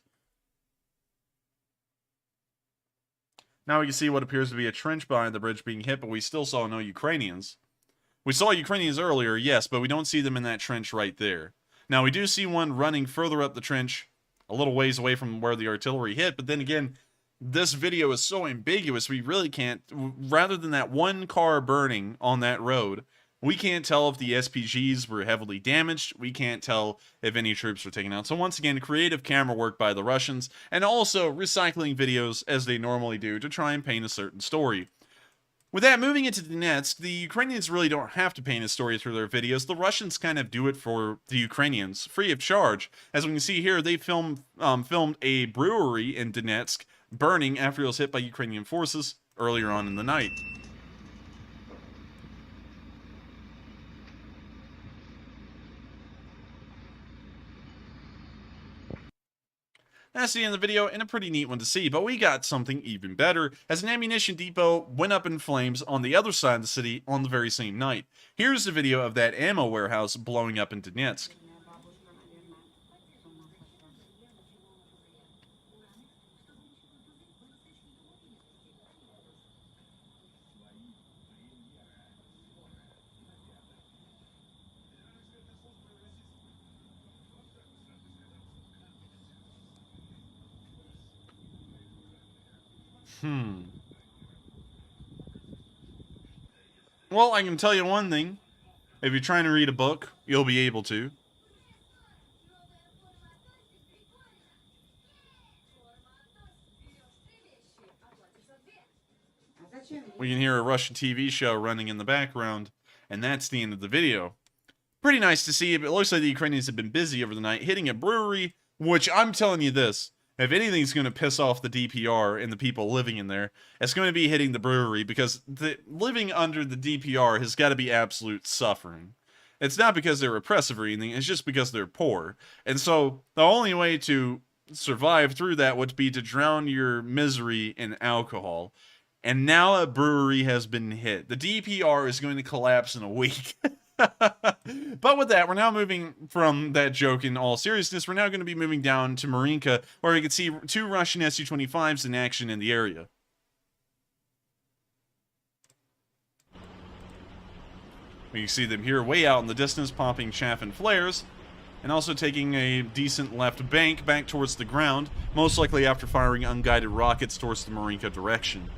Now we can see what appears to be a trench behind the bridge being hit, but we still saw no Ukrainians. We saw Ukrainians earlier, yes, but we don't see them in that trench right there. Now we do see one running further up the trench, a little ways away from where the artillery hit, but then again, this video is so ambiguous, we really can't, rather than that one car burning on that road, we can't tell if the SPGs were heavily damaged. We can't tell if any troops were taken out. So once again, creative camera work by the Russians, and also recycling videos as they normally do to try and paint a certain story. With that, moving into Donetsk, the Ukrainians really don't have to paint a story through their videos. The Russians kind of do it for the Ukrainians, free of charge. As we can see here, they filmed a brewery in Donetsk burning after it was hit by Ukrainian forces earlier on in the night. That's the end of the video, and a pretty neat one to see, but we got something even better, as an ammunition depot went up in flames on the other side of the city on the very same night. Here's the video of that ammo warehouse blowing up in Donetsk. Well, I can tell you one thing. If you're trying to read a book, you'll be able to. We can hear a Russian TV show running in the background, and that's the end of the video. Pretty nice to see, but it looks like the Ukrainians have been busy over the night, hitting a brewery, which I'm telling you this. If anything's going to piss off the DPR and the people living in there, it's going to be hitting the brewery, because living under the DPR has got to be absolute suffering. It's not because they're oppressive or anything, it's just because they're poor. And so the only way to survive through that would be to drown your misery in alcohol. And now a brewery has been hit. The DPR is going to collapse in a week. But with that, we're now moving from that joke in all seriousness. We're now going to be moving down to Marchenko, where we can see 2 Russian Su-25s in action in the area. We can see them here way out in the distance, popping chaff and flares, and also taking a decent left bank back towards the ground, most likely after firing unguided rockets towards the Marchenko direction.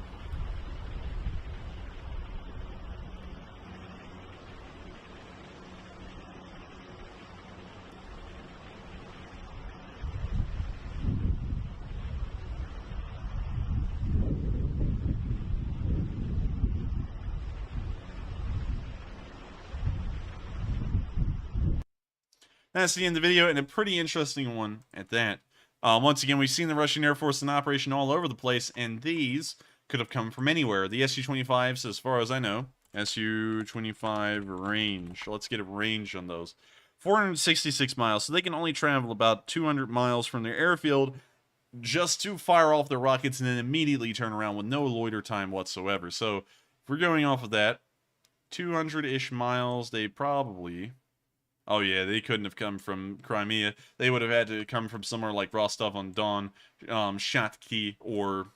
That's the end of the video, and a pretty interesting one at that. Once again, we've seen the Russian Air Force in operation all over the place, and these could have come from anywhere. The Su-25s, as far as I know, Su-25 range. Let's get a range on those. 466 miles, so they can only travel about 200 miles from their airfield, just to fire off their rockets and then immediately turn around with no loiter time whatsoever. So if we're going off of that, 200-ish miles, they probably... Oh yeah, they couldn't have come from Crimea. They would have had to come from somewhere like Rostov-on-Don, Saky, or...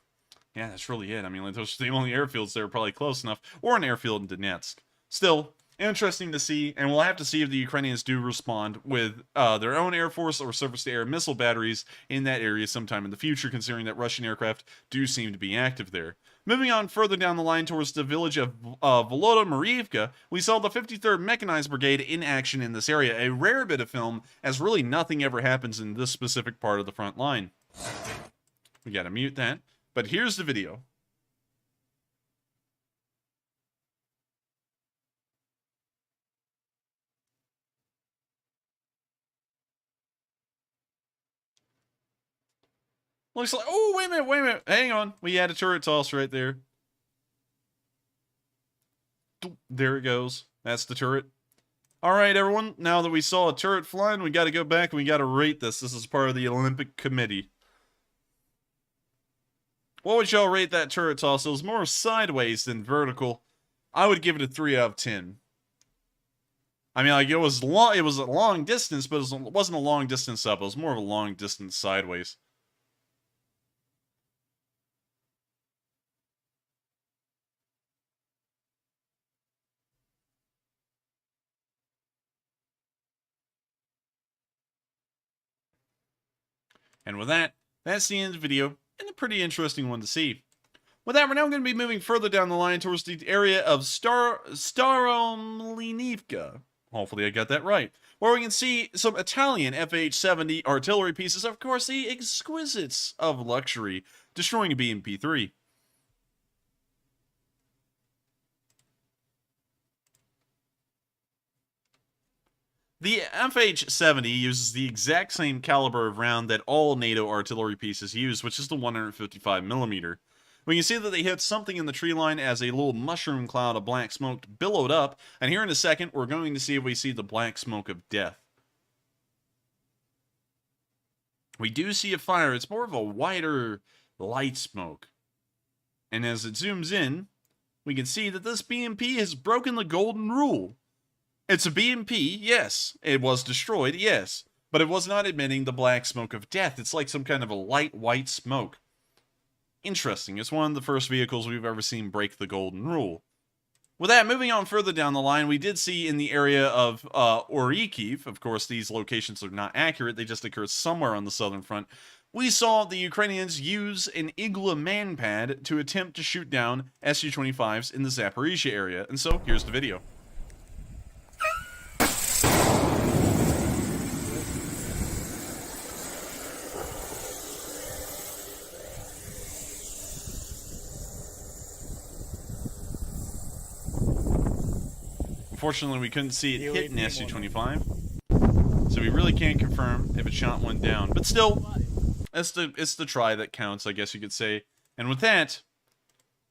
Yeah, that's really it. I mean, like, those are the only airfields that are probably close enough. Or an airfield in Donetsk. Still, interesting to see, and we'll have to see if the Ukrainians do respond with their own Air Force or surface-to-air missile batteries in that area sometime in the future, considering that Russian aircraft do seem to be active there. Moving on further down the line towards the village of Volodymyrivka, we saw the 53rd Mechanized Brigade in action in this area, a rare bit of film, as really nothing ever happens in this specific part of the front line. We gotta mute that, but here's the video. Looks like, oh, wait a minute, hang on. We had a turret toss right there. There it goes. That's the turret. All right, everyone. Now that we saw a turret flying, we got to go back and we got to rate this. This is part of the Olympic Committee. What would y'all rate that turret toss? It was more sideways than vertical. I would give it a 3 out of 10. I mean, like, it was a long distance, but it wasn't a long distance up. It was more of a long distance sideways. And with that, that's the end of the video, and a pretty interesting one to see. With that, we're now going to be moving further down the line towards the area of Staromlinivka. Hopefully I got that right. Where we can see some Italian FH-70 artillery pieces, of course the exquisites of luxury, destroying a BMP-3. The FH-70 uses the exact same caliber of round that all NATO artillery pieces use, which is the 155mm. We can see that they hit something in the tree line as a little mushroom cloud of black smoke billowed up, and here in a second we're going to see if we see the black smoke of death. We do see a fire. It's more of a whiter light smoke. And as it zooms in, we can see that this BMP has broken the golden rule. It's a BMP, yes. It was destroyed, yes. But it was not emitting the black smoke of death. It's like some kind of a light white smoke. Interesting. It's one of the first vehicles we've ever seen break the golden rule. With that, moving on further down the line, we did see in the area of Orikhiv, of course these locations are not accurate, they just occur somewhere on the southern front, we saw the Ukrainians use an Igla manpad to attempt to shoot down Su-25s in the Zaporizhia area. And so, here's the video. Unfortunately, we couldn't see it hit an Su-25, so we really can't confirm if it shot one down. But still, it's the try that counts, I guess you could say. And with that,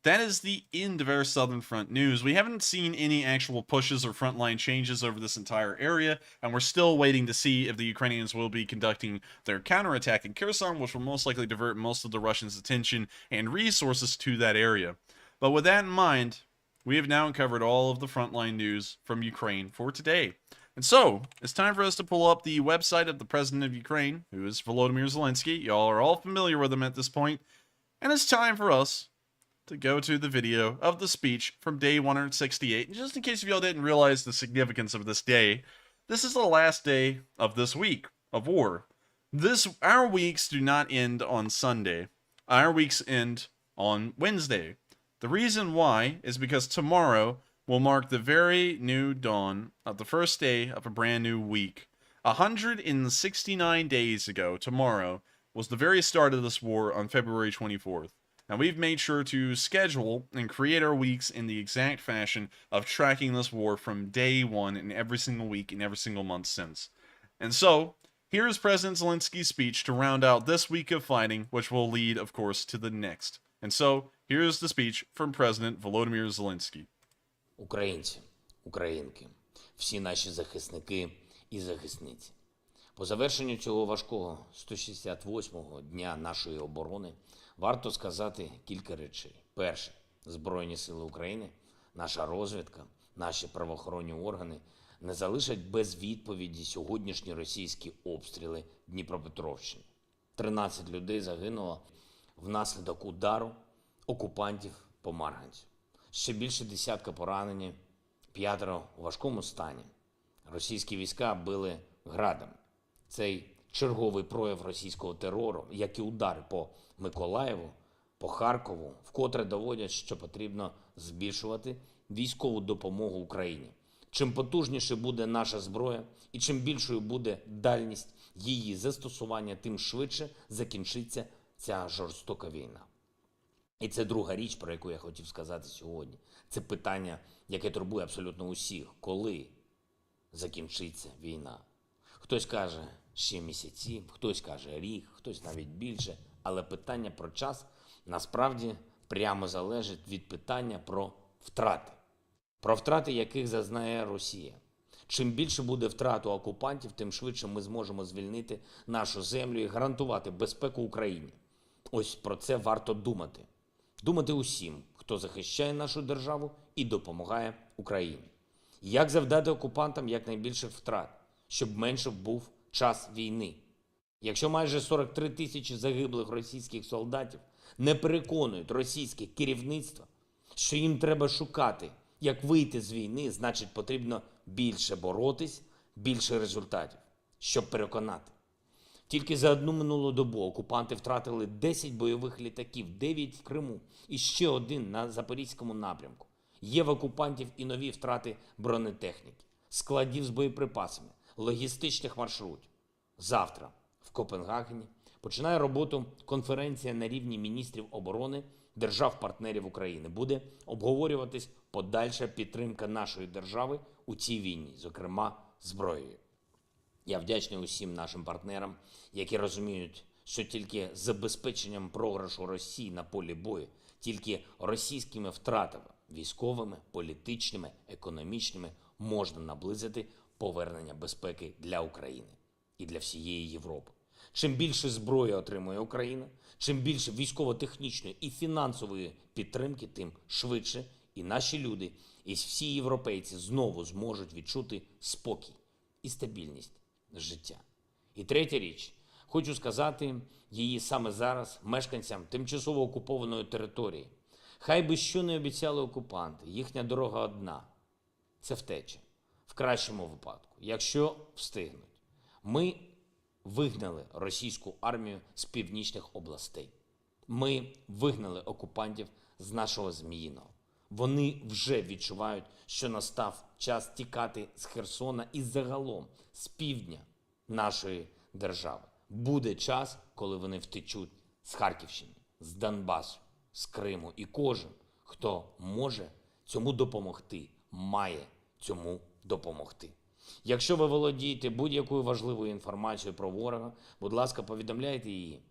that is the end of our Southern Front news. We haven't seen any actual pushes or frontline changes over this entire area, and we're still waiting to see if the Ukrainians will be conducting their counterattack in Kherson, which will most likely divert most of the Russians' attention and resources to that area. But with that in mind, we have now covered all of the frontline news from Ukraine for today. And so, it's time for us to pull up the website of the President of Ukraine, who is Volodymyr Zelenskyy. Y'all are all familiar with him at this point. And it's time for us to go to the video of the speech from day 168. And just in case y'all didn't realize the significance of this day, this is the last day of this week of war. Our weeks do not end on Sunday. Our weeks end on Wednesday. The reason why is because tomorrow will mark the very new dawn of the first day of a brand new week. 169 days ago, tomorrow, was the very start of this war on February 24th. Now, we've made sure to schedule and create our weeks in the exact fashion of tracking this war from day one in every single week and every single month since. And so, here's President Zelensky's speech to round out this week of fighting, which will lead, of course, to the next. And so, here's the speech from President Volodymyr Zelenskyy. Українці, українки, всі наші захисники і захисниці. По завершенню цього важкого 168-го дня нашої оборони варто сказати кілька речей. Перше. Збройні сили України, наша розвідка, наші правоохоронні органи не залишать без відповіді сьогоднішні російські обстріли Дніпропетровщини. 13 людей загинуло внаслідок удару окупантів по Марганцю. Ще більше десятка поранені, 5 у важкому стані. Російські війська били градами. Цей черговий прояв російського терору, як і удари по Миколаєву, по Харкову, вкотре доводять, що потрібно збільшувати військову допомогу Україні. Чим потужніше буде наша зброя і чим більшою буде дальність її застосування, тим швидше закінчиться ця жорстока війна. І це друга річ, про яку я хотів сказати сьогодні. Це питання, яке турбує абсолютно усіх. Коли закінчиться війна? Хтось каже, ще місяці, хтось каже рік, хтось навіть більше. Але питання про час насправді прямо залежить від питання про втрати. Про втрати, яких зазнає Росія. Чим більше буде втрат у окупантів, тим швидше ми зможемо звільнити нашу землю і гарантувати безпеку Україні. Ось про це варто думати. Думати усім, хто захищає нашу державу і допомагає Україні. Як завдати окупантам якнайбільших втрат, щоб менше був час війни. Якщо майже 43 тисячі загиблих російських солдатів не переконують російське керівництво, що їм треба шукати, як вийти з війни, значить потрібно більше боротись, більше результатів, щоб переконати. Тільки за одну минулу добу окупанти втратили 10 бойових літаків, 9 в Криму і ще один на Запорізькому напрямку. Є в окупантів і нові втрати бронетехніки, складів з боєприпасами, логістичних маршрутів. Завтра в Копенгагені починає роботу конференція на рівні міністрів оборони держав-партнерів України. Буде обговорюватись подальша підтримка нашої держави у цій війні, зокрема зброєю. Я вдячний усім нашим партнерам, які розуміють, що тільки забезпеченням програшу Росії на полі бою, тільки російськими втратами військовими, політичними, економічними можна наблизити повернення безпеки для України і для всієї Європи. Чим більше зброї отримує Україна, чим більше військово-технічної і фінансової підтримки, тим швидше і наші люди, і всі європейці знову зможуть відчути спокій і стабільність життя. І третя річ, хочу сказати її саме зараз мешканцям тимчасово окупованої території. Хай би що не обіцяли окупанти, їхня дорога одна – це втеча. В кращому випадку, якщо встигнуть. Ми вигнали російську армію з північних областей. Ми вигнали окупантів з нашого Зміїного. Вони вже відчувають, що настав час тікати з Херсона і загалом з півдня нашої держави. Буде час, коли вони втечуть з Харківщини, з Донбасу, з Криму. І кожен, хто може цьому допомогти, має цьому допомогти. Якщо ви володієте будь-якою важливою інформацією про ворога, будь ласка, повідомляйте її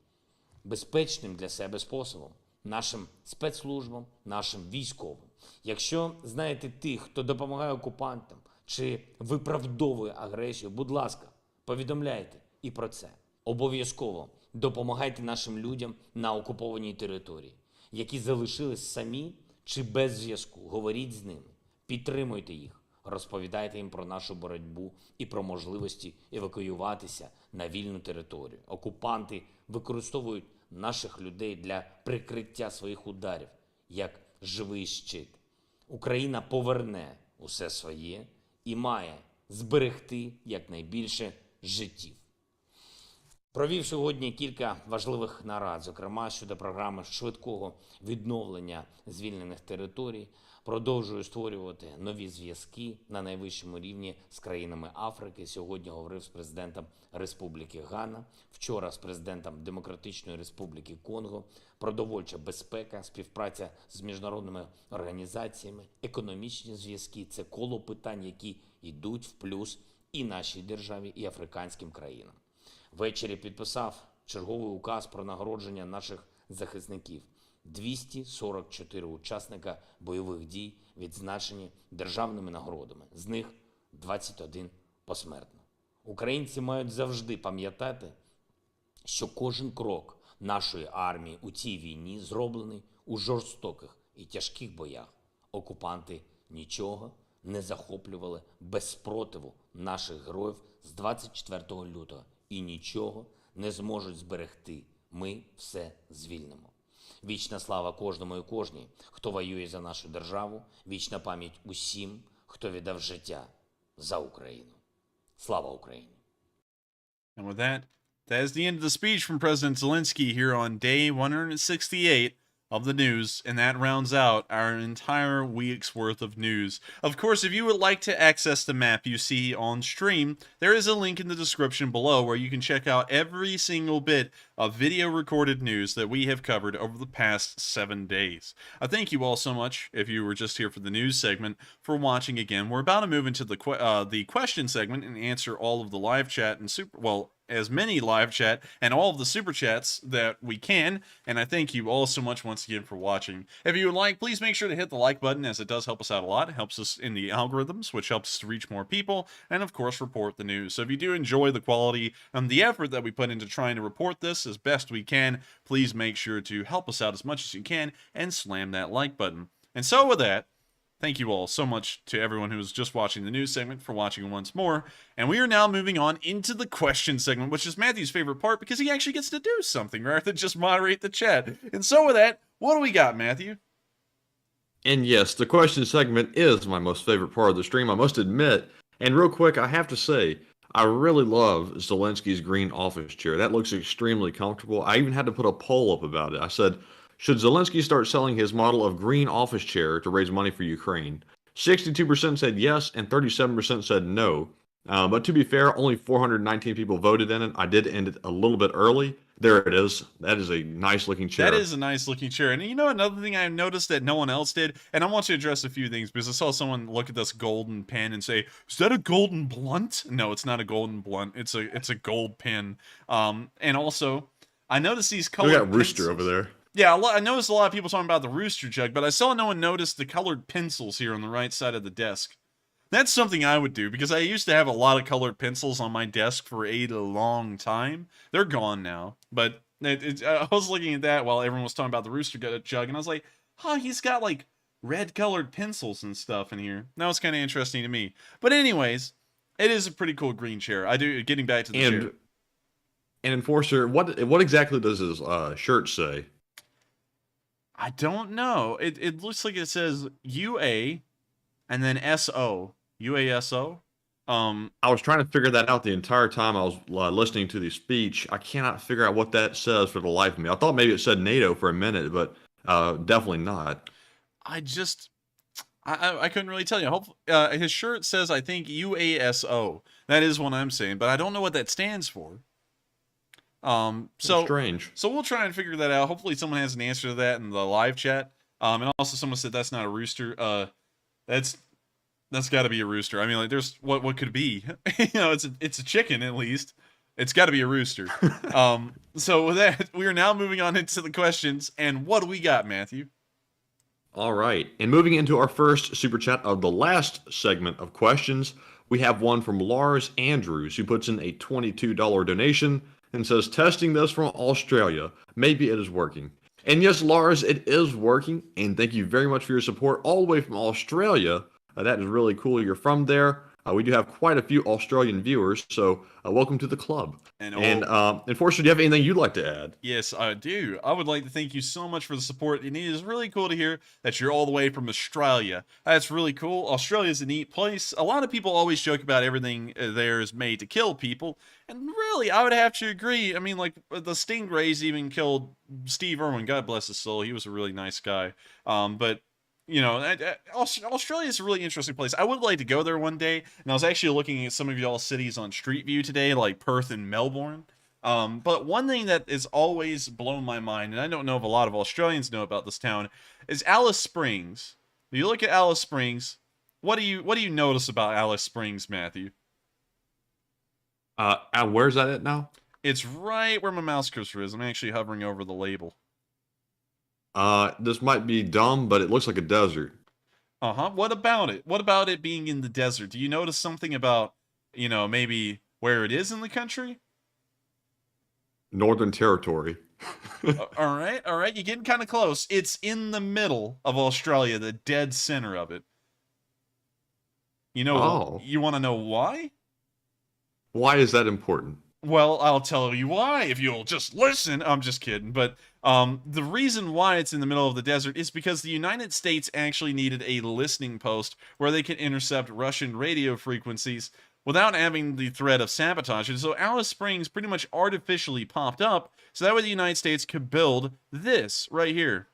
безпечним для себе способом нашим спецслужбам, нашим військовим. Якщо знаєте тих, хто допомагає окупантам чи виправдовує агресію, будь ласка, повідомляйте і про це. Обов'язково допомагайте нашим людям на окупованій території, які залишились самі чи без зв'язку. Говоріть з ними, підтримуйте їх, розповідайте їм про нашу боротьбу і про можливості евакуюватися на вільну територію. Окупанти використовують наших людей для прикриття своїх ударів, як живий щит. Україна поверне усе своє і має зберегти якнайбільше життів. Провів сьогодні кілька важливих нарад, зокрема щодо програми швидкого відновлення звільнених територій. Продовжую створювати нові зв'язки на найвищому рівні з країнами Африки. Сьогодні говорив з президентом Республіки Гана, вчора з президентом Демократичної Республіки Конго. Продовольча безпека, співпраця з міжнародними організаціями, економічні зв'язки – це коло питань, які йдуть в плюс і нашій державі, і африканським країнам. Ввечері підписав черговий указ про нагородження наших захисників. 244 учасника бойових дій відзначені державними нагородами, з них 21 посмертно. Українці мають завжди пам'ятати, що кожен крок нашої армії у цій війні зроблений у жорстоких і тяжких боях. Окупанти нічого не захоплювали без спротиву наших героїв з 24 лютого і нічого не зможуть зберегти. Ми все звільнимо. Вічна слава кожному і кожній, хто воює за нашу державу. Вічна пам'ять усім, хто віддав життя за Україну. Слава Україні! And with that, that is the end of the speech from President Zelenskyy here on day 168 of the news, and that rounds out our entire week's worth of news. Of course, if you would like to access the map you see on stream, there is a link in the description below where you can check out every single bit of video recorded news that we have covered over the past 7 days. I thank you all so much, if you were just here for the news segment, for watching again. We're about to move into the question segment and answer all of the live chat and as many live chat and all of the super chats that we can, and I thank you all so much once again for watching. If you would like, please make sure to hit the like button, as it does help us out a lot. It helps us in the algorithms, which helps us to reach more people, and of course report the news. So if you do enjoy the quality and the effort that we put into trying to report this as best we can, please make sure to help us out as much as you can and slam that like button. And so with that, thank you all so much to everyone who was just watching the news segment for watching once more. And we are now moving on into the question segment, which is Matthew's favorite part because he actually gets to do something rather than just moderate the chat. And so with that, what do we got, Matthew? And yes, the question segment is my most favorite part of the stream, I must admit. And real quick, I have to say, I really love Zelensky's green office chair. That looks extremely comfortable. I even had to put a poll up about it. I said, should Zelenskyy start selling his model of green office chair to raise money for Ukraine? 62% said yes, and 37% said no. But to be fair, only 419 people voted in it. I did end it a little bit early. There it is. That is a nice looking chair. That is a nice looking chair. And you know, another thing I noticed that no one else did, and I want to address a few things because I saw someone look at this golden pen and say, is that a golden blunt? No, it's not a golden blunt. It's a gold pen. And also, I noticed these colored We got Rooster pencils. over there. Yeah, I noticed a lot of people talking about the rooster jug, but I saw no one notice the colored pencils here on the right side of the desk. That's something I would do, because I used to have a lot of colored pencils on my desk for a long time. They're gone now, but I was looking at that while everyone was talking about the rooster jug, and I was like, huh, he's got, like, red colored pencils and stuff in here. That was kind of interesting to me. But anyways, it is a pretty cool green chair. Getting back to the chair. And Enforcer, what exactly does his shirt say? I don't know. It looks like it says UA and then SO. UASO. I was trying to figure that out the entire time I was listening to the speech. I cannot figure out what that says for the life of me. I thought maybe it said NATO for a minute, but definitely not. I couldn't really tell you. Hopefully, his shirt says, I think, UASO. That is what I'm saying, but I don't know what that stands for. So strange. So we'll try and figure that out. Hopefully someone has an answer to that in the live chat. And also someone said that's not a rooster. That's got to be a rooster. I mean, like, there's what could it be? You know, it's a chicken at least. It's got to be a rooster. So with that, we are now moving on into the questions. And what do we got, Matthew? All right. And moving into our first super chat of the last segment of questions, we have one from Lars Andrews, who puts in a $22 donation and says, testing this from Australia. Maybe it is working. And yes, Lars, it is working. And thank you very much for your support all the way from Australia. That is really cool. You're from there. We do have quite a few Australian viewers, so welcome to the club. And Enforcer, do you have anything you'd like to add? Yes, I do. I would like to thank you so much for the support. And it is really cool to hear that you're all the way from Australia. That's really cool. Australia is a neat place. A lot of people always joke about everything there is made to kill people. And really, I would have to agree. I mean, like, the Stingrays even killed Steve Irwin. God bless his soul. He was a really nice guy. But you know, Australia is a really interesting place. I would like to go there one day. And I was actually looking at some of y'all's cities on Street View today, like Perth and Melbourne. But one thing that is always blown my mind, and I don't know if a lot of Australians know about this town, is Alice Springs. If you look at Alice Springs, what do you notice about Alice Springs, Matthew? Where's that at now? It's right where my mouse cursor is. I'm actually hovering over the label. This might be dumb, but it looks like a desert. What about it? What about it being in the desert? Do you notice something about, you know, maybe where it is in the country? Northern Territory. All right. You're getting kind of close. It's in the middle of Australia, the dead center of it. You know, you want to know why? Why is that important? Well, I'll tell you why if you'll just listen. I'm just kidding. But the reason why it's in the middle of the desert is because the United States actually needed a listening post where they could intercept Russian radio frequencies without having the threat of sabotage. And so Alice Springs pretty much artificially popped up so that way the United States could build this right here.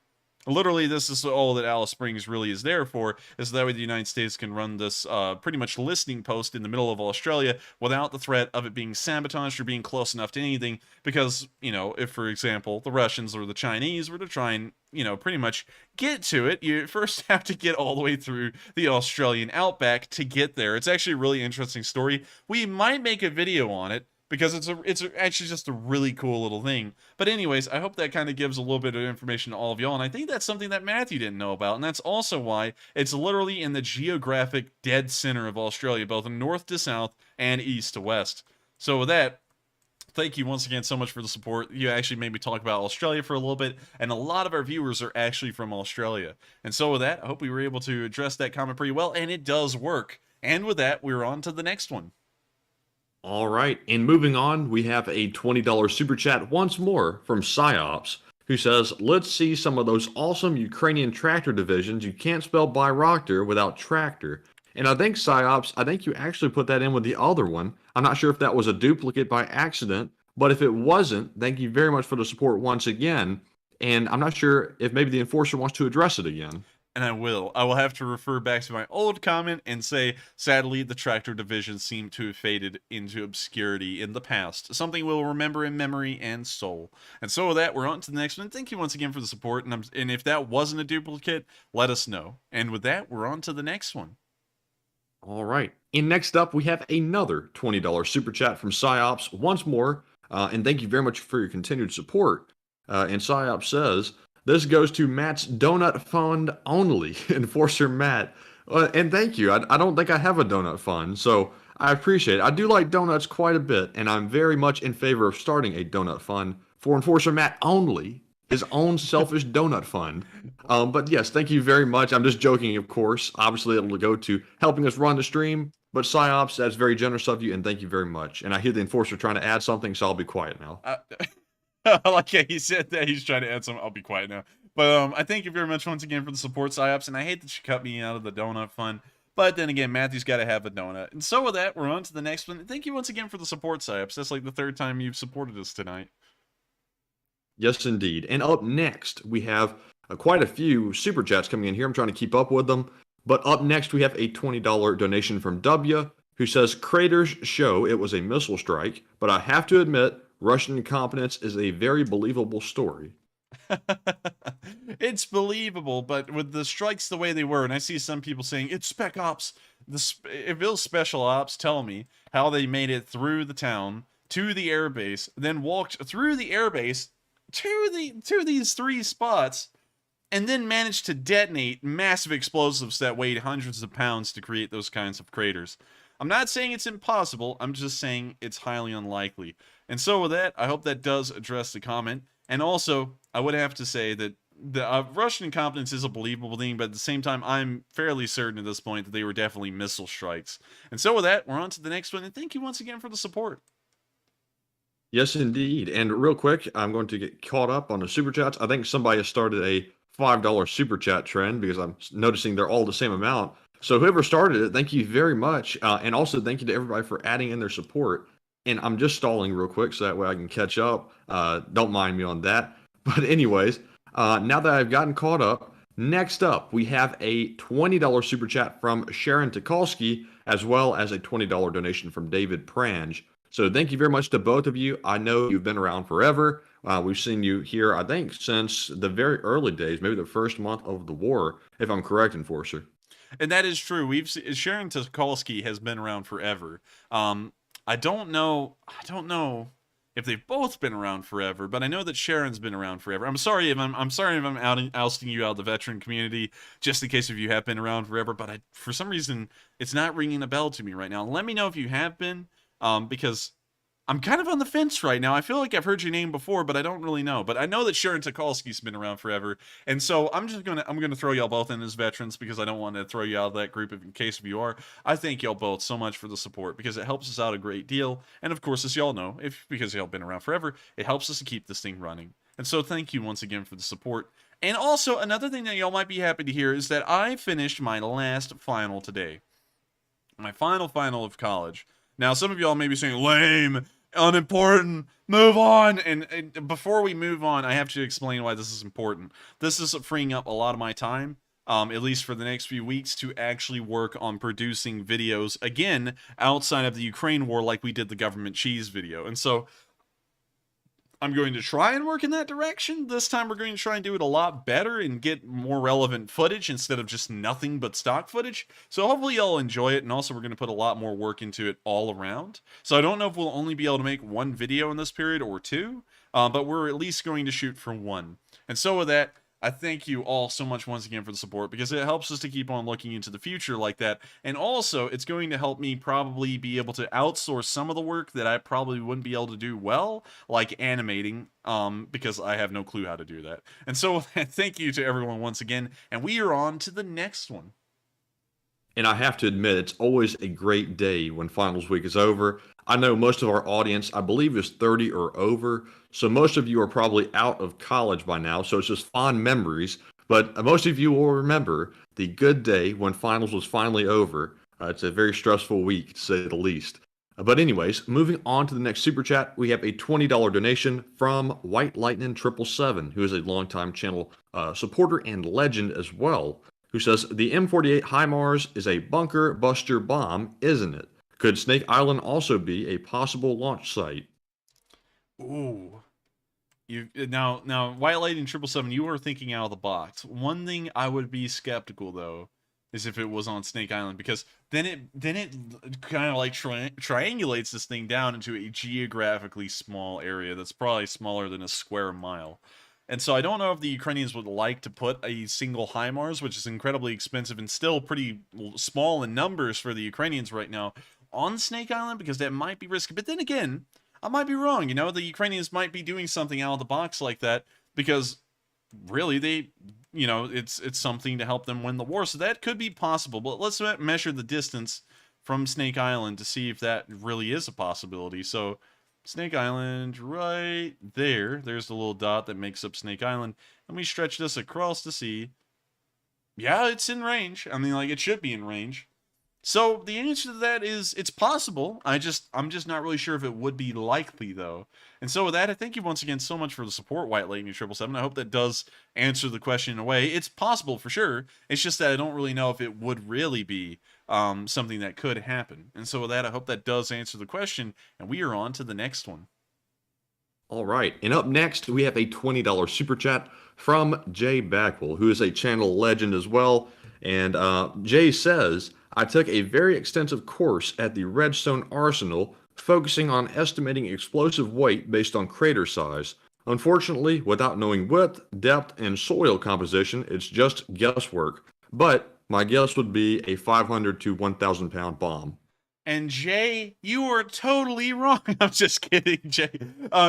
Literally, this is all that Alice Springs really is there for, is that way the United States can run this pretty much listening post in the middle of Australia without the threat of it being sabotaged or being close enough to anything. Because, you know, if, for example, the Russians or the Chinese were to try and, you know, pretty much get to it, you first have to get all the way through the Australian outback to get there. It's actually a really interesting story. We might make a video on it, because it's actually just a really cool little thing. But anyways, I hope that kind of gives a little bit of information to all of y'all, and I think that's something that Matthew didn't know about, and that's also why it's literally in the geographic dead center of Australia, both north to south and east to west. So with that, thank you once again so much for the support. You actually made me talk about Australia for a little bit, and a lot of our viewers are actually from Australia. And so with that, I hope we were able to address that comment pretty well, and it does work. And with that, we're on to the next one. All right, and moving on, we have a $20 super chat once more from Psyops, who says, let's see some of those awesome Ukrainian tractor divisions. You can't spell Bayraktar without tractor. And I think, Psyops, I think you actually put that in with the other one. I'm not sure if that was a duplicate by accident, but if it wasn't, thank you very much for the support once again. And I'm not sure if maybe the enforcer wants to address it again. And I will have to refer back to my old comment and say, sadly, the tractor divisions seem to have faded into obscurity in the past. Something we'll remember in memory and soul. And so with that, we're on to the next one. Thank you once again for the support. And if that wasn't a duplicate, let us know. And with that, we're on to the next one. All right. And next up, we have another $20 super chat from Psyops once more. And thank you very much for your continued support. And Psyops says, this goes to Matt's Donut Fund only, Enforcer Matt. And thank you. I don't think I have a donut fund, so I appreciate it. I do like donuts quite a bit, and I'm very much in favor of starting a donut fund for Enforcer Matt only, his own selfish donut fund. But yes, thank you very much. I'm just joking, of course. Obviously, it'll go to helping us run the stream. But Psyops, that's very generous of you, and thank you very much. And I hear the Enforcer trying to add something, so I'll be quiet now. Like, yeah, he said that he's trying to add some. I'll be quiet now. But I thank you very much once again for the support, Psyops, and I hate that you cut me out of the donut fund. But then again, Matthew's got to have a donut. And so with that, we're on to the next one. Thank you once again for the support, Psyops. That's like the third time you've supported us tonight. Yes, indeed. And up next, we have quite a few super chats coming in here. I'm trying to keep up with them. But up next, we have a $20 donation from W, who says, Craters show it was a missile strike, but I have to admit, Russian incompetence is a very believable story. It's believable, but with the strikes the way they were, and I see some people saying, it's spec ops. If it was special ops, tell me how they made it through the town to the airbase, then walked through the airbase to these three spots, and then managed to detonate massive explosives that weighed hundreds of pounds to create those kinds of craters. I'm not saying it's impossible, I'm just saying it's highly unlikely. And so with that, I hope that does address the comment. And also, I would have to say that the Russian incompetence is a believable thing, but at the same time, I'm fairly certain at this point that they were definitely missile strikes. And so with that, we're on to the next one, and thank you once again for the support. Yes, indeed. And real quick, I'm going to get caught up on the super chats. I think somebody has started a $5 super chat trend because I'm noticing they're all the same amount. So whoever started it, thank you very much. And also thank you to everybody for adding in their support. And I'm just stalling real quick so that way I can catch up. Don't mind me on that. But anyways, now that I've gotten caught up, next up we have a $20 super chat from Sharon Tukolsky, as well as a $20 donation from David Prange. So thank you very much to both of you. I know you've been around forever. We've seen you here, I think, since the very early days, maybe the first month of the war, if I'm correct, Enforcer. And that is true. Sharon Tukolsky has been around forever. I don't know if they've both been around forever, but I know that Sharon's been around forever. I'm sorry if I'm ousting you out of the veteran community, just in case if you have been around forever. But for some reason, it's not ringing a bell to me right now. Let me know if you have been. because I'm kind of on the fence right now. I feel like I've heard your name before, but I don't really know. But I know that Sharon Tukolsky's been around forever, and so I'm gonna throw y'all both in as veterans because I don't want to throw you out of that group in case if you are. I thank y'all both so much for the support because it helps us out a great deal, and of course, as y'all know, because y'all been around forever, it helps us to keep this thing running. And so thank you once again for the support. And also another thing that y'all might be happy to hear is that I finished my last final today, my final of college. Now, some of y'all may be saying, lame, unimportant, move on. And before we move on, I have to explain why this is important. This is freeing up a lot of my time, at least for the next few weeks, to actually work on producing videos, again, outside of the Ukraine war, like we did the government cheese video. And so I'm going to try and work in that direction. This time we're going to try and do it a lot better and get more relevant footage instead of just nothing but stock footage. So hopefully y'all enjoy it, and also we're going to put a lot more work into it all around. So I don't know if we'll only be able to make one video in this period or two, but we're at least going to shoot for one. And so with that, I thank you all so much once again for the support because it helps us to keep on looking into the future like that. And also, it's going to help me probably be able to outsource some of the work that I probably wouldn't be able to do well, like animating, because I have no clue how to do that. And so, thank you to everyone once again, and we are on to the next one. And I have to admit, it's always a great day when finals week is over. I know most of our audience, I believe, is 30 or over. So most of you are probably out of college by now. So it's just fond memories. But most of you will remember the good day when finals was finally over. It's a very stressful week, to say the least. But anyways, moving on to the next super chat, we have a $20 donation from White Lightning 777, who is a longtime channel supporter and legend as well, who says, the M48 HIMARS is a bunker buster bomb, isn't it? Could Snake Island also be a possible launch site? Ooh. Now, White Lightning 777, you are thinking out of the box. One thing I would be skeptical, though, is if it was on Snake Island, because then it kind of like triangulates this thing down into a geographically small area that's probably smaller than a square mile. And so I don't know if the Ukrainians would like to put a single HIMARS, which is incredibly expensive and still pretty small in numbers for the Ukrainians right now, on Snake Island, because that might be risky. But then again, I might be wrong. You know, the Ukrainians might be doing something out of the box like that because really they, you know, it's something to help them win the war. So that could be possible. But let's measure the distance from Snake Island to see if that really is a possibility. So Snake Island right there. There's the little dot that makes up Snake Island. And we stretch this across to see. Yeah, it's in range. I mean, like, it should be in range. So the answer to that is it's possible. I'm just not really sure if it would be likely, though. And so with that, I thank you once again so much for the support, White Lightning 777. I hope that does answer the question in a way. It's possible for sure. It's just that I don't really know if it would really be something that could happen. And so with that, I hope that does answer the question. And we are on to the next one. All right. And up next, we have a $20 super chat from Jay Backwell, who is a channel legend as well. And Jay says, I took a very extensive course at the Redstone Arsenal focusing on estimating explosive weight based on crater size. Unfortunately, without knowing width, depth, and soil composition, it's just guesswork. But my guess would be a 500 to 1,000 pound bomb. And Jay, you are totally wrong. I'm just kidding, Jay.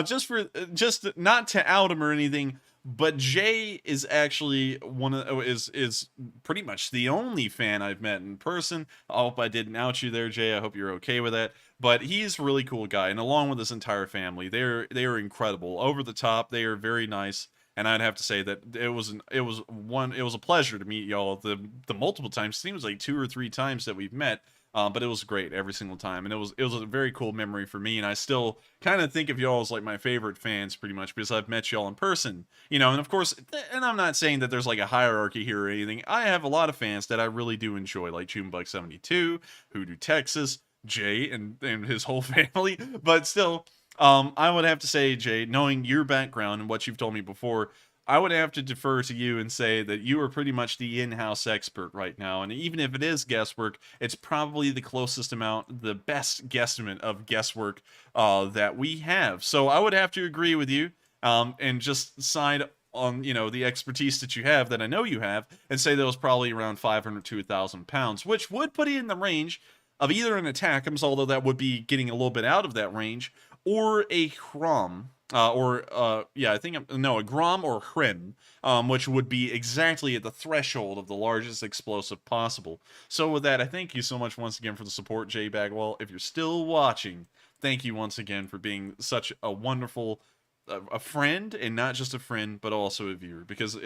Just not to out him or anything, but Jay is actually is pretty much the only fan I've met in person. I hope I didn't out you there, Jay. I hope you're okay with that. But he's a really cool guy, and along with his entire family, they are incredible, over the top. They are very nice, and I'd have to say that it was a pleasure to meet y'all the multiple times. It seems like 2 or 3 times that we've met. But it was great every single time, and it was a very cool memory for me, and I still kind of think of y'all as like my favorite fans pretty much because I've met y'all in person, you know. And of course, and I'm not saying that there's like a hierarchy here or anything. I have a lot of fans that I really do enjoy, like Chumbug72, Hoodoo Texas, Jay, and his whole family. But still, I would have to say, Jay, knowing your background and what you've told me before, I would have to defer to you and say that you are pretty much the in-house expert right now. And even if it is guesswork, it's probably the closest amount, the best guesstimate of guesswork that we have. So I would have to agree with you and just side on, you know, the expertise that you have, that I know you have, and say that was probably around 500 to 1,000 pounds, which would put it in the range. of either an ATACMS, although that would be getting a little bit out of that range, or a Grom, a Grom or Hrim, which would be exactly at the threshold of the largest explosive possible. So with that, I thank you so much once again for the support, Jay Bagwell. If you're still watching, thank you once again for being such a wonderful a friend, and not just a friend, but also a viewer, because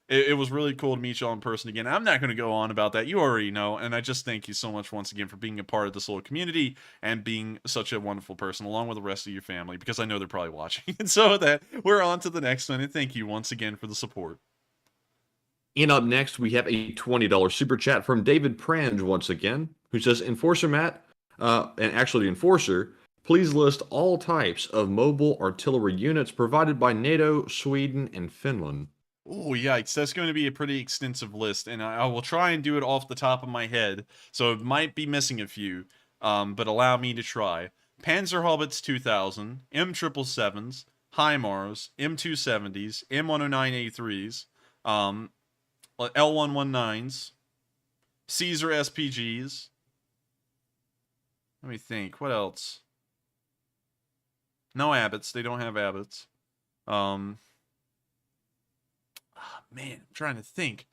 it was really cool to meet y'all in person again. I'm not going to go on about that. You already know. And I just thank you so much once again for being a part of this little community and being such a wonderful person, along with the rest of your family, because I know they're probably watching. And so with that, we're on to the next one. And thank you once again for the support. And up next, we have a $20 super chat from David Prange once again, who says, Enforcer Matt, and actually the Enforcer, please list all types of mobile artillery units provided by NATO, Sweden, and Finland. Oh, yikes. That's going to be a pretty extensive list, and I will try and do it off the top of my head, so it might be missing a few, but allow me to try. Panzerhaubitze 2000, M777s, HIMARS, M270s, M109A3s, L119s, Caesar SPGs. Let me think. What else? No Abbotts. They don't have Abbotts. Man, I'm trying to think.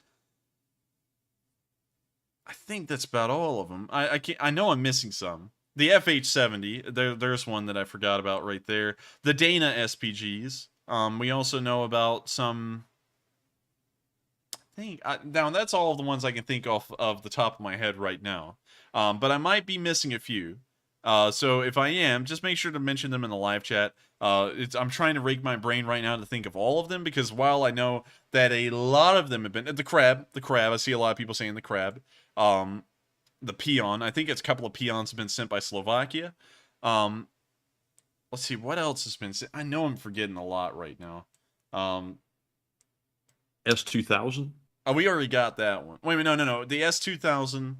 I think that's about all of them. I know I'm missing some. The FH-70, there's one that I forgot about right there. The Dana SPGs. We also know about some. Now that's all of the ones I can think off of the top of my head right now. But I might be missing a few. So if I am, just make sure to mention them in the live chat. I'm trying to rake my brain right now to think of all of them, because while I know that a lot of them have been the crab, I see a lot of people saying the crab, the peon. I think it's a couple of peons have been sent by Slovakia. Let's see what else has been sent. I know I'm forgetting a lot right now. S2000. Oh, we already got that one. Wait a minute, no. The S2000.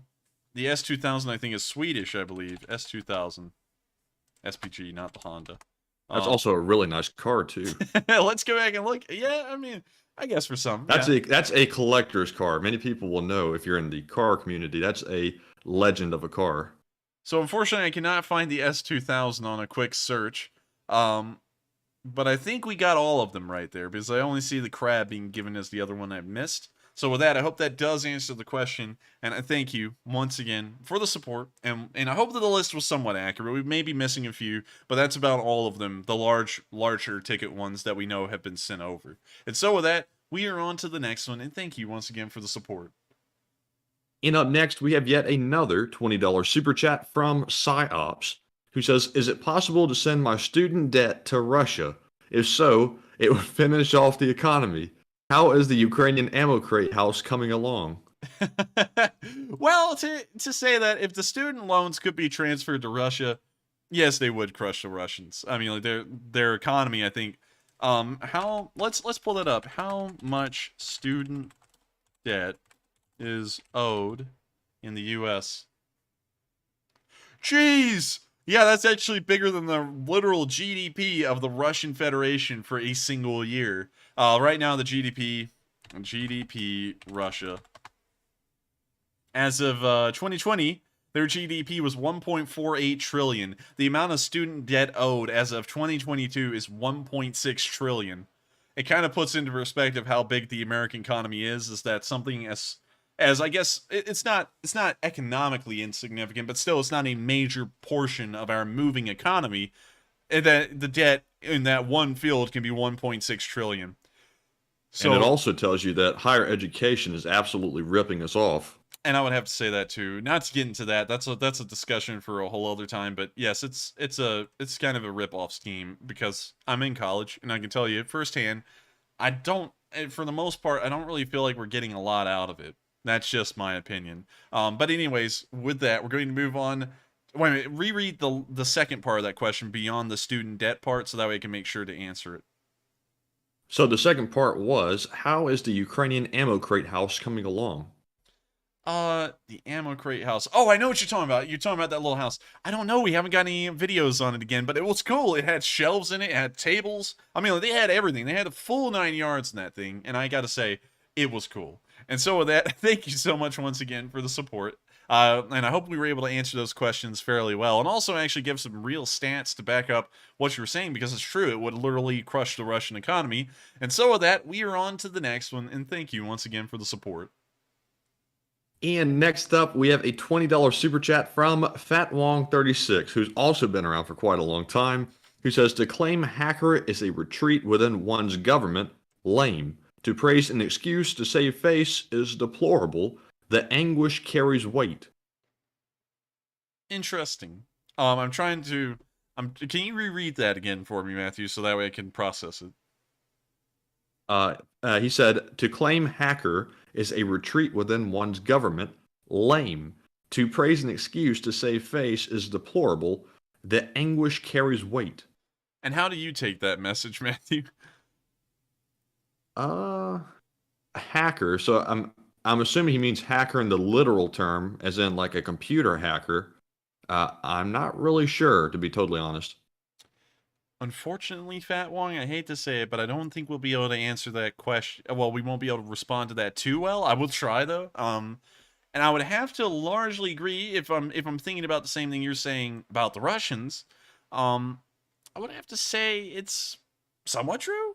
The S2000 I think is Swedish, I believe. S2000. SPG, not the Honda. That's also a really nice car too. Let's go back and look. Yeah, I mean, I guess for some. That's a collector's car. Many people will know if you're in the car community. That's a legend of a car. So unfortunately, I cannot find the S2000 on a quick search. But I think we got all of them right there, because I only see the crab being given as the other one I've missed. So with that, I hope that does answer the question, and I thank you once again for the support, and I hope that the list was somewhat accurate. We may be missing a few, but that's about all of them, the larger ticket ones that we know have been sent over. And so with that, we are on to the next one, and thank you once again for the support. And up next, we have yet another $20 super chat from PsyOps, who says, is it possible to send my student debt to Russia? If so, it would finish off the economy. How is the Ukrainian ammo crate house coming along? Well, to say that if the student loans could be transferred to Russia, yes, they would crush the Russians. I mean, like their economy, I think. Let's pull that up. How much student debt is owed in the U.S.? Jeez! Yeah, that's actually bigger than the literal GDP of the Russian Federation for a single year. Right now, the GDP Russia, as of 2020, their GDP was 1.48 trillion. The amount of student debt owed as of 2022 is 1.6 trillion. It kind of puts into perspective how big the American economy is that something as I guess it's not economically insignificant, but still it's not a major portion of our moving economy, and that the debt in that one field can be 1.6 trillion. So, and it also tells you that higher education is absolutely ripping us off. And I would have to say that too. Not to get into that. That's a discussion for a whole other time. But yes, it's kind of a rip-off scheme, because I'm in college and I can tell you firsthand, for the most part, I don't really feel like we're getting a lot out of it. That's just my opinion. But anyways, with that, we're going to move on. Wait a minute, reread the second part of that question beyond the student debt part, so that way I can make sure to answer it. So the second part was, how is the Ukrainian ammo crate house coming along? The ammo crate house. Oh, I know what you're talking about. You're talking about that little house. I don't know. We haven't got any videos on it again, but it was cool. It had shelves in it. It had tables. I mean, they had everything. They had a full 9 yards in that thing, and I got to say, it was cool. And so with that, thank you so much once again for the support. And I hope we were able to answer those questions fairly well, and also actually give some real stats to back up what you were saying, because it's true, it would literally crush the Russian economy. And so with that, we are on to the next one, and thank you once again for the support. And next up, we have a $20 super chat from FatWong36, who's also been around for quite a long time, who says, to claim hacker is a retreat within one's government, lame. To praise an excuse to save face is deplorable. The anguish carries weight. Interesting. Can you reread that again for me, Matthew, so that way I can process it? He said, to claim hacker is a retreat within one's government, lame. To praise an excuse to save face is deplorable. The anguish carries weight. And how do you take that message, Matthew? Hacker. So I'm assuming he means hacker in the literal term, as in like a computer hacker. I'm not really sure, to be totally honest. Unfortunately, Fat Wong, I hate to say it, but I don't think we'll be able to answer that question. Well, we won't be able to respond to that too well. I will try though. And I would have to largely agree if I'm thinking about the same thing you're saying about the Russians. I would have to say it's somewhat true.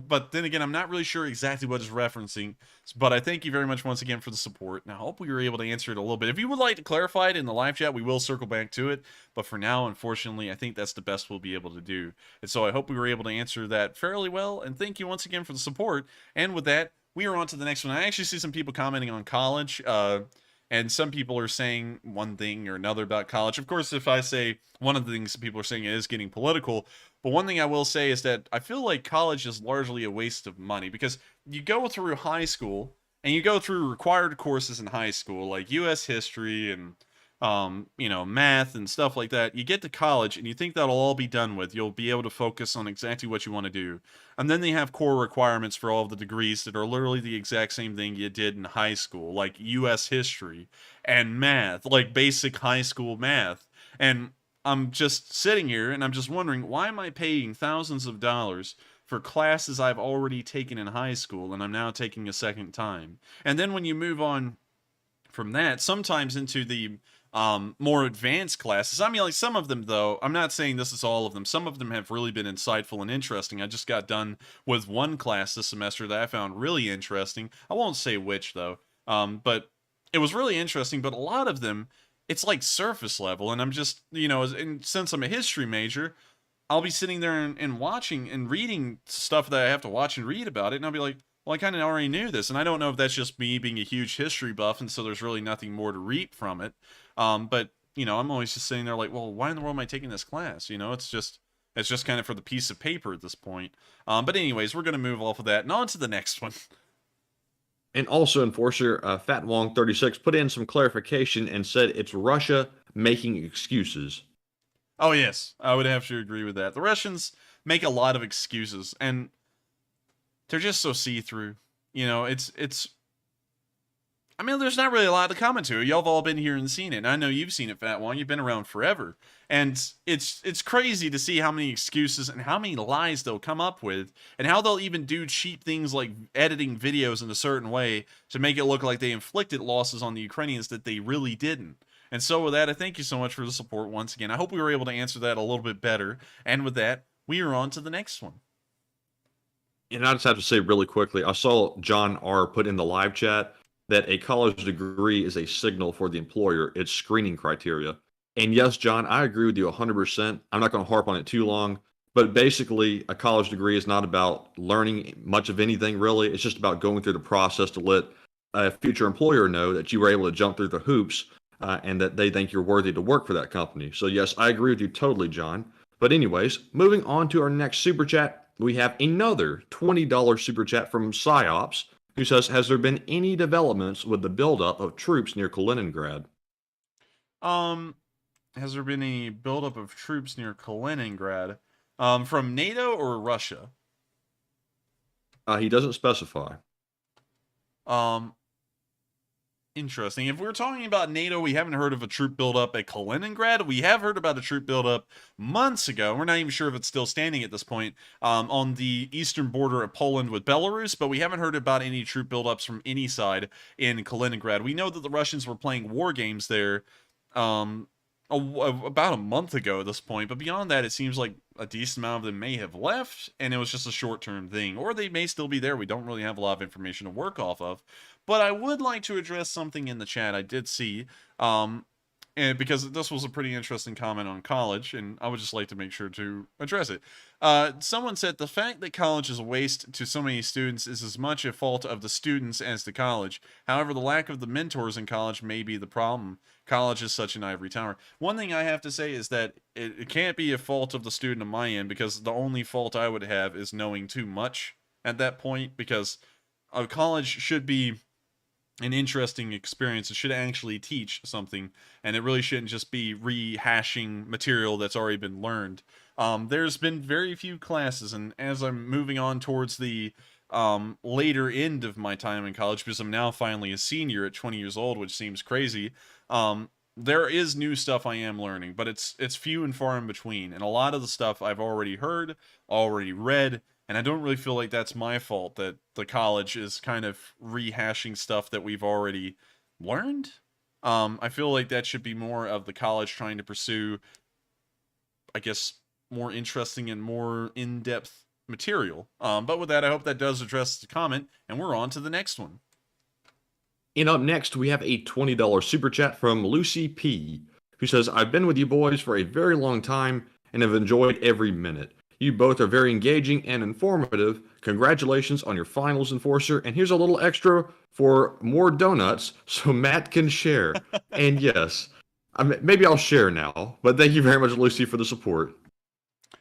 But then again, I'm not really sure exactly what it's referencing. But I thank you very much once again for the support. And I hope we were able to answer it a little bit. If you would like to clarify it in the live chat, we will circle back to it. But for now, unfortunately, I think that's the best we'll be able to do. And so I hope we were able to answer that fairly well. And thank you once again for the support. And with that, we are on to the next one. I actually see some people commenting on college. And some people are saying one thing or another about college. Of course, if I say one of the things people are saying is getting political, but one thing I will say is that I feel like college is largely a waste of money, because you go through high school and you go through required courses in high school, like U.S. history and math and stuff like that. You get to college and you think that'll all be done with. You'll be able to focus on exactly what you want to do. And then they have core requirements for all of the degrees that are literally the exact same thing you did in high school, like U.S. history and math, like basic high school math. And I'm just sitting here and I'm just wondering, why am I paying thousands of dollars for classes I've already taken in high school and I'm now taking a second time? And then when you move on from that, sometimes into the more advanced classes. I mean, like some of them, though, I'm not saying this is all of them. Some of them have really been insightful and interesting. I just got done with one class this semester that I found really interesting. I won't say which, though, but it was really interesting. But a lot of them, it's like surface level. And I'm just, and since I'm a history major, I'll be sitting there and watching and reading stuff that I have to watch and read about it. And I'll be like, well, I kind of already knew this. And I don't know if that's just me being a huge history buff, and so there's really nothing more to reap from it. But, I'm always just sitting there like, well, why in the world am I taking this class? It's just kind of for the piece of paper at this point. But anyways, we're going to move off of that and on to the next one. And also, Enforcer, Fat Wong 36 put in some clarification and said it's Russia making excuses. Oh, yes, I would have to agree with that. The Russians make a lot of excuses, and they're just so see-through. I mean, there's not really a lot to comment to. Y'all have all been here and seen it. And I know you've seen it, Fat Wong. You've been around forever. And it's crazy to see how many excuses and how many lies they'll come up with, and how they'll even do cheap things like editing videos in a certain way to make it look like they inflicted losses on the Ukrainians that they really didn't. And so with that, I thank you so much for the support once again. I hope we were able to answer that a little bit better. And with that, we are on to the next one. And I just have to say really quickly, I saw John R. put in the live chat that a college degree is a signal for the employer. It's screening criteria. And yes, John, I agree with you 100%. I'm not going to harp on it too long, but basically a college degree is not about learning much of anything really. It's just about going through the process to let a future employer know that you were able to jump through the hoops and that they think you're worthy to work for that company. So yes, I agree with you totally, John. But anyways, moving on to our next super chat, we have another $20 super chat from Psyops, who says, has there been any developments with the buildup of troops near Kaliningrad? Has there been any buildup of troops near Kaliningrad? From NATO or Russia? He doesn't specify. Interesting. If we're talking about NATO, we haven't heard of a troop buildup at Kaliningrad. We have heard about a troop buildup months ago. We're not even sure if it's still standing at this point on the eastern border of Poland with Belarus, but we haven't heard about any troop buildups from any side in Kaliningrad. We know that the Russians were playing war games there about a month ago at this point, but beyond that, it seems like a decent amount of them may have left, and it was just a short-term thing, or they may still be there. We don't really have a lot of information to work off of. But I would like to address something in the chat I did see, and because this was a pretty interesting comment on college, and I would just like to make sure to address it. Someone said, the fact that college is a waste to so many students is as much a fault of the students as the college. However, the lack of the mentors in college may be the problem. College is such an ivory tower. One thing I have to say is that it can't be a fault of the student on my end, because the only fault I would have is knowing too much at that point, because a college should be an interesting experience. It should actually teach something, and it really shouldn't just be rehashing material that's already been learned. There's been very few classes, and as I'm moving on towards the later end of my time in college, because I'm now finally a senior at 20 years old, which seems crazy, there is new stuff I am learning, but it's few and far in between, and a lot of the stuff I've already heard, already read, and I don't really feel like that's my fault that the college is kind of rehashing stuff that we've already learned. I feel like that should be more of the college trying to pursue, I guess, more interesting and more in-depth material. But with that, I hope that does address the comment, and we're on to the next one. And up next, we have a $20 super chat from Lucy P, who says, I've been with you boys for a very long time and have enjoyed every minute. You both are very engaging and informative. Congratulations on your finals, Enforcer. And here's a little extra for more donuts so Matt can share. And yes, maybe I'll share now. But thank you very much, Lucy, for the support.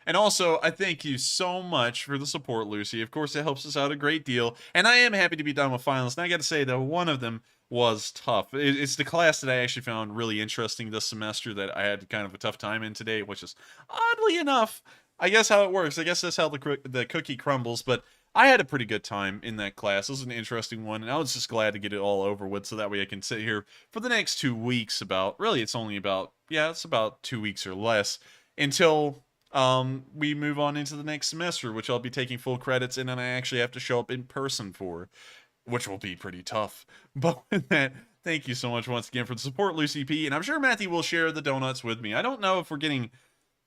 And also, I thank you so much for the support, Lucy. Of course, it helps us out a great deal. And I am happy to be done with finals. And I got to say that one of them was tough. It's the class that I actually found really interesting this semester that I had kind of a tough time in today, which is oddly enough, I guess how it works. I guess that's how the cookie crumbles, but I had a pretty good time in that class. It was an interesting one, and I was just glad to get it all over with so that way I can sit here for the next 2 weeks it's about 2 weeks or less until we move on into the next semester, which I'll be taking full credits in, and I actually have to show up in person for, which will be pretty tough. But with that, thank you so much once again for the support, Lucy P, and I'm sure Matthew will share the donuts with me. I don't know if we're getting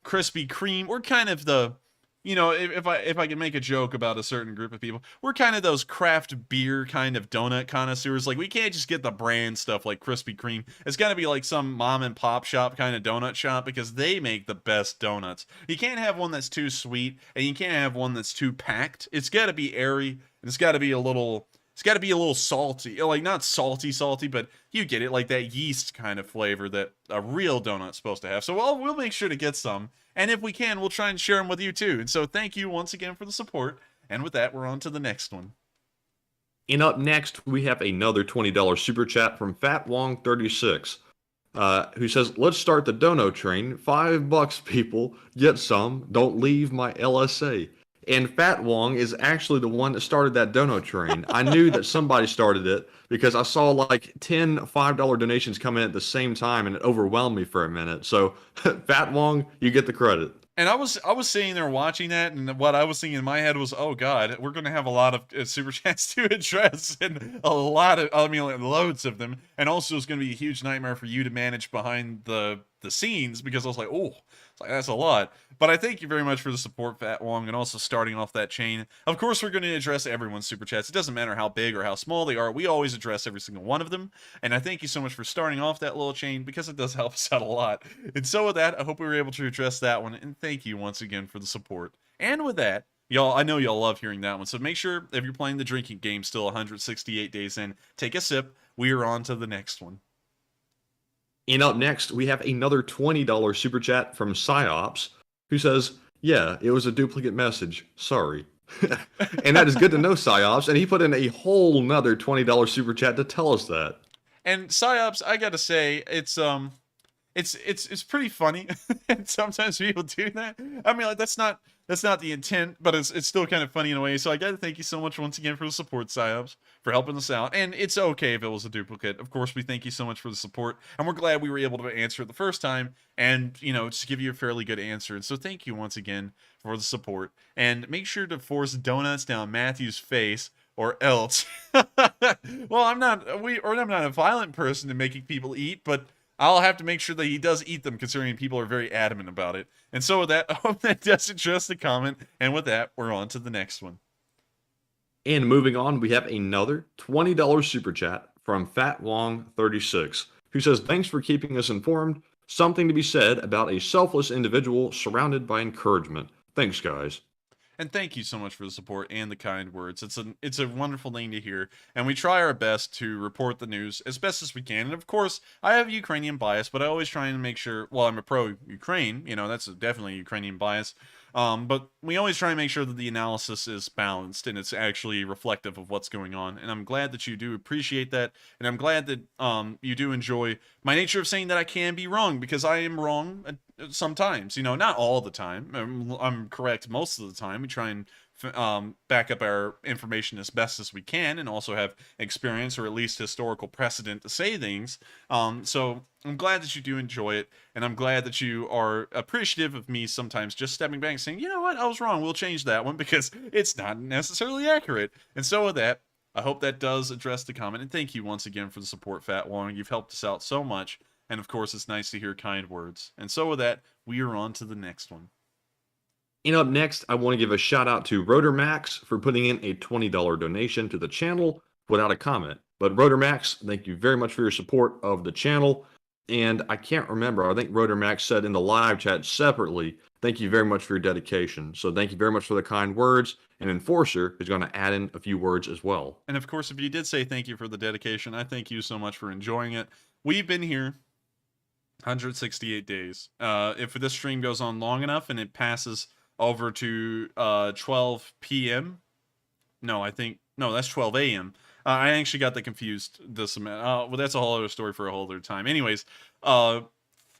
Krispy Kreme. We're kind of the, if I can make a joke about a certain group of people, we're kind of those craft beer kind of donut connoisseurs. Like, we can't just get the brand stuff like Krispy Kreme. It's got to be like some mom and pop shop kind of donut shop, because they make the best donuts. You can't have one that's too sweet, and you can't have one that's too packed. It's got to be airy, and it's got to be a little salty. Like, not salty, but you get it, like that yeast kind of flavor that a real donut's supposed to have. So we'll make sure to get some, and if we can, we'll try and share them with you too. And so thank you once again for the support, and with that, we're on to the next one. And up next, we have another $20 super chat from FatWong36, who says, let's start the dono train. $5, people. Get some. Don't leave my LSA. And Fat Wong is actually the one that started that dono train. I knew that somebody started it because I saw like 10 $5 donations come in at the same time, and it overwhelmed me for a minute. So, Fat Wong, you get the credit. And I was sitting there watching that, and what I was thinking in my head was, oh god, we're going to have a lot of super chats to address, and loads of them. And also, it's going to be a huge nightmare for you to manage behind the scenes, because I was like, oh, it's like, that's a lot. But I thank you very much for the support, Fat Wong, and also starting off that chain. Of course, we're going to address everyone's super chats. It doesn't matter how big or how small they are. We always address every single one of them. And I thank you so much for starting off that little chain, because it does help us out a lot. And so with that, I hope we were able to address that one. And thank you once again for the support. And with that, y'all, I know y'all love hearing that one. So make sure, if you're playing the drinking game still 168 days in, take a sip. We are on to the next one. And up next, we have another $20 super chat from Psyops, who says, yeah, it was a duplicate message. Sorry. And that is good to know, Psyops. And he put in a whole nother $20 super chat to tell us that. And Psyops, I gotta say, it's pretty funny. And sometimes people do that. I mean, like, that's not That's not the intent, but it's still kind of funny in a way. So I got to thank you so much once again for the support, Psyops, for helping us out. And it's okay if it was a duplicate. Of course, we thank you so much for the support, and we're glad we were able to answer it the first time and, you know, just give you a fairly good answer. And so thank you once again for the support. And make sure to force donuts down Matthew's face, or else. Well, I'm not a violent person in making people eat, but I'll have to make sure that he does eat them, considering people are very adamant about it. And so with that, I hope that does address the comment. And with that, we're on to the next one. And moving on, we have another $20 super chat from Fat Wong 36, who says, thanks for keeping us informed. Something to be said about a selfless individual surrounded by encouragement. Thanks, guys. And thank you so much for the support and the kind words. It's a wonderful thing to hear, and we try our best to report the news as best as we can. And of course, I have Ukrainian bias, but I always try and make sure, well, I'm a pro-Ukraine, you know, that's definitely Ukrainian bias. But we always try and make sure that the analysis is balanced and it's actually reflective of what's going on. And I'm glad that you do appreciate that. And I'm glad that you do enjoy my nature of saying that I can be wrong, because I am wrong sometimes, you know, not all the time. I'm correct most of the time. We try and back up our information as best as we can, and also have experience or at least historical precedent to say things. So I'm glad that you do enjoy it, and I'm glad that you are appreciative of me sometimes just stepping back and saying, you know what, I was wrong, we'll change that one because it's not necessarily accurate. And so with that, I hope that does address the comment, and thank you once again for the support, Fat Wong. You've helped us out so much, and of course it's nice to hear kind words. And so with that, we are on to the next one. And up next, I want to give a shout out to RotorMax for putting in a $20 donation to the channel without a comment. But RotorMax, thank you very much for your support of the channel. And I can't remember, I think RotorMax said in the live chat separately, thank you very much for your dedication. So thank you very much for the kind words. And Enforcer is going to add in a few words as well. And of course, if you did say thank you for the dedication, I thank you so much for enjoying it. We've been here 168 days. If this stream goes on long enough and it passes over to 12 p.m. No, that's 12 a.m. I actually got that confused this amount. Well, that's a whole other story for a whole other time. Anyways,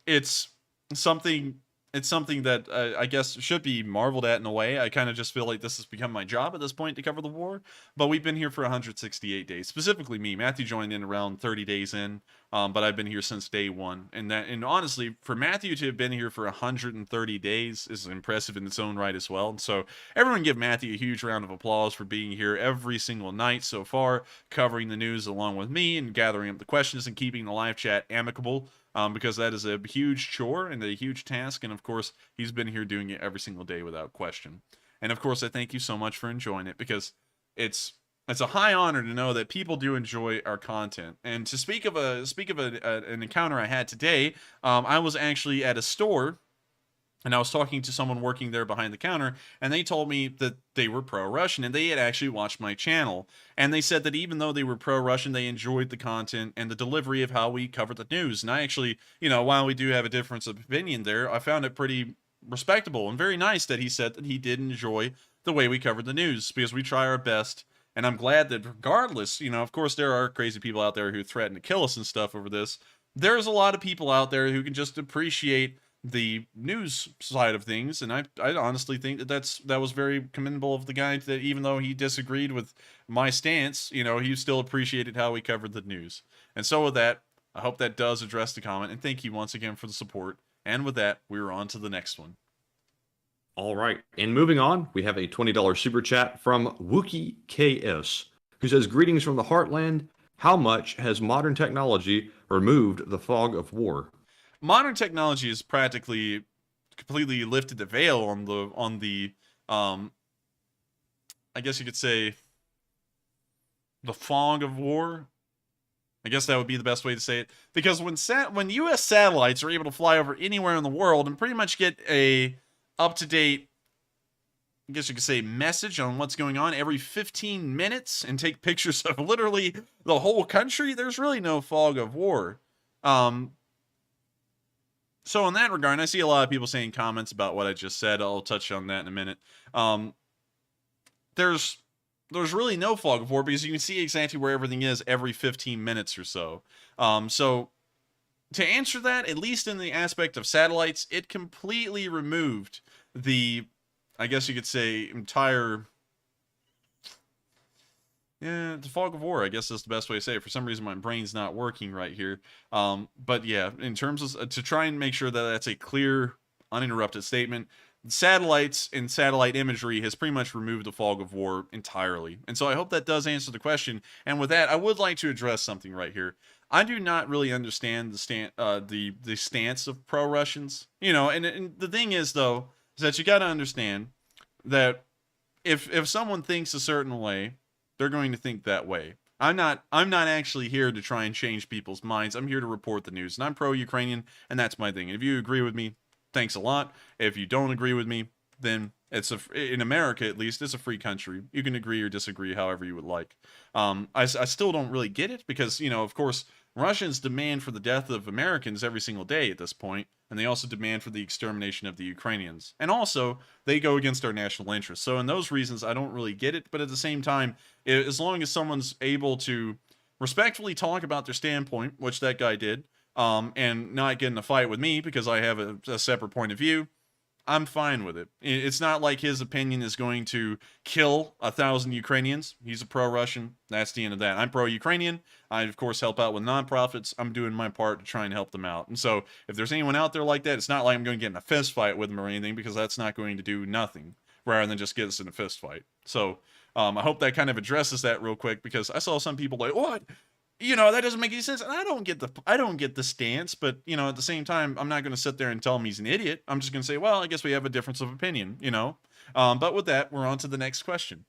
it's something that I guess should be marveled at in a way. I kind of just feel like this has become my job at this point to cover the war. But we've been here for 168 days. Specifically me. Matthew joined in around 30 days in. But I've been here since day one. And honestly, for Matthew to have been here for 130 days is impressive in its own right as well. So everyone give Matthew a huge round of applause for being here every single night so far, covering the news along with me and gathering up the questions and keeping the live chat amicable. Because that is a huge chore and a huge task. And of course, he's been here doing it every single day without question. And of course, I thank you so much for enjoying it, because it's a high honor to know that people do enjoy our content. And to speak of an encounter I had today, I was actually at a store, and I was talking to someone working there behind the counter, and they told me that they were pro-Russian, and they had actually watched my channel. And they said that even though they were pro-Russian, they enjoyed the content and the delivery of how we covered the news. And I actually, you know, while we do have a difference of opinion there, I found it pretty respectable and very nice that he said that he did enjoy the way we covered the news, because we try our best. And I'm glad that regardless, you know, of course there are crazy people out there who threaten to kill us and stuff over this. There's a lot of people out there who can just appreciate the news side of things, and I honestly think that was very commendable of the guy, that even though he disagreed with my stance, you know, he still appreciated how we covered the news. And so with that, I hope that does address the comment, and thank you once again for the support. And with that, we're on to the next one. All right, and moving on, we have a $20 super chat from Wookie KS, who says, greetings from the Heartland. How much has modern technology removed the fog of war? Modern technology has practically completely lifted the veil on the I guess you could say the fog of war. I guess that would be the best way to say it, because when US satellites are able to fly over anywhere in the world and pretty much get a up-to-date, I guess you could say, message on what's going on every 15 minutes and take pictures of literally the whole country, there's really no fog of war. So in that regard, and I see a lot of people saying comments about what I just said. I'll touch on that in a minute. There's really no fog of war, because you can see exactly where everything is every 15 minutes or so. So to answer that, at least in the aspect of satellites, it completely removed the I guess you could say, entire... Yeah, the fog of war, I guess is the best way to say it. For some reason, my brain's not working right here. But yeah, in terms of, to try and make sure that that's a clear, uninterrupted statement, satellites and satellite imagery has pretty much removed the fog of war entirely. And so I hope that does answer the question. And with that, I would like to address something right here. I do not really understand the stance of pro-Russians. You know, and the thing is, though, is that you got to understand that if someone thinks a certain way, they're going to think that way. I'm not actually here to try and change people's minds. I'm here to report the news, and I'm pro-Ukrainian, and that's my thing. And if you agree with me, thanks a lot. If you don't agree with me, then in America at least, it's a free country. You can agree or disagree however you would like. I still don't really get it because, you know, of course, Russians demand for the death of Americans every single day at this point, and they also demand for the extermination of the Ukrainians. And also, they go against our national interests. So in those reasons, I don't really get it, but at the same time, as long as someone's able to respectfully talk about their standpoint, which that guy did, and not get in a fight with me because I have a separate point of view, I'm fine with it. It's not like his opinion is going to kill 1,000 Ukrainians. He's a pro-Russian. That's the end of that. I'm pro-Ukrainian. I, of course, help out with nonprofits. I'm doing my part to try and help them out. And so if there's anyone out there like that, it's not like I'm going to get in a fist fight with them or anything, because that's not going to do nothing rather than just get us in a fist fight. So I hope that kind of addresses that real quick, because I saw some people like, what? You know, that doesn't make any sense. And I don't get the stance, but, you know, at the same time, I'm not going to sit there and tell him he's an idiot. I'm just going to say, well, I guess we have a difference of opinion, you know. But with that, we're on to the next question.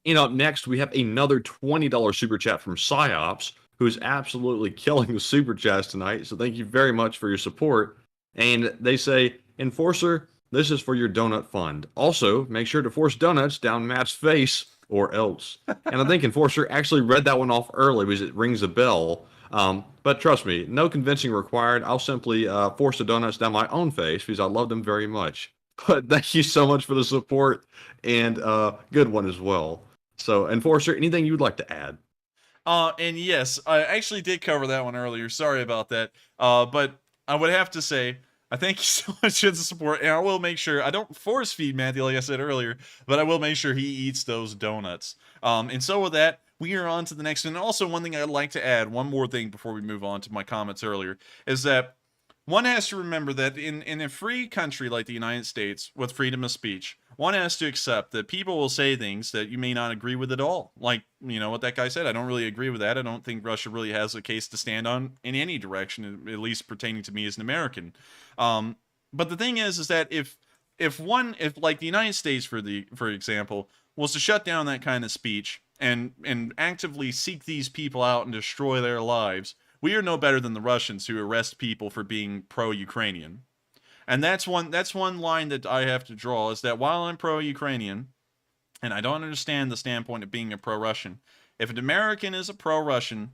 And up next, we have another $20 super chat from Psyops, who's absolutely killing the super chats tonight. So thank you very much for your support. And they say, Enforcer, this is for your donut fund. Also, make sure to force donuts down Matt's face, or else. And I think Enforcer actually read that one off early because it rings a bell. But trust me, no convincing required. I'll simply force the donuts down my own face because I love them very much. But thank you so much for the support, and good one as well. So, Enforcer, anything you'd like to add? And yes, I actually did cover that one earlier. Sorry about that. But I would have to say, I thank you so much for the support, and I will make sure, I don't force feed Matthew like I said earlier, but I will make sure he eats those donuts. And so with that, we are on to the next one. And also, one thing I'd like to add, one more thing before we move on to my comments earlier, is that one has to remember that in a free country like the United States, with freedom of speech, one has to accept that people will say things that you may not agree with at all. Like, you know, what that guy said. I don't really agree with that. I don't think Russia really has a case to stand on in any direction, at least pertaining to me as an American. But the thing is that if like the United States, for example, was to shut down that kind of speech and actively seek these people out and destroy their lives, we are no better than the Russians who arrest people for being pro-Ukrainian. And that's one line that I have to draw, is that while I'm pro-Ukrainian, and I don't understand the standpoint of being a pro-Russian, if an American is a pro-Russian,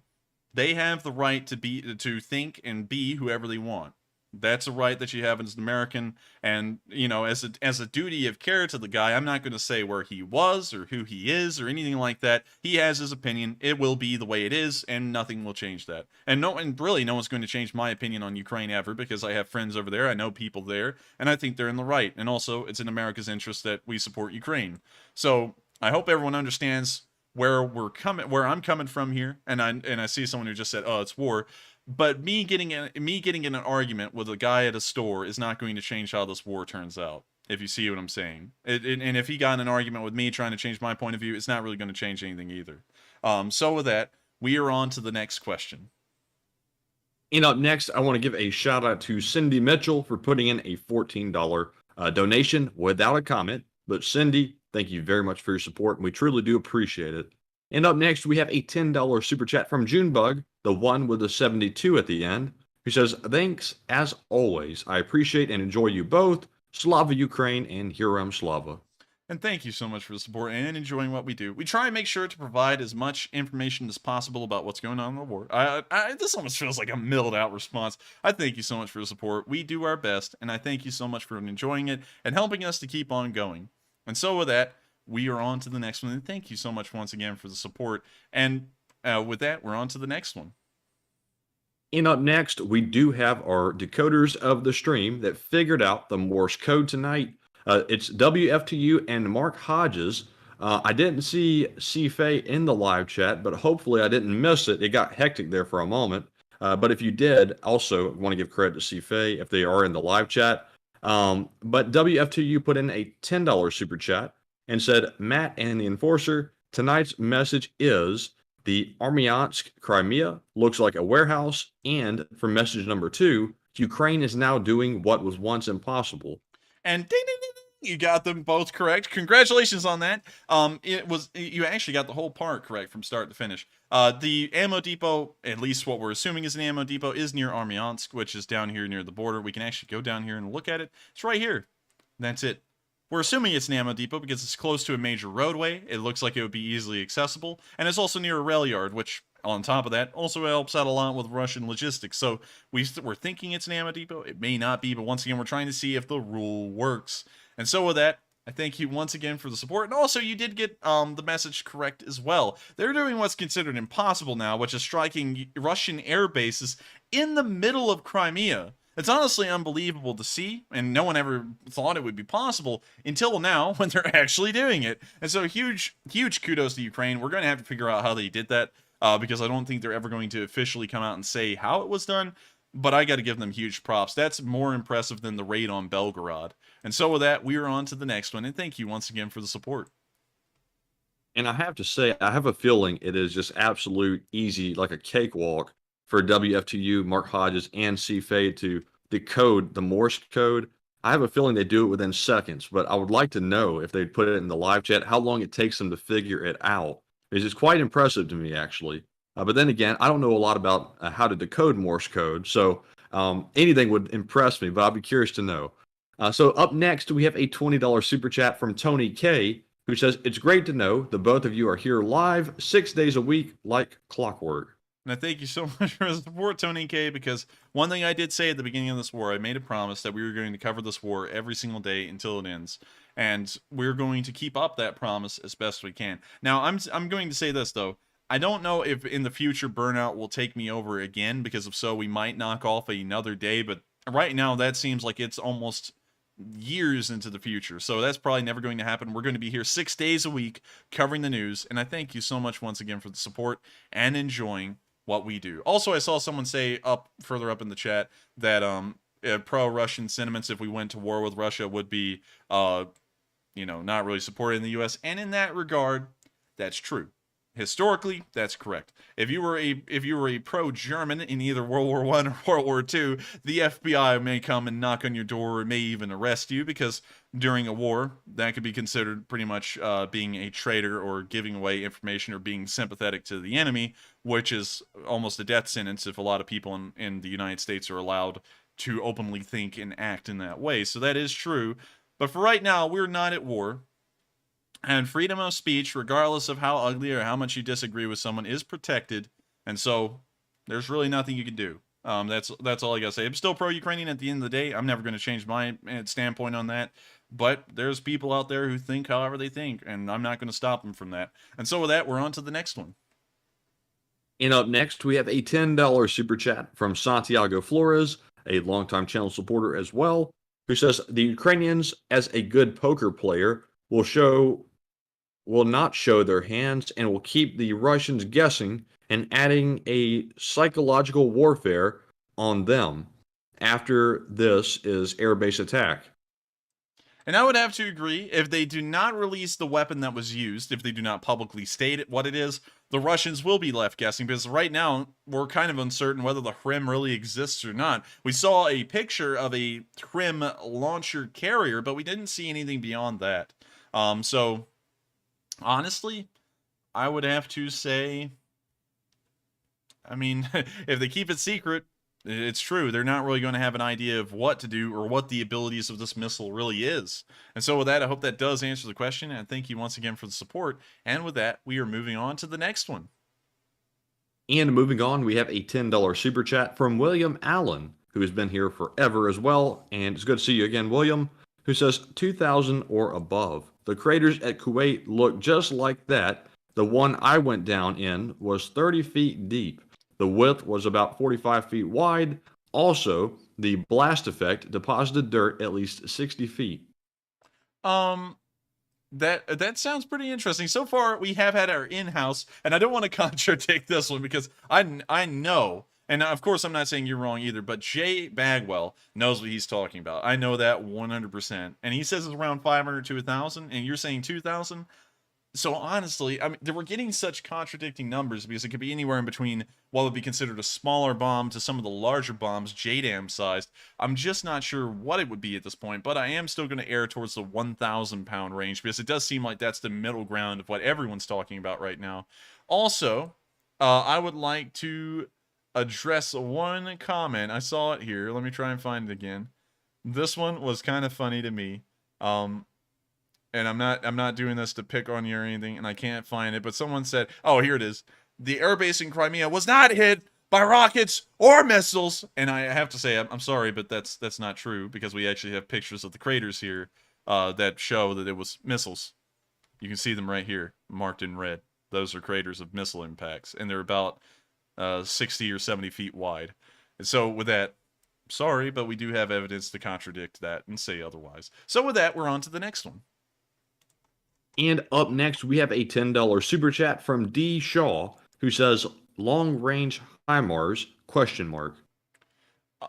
they have the right to think and be whoever they want. That's a right that you have as an American, and, you know, as a duty of care to the guy, I'm not going to say where he was or who he is or anything like that. He has his opinion. It will be the way it is, and nothing will change that. And really, no one's going to change my opinion on Ukraine ever, because I have friends over there, I know people there, and I think they're in the right. And also, it's in America's interest that we support Ukraine. So I hope everyone understands where I'm coming from here. And I see someone who just said, "Oh, it's war." But me getting in an argument with a guy at a store is not going to change how this war turns out, if you see what I'm saying. And if he got in an argument with me trying to change my point of view, it's not really going to change anything either. So with that, we are on to the next question. And up next, I want to give a shout out to Cindy Mitchell for putting in a $14 donation without a comment. But Cindy, thank you very much for your support, and we truly do appreciate it. And up next, we have a $10 super chat from Junebug, the one with the 72 at the end, who says, thanks, as always. I appreciate and enjoy you both. Slava Ukraine and Hiram Slava. And thank you so much for the support and enjoying what we do. We try and make sure to provide as much information as possible about what's going on in the war. This almost feels like a milled out response. I thank you so much for the support. We do our best, and I thank you so much for enjoying it and helping us to keep on going. And so with that, we are on to the next one. And thank you so much once again for the support. And with that, we're on to the next one. And up next, we do have our decoders of the stream that figured out the Morse code tonight. It's WFTU and Mark Hodges. I didn't see CFA in the live chat, but hopefully I didn't miss it. It got hectic there for a moment. But if you did, also want to give credit to CFA if they are in the live chat. But WFTU put in a $10 super chat and said, Matt and the Enforcer, tonight's message is the Armyansk Crimea looks like a warehouse. And for message number 2, Ukraine is now doing what was once impossible. And ding, ding, ding, ding, you got them both correct. Congratulations on that. You actually got the whole part correct from start to finish. The ammo depot, at least what we're assuming is an ammo depot, is near Armyansk, which is down here near the border. We can actually go down here and look at it. It's right here. That's it. We're assuming it's an ammo depot because it's close to a major roadway. It looks like it would be easily accessible, and it's also near a rail yard, which, on top of that, also helps out a lot with Russian logistics. So we're thinking it's an ammo depot. It may not be, but once again, we're trying to see if the rule works. And so with that, I thank you once again for the support. And also, you did get the message correct as well. They're doing what's considered impossible now, which is striking Russian air bases in the middle of Crimea. It's honestly unbelievable to see, and no one ever thought it would be possible until now when they're actually doing it. And so huge kudos to Ukraine. We're going to have to figure out how they did that because I don't think they're ever going to officially come out and say how it was done, but I got to give them huge props. That's more impressive than the raid on Belgorod. And so with that, we are on to the next one, and thank you once again for the support. And I have to say, I have a feeling it is just absolute easy, like a cakewalk, for WFTU, Mark Hodges, and CFA to decode the Morse code. I have a feeling they do it within seconds, but I would like to know if they'd put it in the live chat, how long it takes them to figure it out. It's quite impressive to me, actually. But then again, I don't know a lot about how to decode Morse code, so anything would impress me, but I'd be curious to know. So up next, we have a $20 super chat from Tony K, who says, it's great to know the both of you are here live 6 days a week like clockwork. And I thank you so much for the support, Tony K, because one thing I did say at the beginning of this war, I made a promise that we were going to cover this war every single day until it ends. And we're going to keep up that promise as best we can. Now, I'm going to say this, though. I don't know if in the future Burnout will take me over again, because if so, we might knock off another day. But right now, that seems like it's almost years into the future. So that's probably never going to happen. We're going to be here 6 days a week covering the news. And I thank you so much once again for the support and enjoying what we do. Also, I saw someone say further up in the chat that pro-Russian sentiments if we went to war with Russia would be not really supported in the US, and in that regard, that's true. Historically, that's correct. If you were a pro-German in either World War I or World War II, the FBI may come and knock on your door or may even arrest you, because during a war, that could be considered pretty much being a traitor or giving away information or being sympathetic to the enemy, which is almost a death sentence if a lot of people in the United States are allowed to openly think and act in that way. So that is true. But for right now, we're not at war. And freedom of speech, regardless of how ugly or how much you disagree with someone, is protected. And so there's really nothing you can do. That's all I gotta say. I'm still pro-Ukrainian at the end of the day. I'm never going to change my standpoint on that. But there's people out there who think however they think, and I'm not going to stop them from that. And so with that, we're on to the next one. And up next, we have a $10 super chat from Santiago Flores, a longtime channel supporter as well, who says, the Ukrainians, as a good poker player, will not show their hands and will keep the Russians guessing and adding a psychological warfare on them. After this is airbase attack. And I would have to agree, if they do not release the weapon that was used, if they do not publicly state it, what it is, the Russians will be left guessing, because right now we're kind of uncertain whether the HIMARS really exists or not. We saw a picture of a HIMARS launcher carrier, but we didn't see anything beyond that. So honestly, I would have to say, I mean, if they keep it secret, it's true. They're not really going to have an idea of what to do or what the abilities of this missile really is. And so with that, I hope that does answer the question. And thank you once again for the support. And with that, we are moving on to the next one. And moving on, we have a $10 super chat from William Allen, who has been here forever as well. And it's good to see you again, William, who says 2,000 or above. The craters at Kuwait look just like that. The one I went down in was 30 feet deep. The width was about 45 feet wide. Also, the blast effect deposited dirt at least 60 feet. That sounds pretty interesting. So far, we have had our in-house, and I don't want to contradict this one because I know, and of course I'm not saying you're wrong either, but Jay Bagwell knows what he's talking about. I know that 100%. And he says it's around 500 to 1,000, and you're saying 2,000? So honestly, I mean, we're getting such contradicting numbers because it could be anywhere in between what would be considered a smaller bomb to some of the larger bombs, JDAM sized. I'm just not sure what it would be at this point, but I am still going to err towards the 1,000 pound range because it does seem like that's the middle ground of what everyone's talking about right now. Also, I would like to address one comment. I saw it here. Let me try and find it again. This one was kind of funny to me. And I'm not doing this to pick on you or anything, and I can't find it, but someone said, oh, here it is. The airbase in Crimea was not hit by rockets or missiles. And I have to say, I'm sorry, but that's not true, because we actually have pictures of the craters here that show that it was missiles. You can see them right here, marked in red. Those are craters of missile impacts, and they're about 60 or 70 feet wide. And so with that, sorry, but we do have evidence to contradict that and say otherwise. So with that, we're on to the next one. And up next, we have a $10 super chat from D. Shaw, who says, long-range HIMARS, question mark.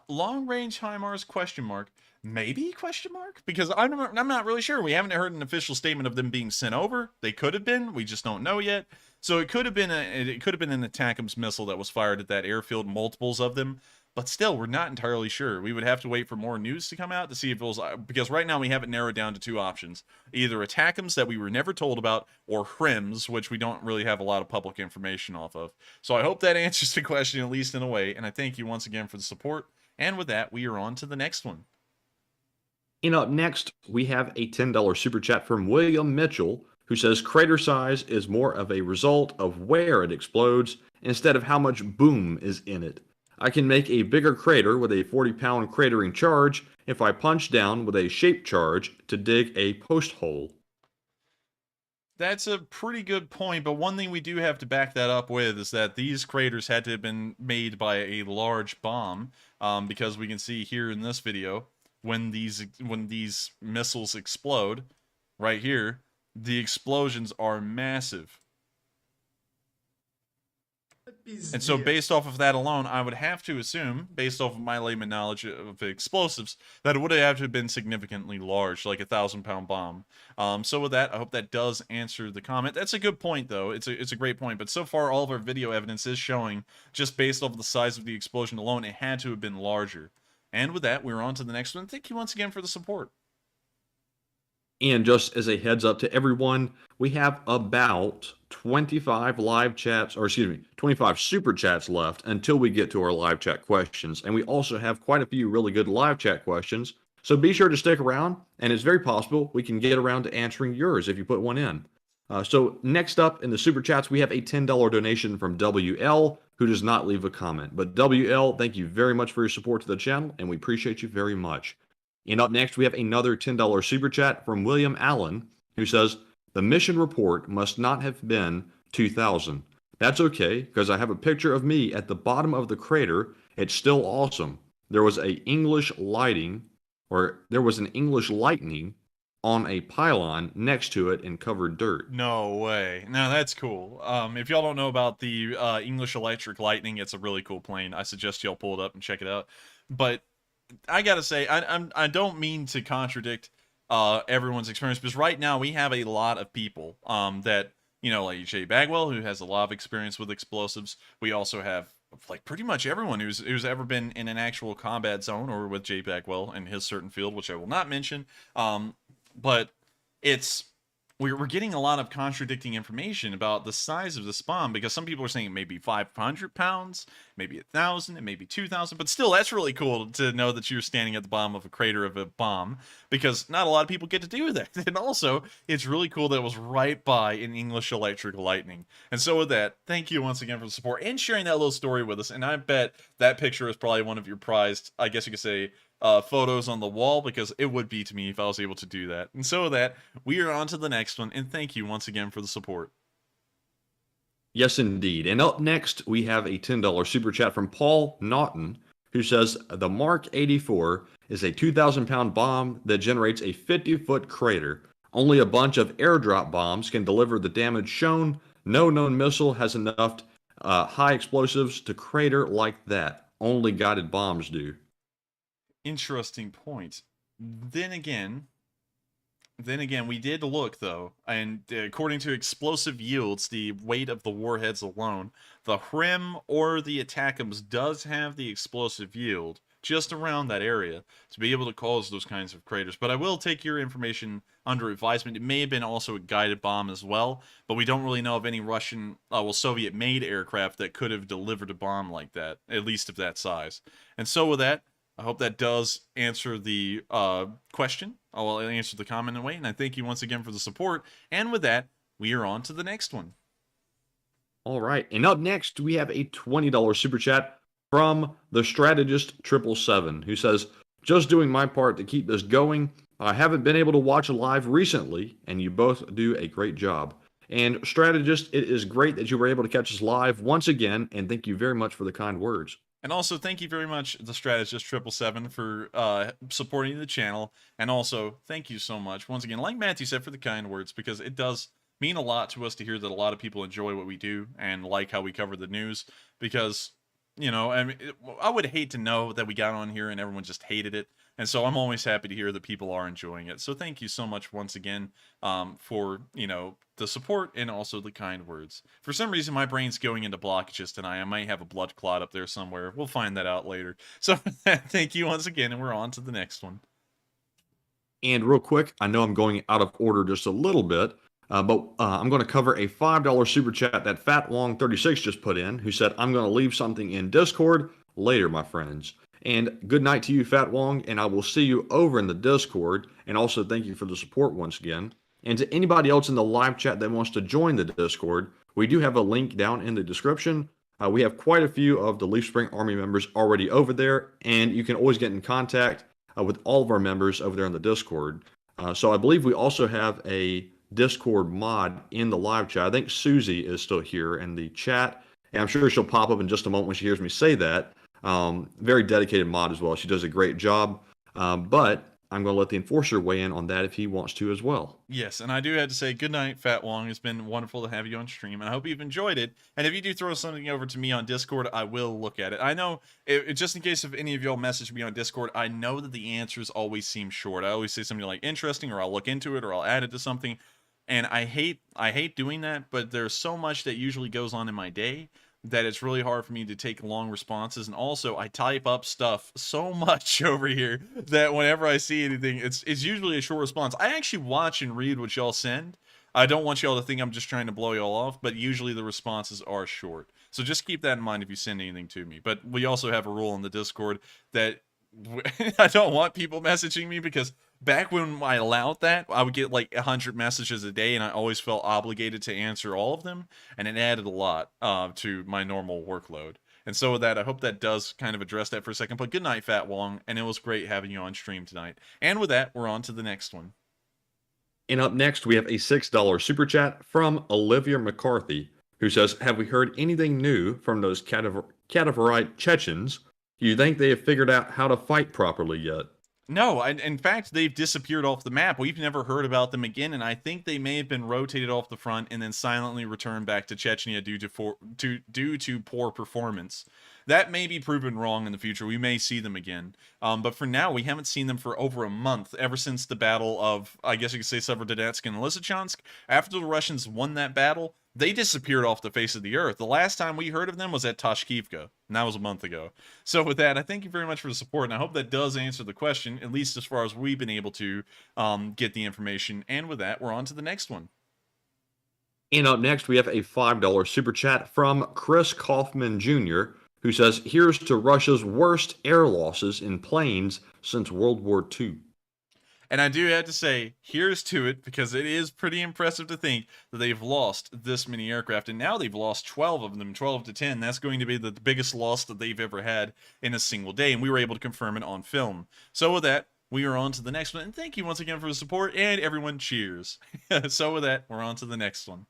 Long-range HIMARS, question mark. Maybe, question mark? Because I'm not really sure. We haven't heard an official statement of them being sent over. They could have been. We just don't know yet. So it could have been an ATACMS missile that was fired at that airfield, multiples of them. But still, we're not entirely sure. We would have to wait for more news to come out to see if it was... Because right now we have it narrowed down to two options. Either ATACMS that we were never told about, or HIMARS, which we don't really have a lot of public information off of. So I hope that answers the question, at least in a way. And I thank you once again for the support. And with that, we are on to the next one. And up next, we have a $10 super chat from William Mitchell, who says crater size is more of a result of where it explodes instead of how much boom is in it. I can make a bigger crater with a 40-pound cratering charge if I punch down with a shape charge to dig a post hole. That's a pretty good point, but one thing we do have to back that up with is that these craters had to have been made by a large bomb, because we can see here in this video, when these missiles explode, right here, the explosions are massive. And so based off of that alone, I would have to assume, based off of my layman knowledge of explosives, that it would have to have been significantly large, like a 1,000-pound bomb. So with that, I hope that does answer the comment. That's a good point, though. It's a great point. But so far, all of our video evidence is showing, just based off of the size of the explosion alone, it had to have been larger. And with that, we're on to the next one. Thank you once again for the support. And just as a heads up to everyone, we have about 25 live chats, or excuse me, 25 super chats left until we get to our live chat questions. And we also have quite a few really good live chat questions. So be sure to stick around, and it's very possible we can get around to answering yours if you put one in. So next up in the super chats, we have a $10 donation from WL, who does not leave a comment. But WL, thank you very much for your support to the channel, and we appreciate you very much. And up next, we have another $10 super chat from William Allen, who says, the mission report must not have been 2,000. That's okay, because I have a picture of me at the bottom of the crater. It's still awesome. There was an English lightning on a pylon next to it in covered dirt. No way. No, that's cool. If y'all don't know about the English Electric Lightning, it's a really cool plane. I suggest y'all pull it up and check it out. But I gotta say, I don't mean to contradict everyone's experience, because right now we have a lot of people that, you know, like Jay Bagwell, who has a lot of experience with explosives. We also have like pretty much everyone who's ever been in an actual combat zone, or with Jay Bagwell in his certain field, which I will not mention. But we're getting a lot of contradicting information about the size of this bomb, because some people are saying maybe 500 pounds, maybe 1,000, and maybe 2,000. But still, that's really cool to know that you're standing at the bottom of a crater of a bomb, because not a lot of people get to do that. And also, it's really cool that it was right by an English Electric Lightning. And so with that, thank you once again for the support and sharing that little story with us. And I bet that picture is probably one of your prized, I guess you could say, photos on the wall, because it would be to me if I was able to do that. And so with that, we are on to the next one, and thank you once again for the support. Yes, indeed. And up next, we have a $10 super chat from Paul Naughton, who says the Mark 84 is a 2,000-pound bomb that generates a 50-foot crater. Only a bunch of airdrop bombs can deliver the damage shown. No known missile has enough high explosives to crater like that. Only guided bombs do. Interesting point. Then again, we did look, though, and according to explosive yields, the weight of the warheads alone, the HIM or the ATACMS does have the explosive yield just around that area to be able to cause those kinds of craters. But I will take your information under advisement. It may have been also a guided bomb as well, but we don't really know of any Russian, Soviet-made aircraft that could have delivered a bomb like that, at least of that size. And so with that, I hope that does answer the question. I'll answer the comment in a way, and I thank you once again for the support. And with that, we are on to the next one. All right, and up next, we have a $20 super chat from the strategist 777, who says, just doing my part to keep this going. I haven't been able to watch live recently, and you both do a great job. And strategist, it is great that you were able to catch us live once again, and thank you very much for the kind words. And also, thank you very much, the strategist 777, for supporting the channel. And also, thank you so much, once again, like Matthew said, for the kind words, because it does mean a lot to us to hear that a lot of people enjoy what we do and like how we cover the news. Because, you know, I mean, I would hate to know that we got on here and everyone just hated it. And so I'm always happy to hear that people are enjoying it. So thank you so much once again for, you know, the support and also the kind words. For some reason, my brain's going into blockages tonight. I might have a blood clot up there somewhere. We'll find that out later. So thank you once again, and we're on to the next one. And real quick, I know I'm going out of order just a little bit, but I'm going to cover a $5 super chat that FatWong36 just put in, who said, I'm going to leave something in Discord later, my friends. And good night to you, Fat Wong, and I will see you over in the Discord. And also thank you for the support once again. And to anybody else in the live chat that wants to join the Discord, we do have a link down in the description. We have quite a few of the Leaf Spring Army members already over there, and you can always get in contact with all of our members over there in the Discord. So I believe we also have a Discord mod in the live chat. I think Susie is still here in the chat, and I'm sure she'll pop up in just a moment when she hears me say that. Very dedicated mod as well. She does a great job. But I'm going to let the enforcer weigh in on that if he wants to as well. Yes, and I do have to say good night, Fat Wong. It's been wonderful to have you on stream, and I hope you've enjoyed it. And if you do throw something over to me on Discord, I will look at it. I know, just in case if any of y'all message me on Discord, I know that the answers always seem short. I always say something like interesting, or I'll look into it, or I'll add it to something. And I hate doing that, but there's so much that usually goes on in my day that it's really hard for me to take long responses. And also, I type up stuff so much over here that whenever I see anything, it's usually a short response. I actually watch and read what y'all send. I don't want y'all to think I'm just trying to blow y'all off, but usually the responses are short. So just keep that in mind if you send anything to me. But we also have a rule in the Discord that I don't want people messaging me, because back when I allowed that, I would get like 100 messages a day, and I always felt obligated to answer all of them, and it added a lot to my normal workload. And so with that, I hope that does kind of address that for a second. But good night, Fat Wong, and it was great having you on stream tonight. And with that, we're on to the next one. And up next, we have a $6 super chat from Olivia McCarthy, who says, have we heard anything new from those Kadaverite Chechens? Do you think they have figured out how to fight properly yet? No, in fact, they've disappeared off the map. We've never heard about them again, and I think they may have been rotated off the front and then silently returned back to Chechnya due to poor performance. That may be proven wrong in the future. We may see them again. But for now, we haven't seen them for over a month, ever since the battle of, I guess you could say, Severodonetsk and Lysychansk. After the Russians won that battle, they disappeared off the face of the earth. The last time we heard of them was at Tashkivka, and that was a month ago. So with that, I thank you very much for the support, and I hope that does answer the question, at least as far as we've been able to get the information. And with that, we're on to the next one. And up next, we have a $5 super chat from Chris Kaufman Jr., who says, here's to Russia's worst air losses in planes since World War II. And I do have to say, here's to it, because it is pretty impressive to think that they've lost this many aircraft. And now they've lost 12 of them, 12 to 10. That's going to be the biggest loss that they've ever had in a single day. And we were able to confirm it on film. So with that, we are on to the next one. And thank you once again for the support. And everyone cheers. So with that, we're on to the next one.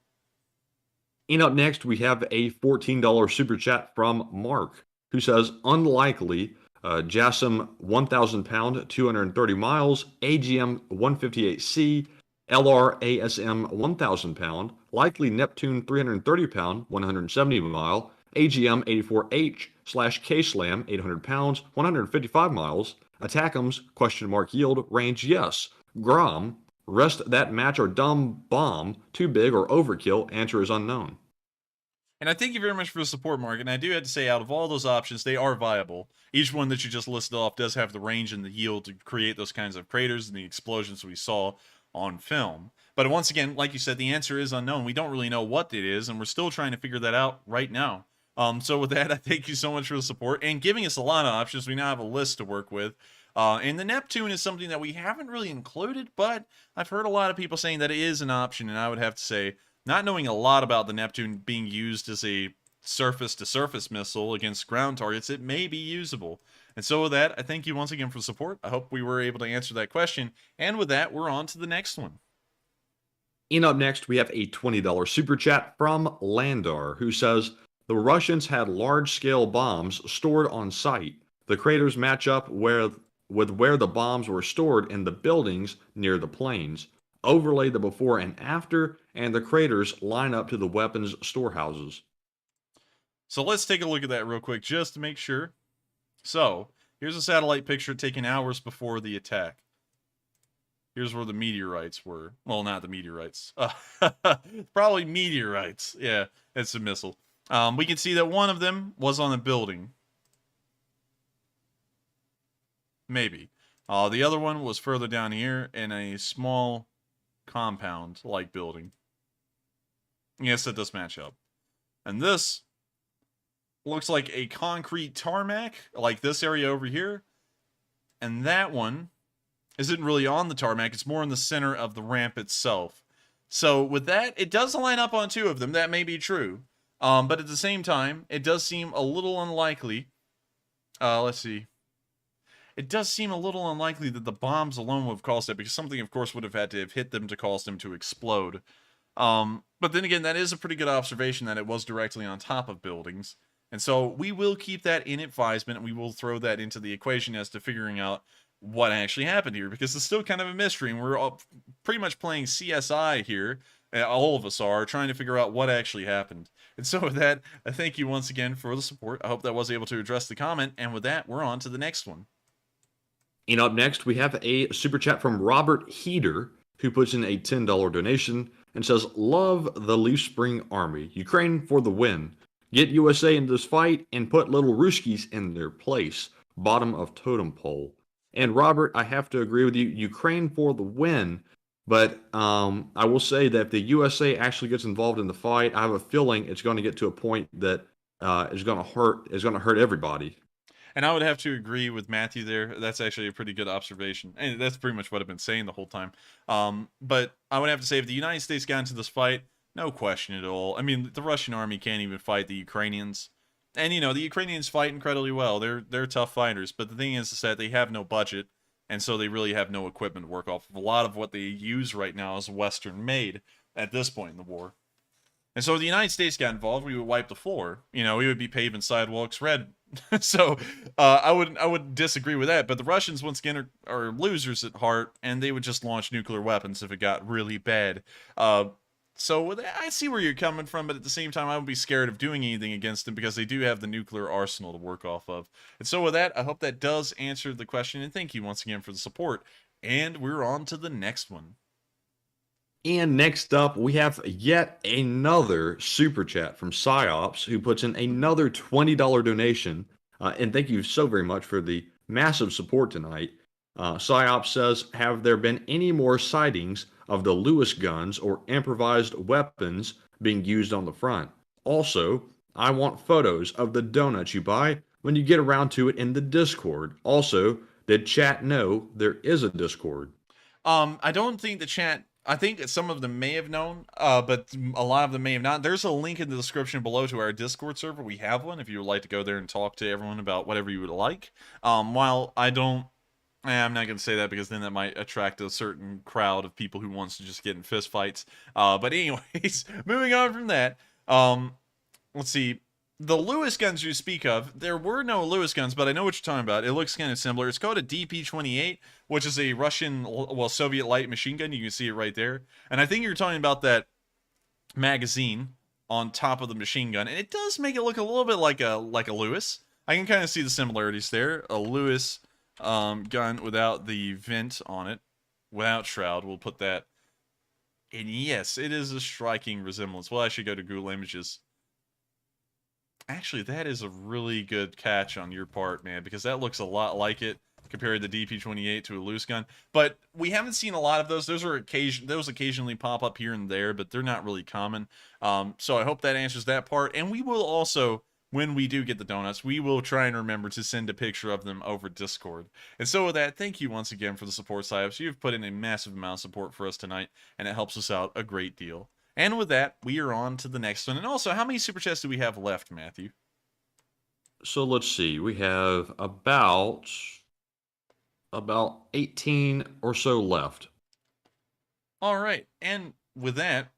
And up next, we have a $14 super chat from Mark, who says, unlikely, JASSM 1,000 pound, 230 miles, AGM 158C, LRASM 1,000 pound, likely Neptune 330 pound, 170 mile, AGM 84H/K-SLAM 800 pounds, 155 miles, ATACMS yield, range yes, Grom, rest that match or dumb bomb, too big or overkill, answer is unknown. And I thank you very much for the support, Mark. And I do have to say, out of all those options, they are viable. Each one that you just listed off does have the range and the yield to create those kinds of craters and the explosions we saw on film. But once again, like you said, the answer is unknown. We don't really know what it is, and we're still trying to figure that out right now. So with that, I thank you so much for the support and giving us a lot of options. We now have a list to work with. And the Neptune is something that we haven't really included, but I've heard a lot of people saying that it is an option, and I would have to say, not knowing a lot about the Neptune being used as a surface-to-surface missile against ground targets, it may be usable. And so with that, I thank you once again for support. I hope we were able to answer that question. And with that, we're on to the next one. And up next, we have a $20 super chat from Landar, who says, the Russians had large-scale bombs stored on site. The craters match up with where the bombs were stored in the buildings near the planes. Overlay the before and after, and the craters line up to the weapons storehouses. So let's take a look at that real quick, just to make sure. So, here's a satellite picture taken hours before the attack. Here's where the meteorites were. Well, not the meteorites. Probably meteorites. Yeah, it's a missile. We can see that one of them was on a building. Maybe. The other one was further down here in a small compound-like building. Yes, it does match up. And this looks like a concrete tarmac, like this area over here. And that one isn't really on the tarmac, it's more in the center of the ramp itself. So with that, it does line up on two of them. That may be true. But at the same time, it does seem a little unlikely. Let's see. It does seem a little unlikely that the bombs alone would have caused it, because something, of course, would have had to have hit them to cause them to explode. But then again, that is a pretty good observation that it was directly on top of buildings. And so we will keep that in advisement, and we will throw that into the equation as to figuring out what actually happened here, because it's still kind of a mystery, and we're all pretty much playing CSI here. All of us are trying to figure out what actually happened. And so with that, I thank you once again for the support. I hope that was able to address the comment. And with that, we're on to the next one. And up next, we have a super chat from Robert Heater, who puts in a $10 donation and says, love the Leaf Spring Army. Ukraine for the win. Get USA into this fight and put little Ruskies in their place. Bottom of totem pole. And Robert, I have to agree with you. Ukraine for the win. But I will say that if the USA actually gets involved in the fight, I have a feeling it's going to get to a point that is going to hurt everybody. And I would have to agree with Matthew there. That's actually a pretty good observation. And that's pretty much what I've been saying the whole time. But I would have to say, if the United States got into this fight, no question at all. I mean, the Russian army can't even fight the Ukrainians. And, you know, the Ukrainians fight incredibly well. They're tough fighters. But the thing is that they have no budget. And so they really have no equipment to work off of. A lot of what they use right now is Western made at this point in the war. And so if the United States got involved, we would wipe the floor. You know, we would be paving sidewalks red. So I would disagree with that. But the Russians, once again, are losers at heart, and they would just launch nuclear weapons if it got really bad. So I see where you're coming from, but at the same time, I would be scared of doing anything against them because they do have the nuclear arsenal to work off of. And so with that, I hope that does answer the question, and thank you once again for the support. And we're on to the next one. And next up, we have yet another super chat from Psyops, who puts in another $20 donation. And thank you so very much for the massive support tonight. Psyops says, have there been any more sightings of the Lewis guns or improvised weapons being used on the front? Also, I want photos of the donuts you buy when you get around to it in the Discord. Also, did chat know there is a Discord? I don't think the chat... I think that some of them may have known, but a lot of them may have not. There's a link in the description below to our Discord server. We have one if you would like to go there and talk to everyone about whatever you would like. While I don't... I'm not going to say that because then that might attract a certain crowd of people who wants to just get in fist fights. But anyways, moving on from that. Let's see. the Lewis guns you speak of, there were no Lewis guns, but I know what you're talking about. It looks kind of similar. It's called a DP-28, which is a Russian, well, Soviet light machine gun. You can see it right there. And I think you're talking about that magazine on top of the machine gun, and it does make it look a little bit like a Lewis. I can kind of see the similarities there. A Lewis gun without the vent on it, without shroud. We'll put that. And yes, it is a striking resemblance. Well, I should go to Google Images. Actually, that is a really good catch on your part, man, because that looks a lot like it compared to DP-28 to a loose gun. But we haven't seen a lot of those. Those occasionally pop up here and there, but they're not really common. So I hope that answers that part. And we will also, when we do get the donuts, we will try and remember to send a picture of them over Discord. And so with that, thank you once again for the support, Psyops. You've put in a massive amount of support for us tonight, and it helps us out a great deal. And with that, we are on to the next one. And also, how many super chats do we have left, Matthew? So let's see. We have about 18 or so left. All right. And with that,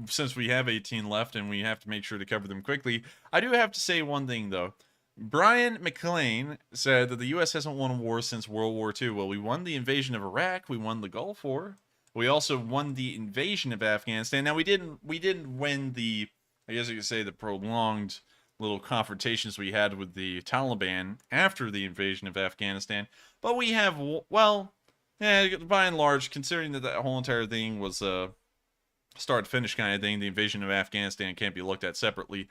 since we have 18 left and we have to make sure to cover them quickly, I do have to say one thing, though. Brian McLean said that the U.S. hasn't won a war since World War II. Well, we won the invasion of Iraq. We won the Gulf War. We also won the invasion of Afghanistan. Now, we didn't win the, I guess you could say, the prolonged little confrontations we had with the Taliban after the invasion of Afghanistan. But we have, well, yeah, by and large, considering that that whole entire thing was a start-finish kind of thing, the invasion of Afghanistan can't be looked at separately.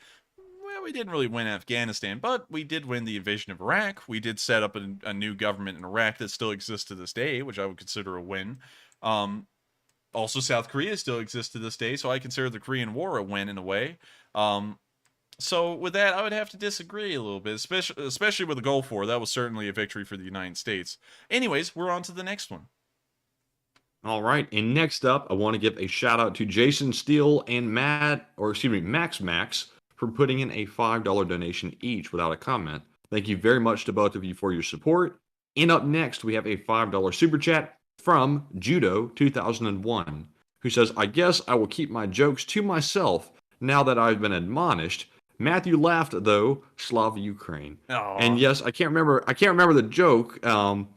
Well, we didn't really win Afghanistan, but we did win the invasion of Iraq. We did set up a new government in Iraq that still exists to this day, which I would consider a win. Also, South Korea still exists to this day, so I consider the Korean War a win in a way. So with that, I would have to disagree a little bit, especially with the Gulf War. That was certainly a victory for the United States. Anyways, we're on to the next one. All right, and next up, I want to give a shout out to Jason Steele and Max for putting in a $5 donation each without a comment. Thank you very much to both of you for your support. And up next, we have a $5 super chat from Judo 2001, who says, "I guess I will keep my jokes to myself now that I've been admonished. Matthew laughed though. Slava Ukraine." Aww. And yes, I can't remember the joke. And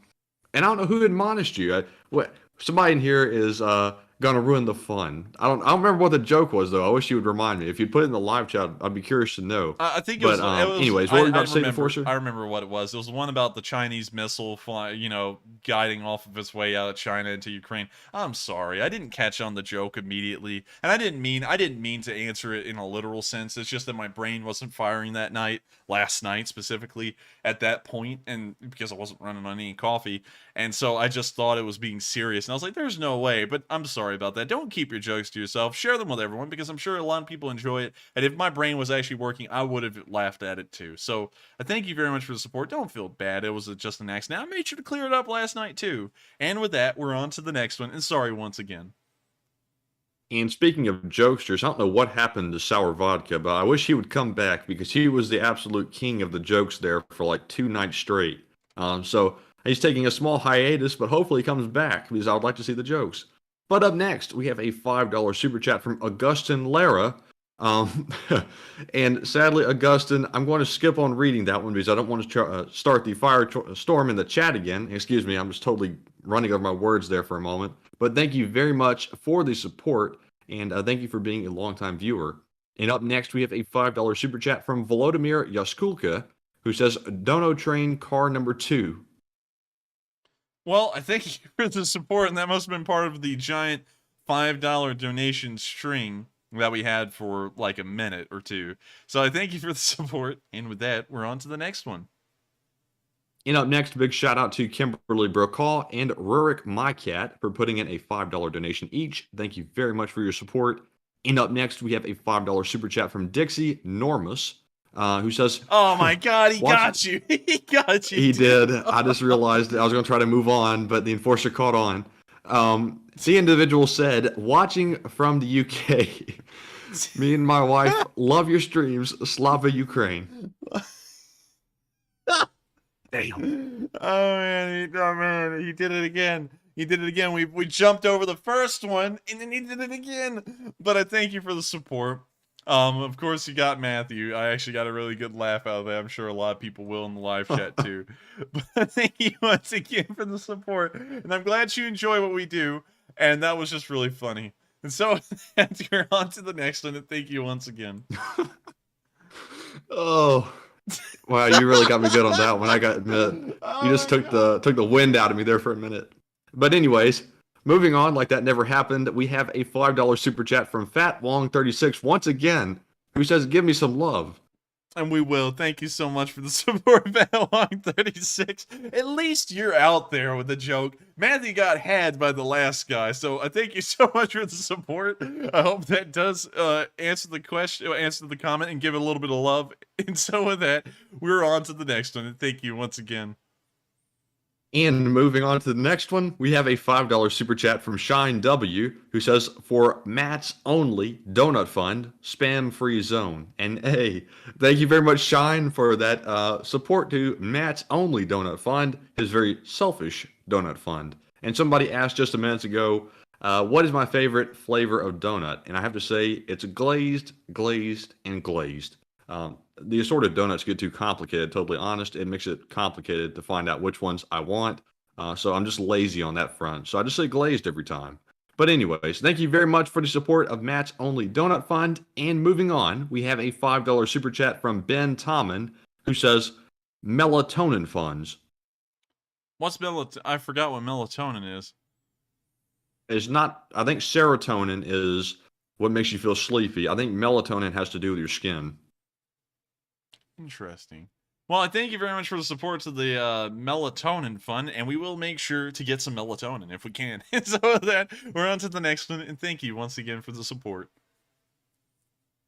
I don't know who admonished you. Somebody in here is gonna ruin the fun. I don't remember what the joke was though. I wish you would remind me. If you'd put it in the live chat, I'd be curious to know. I think it was. Anyways, what were you about to say before, sir? I remember what it was. It was the one about the Chinese missile, guiding off of its way out of China into Ukraine. I'm sorry, I didn't catch on the joke immediately, and I didn't mean to answer it in a literal sense. It's just that my brain wasn't firing last night specifically at that point, and because I wasn't running on any coffee, and so I just thought it was being serious, and I was like, "There's no way." But I'm sorry about that. Don't keep your jokes to yourself. Share them with everyone, because I'm sure a lot of people enjoy it. And if my brain was actually working, I would have laughed at it too. So I thank you very much for the support. Don't feel bad. It was just an accident. I made sure to clear it up last night too. And with that, we're on to the next one. And sorry once again. And speaking of jokesters, I don't know what happened to Sour Vodka, but I wish he would come back because he was the absolute king of the jokes there for like 2 nights straight. So he's taking a small hiatus, but hopefully he comes back because I would like to see the jokes. But up next, we have a $5 super chat from Augustin Lara. And sadly, Augustin, I'm going to skip on reading that one because I don't want to start the firestorm in the chat again. Excuse me, I'm just totally running over my words there for a moment. But thank you very much for the support, and thank you for being a longtime viewer. And up next, we have a $5 super chat from Volodymyr Yaskulka, who says, "Dono train car number 2. Well, I thank you for the support, and that must have been part of the giant $5 donation string that we had for like a minute or two. So I thank you for the support, and with that, we're on to the next one. And up next, big shout out to Kimberly Brokaw and Rurik MyCat for putting in a $5 donation each. Thank you very much for your support. And up next, we have a $5 super chat from Dixie Normus, who says, "Oh my God, he got you! He got you! He did. I just realized I was going to try to move on, but the enforcer caught on. The individual said, watching from the UK, me and my wife love your streams, Slava Ukraine." Damn. Oh man, he did it again. He did it again. We jumped over the first one, and then he did it again. But I thank you for the support. Of course, you got Matthew. I actually got a really good laugh out of that. I'm sure a lot of people will in the live chat too. But thank you once again for the support, and I'm glad you enjoy what we do. And that was just really funny. And so we're on to the next one. And thank you once again. Oh, wow! You really got me good on that one. I got to admit, you just took the wind out of me there for a minute. But anyways, moving on, like that never happened. We have a $5 super chat from Fat Wong 36 once again, who says, "Give me some love." And we will. Thank you so much for the support, Fat36. At least you're out there with a joke. Matthew got had by the last guy, so I thank you so much for the support. I hope that does answer the question, answer the comment, and give it a little bit of love. And so with that, we're on to the next one. And thank you once again. And moving on to the next one, we have a $5 super chat from Shine W, who says, "For Matt's only donut fund, spam free zone." And hey, thank you very much, Shine, for that support to Matt's only donut fund, his very selfish donut fund. And somebody asked just a minute ago, what is my favorite flavor of donut? And I have to say, it's glazed, glazed, and glazed. The assorted donuts get too complicated, totally honest. It makes it complicated to find out which ones I want. So I'm just lazy on that front. So I just say glazed every time. But anyways, thank you very much for the support of Matt's Only Donut Fund. And moving on, we have a $5 super chat from Ben Tommen, who says, "Melatonin funds." What's melatonin? I forgot what melatonin is. It's not, I think serotonin is what makes you feel sleepy. I think melatonin has to do with your skin. Interesting. Well, I thank you very much for the support to the melatonin fund, and we will make sure to get some melatonin if we can. And so with that, we're on to the next one, and thank you once again for the support.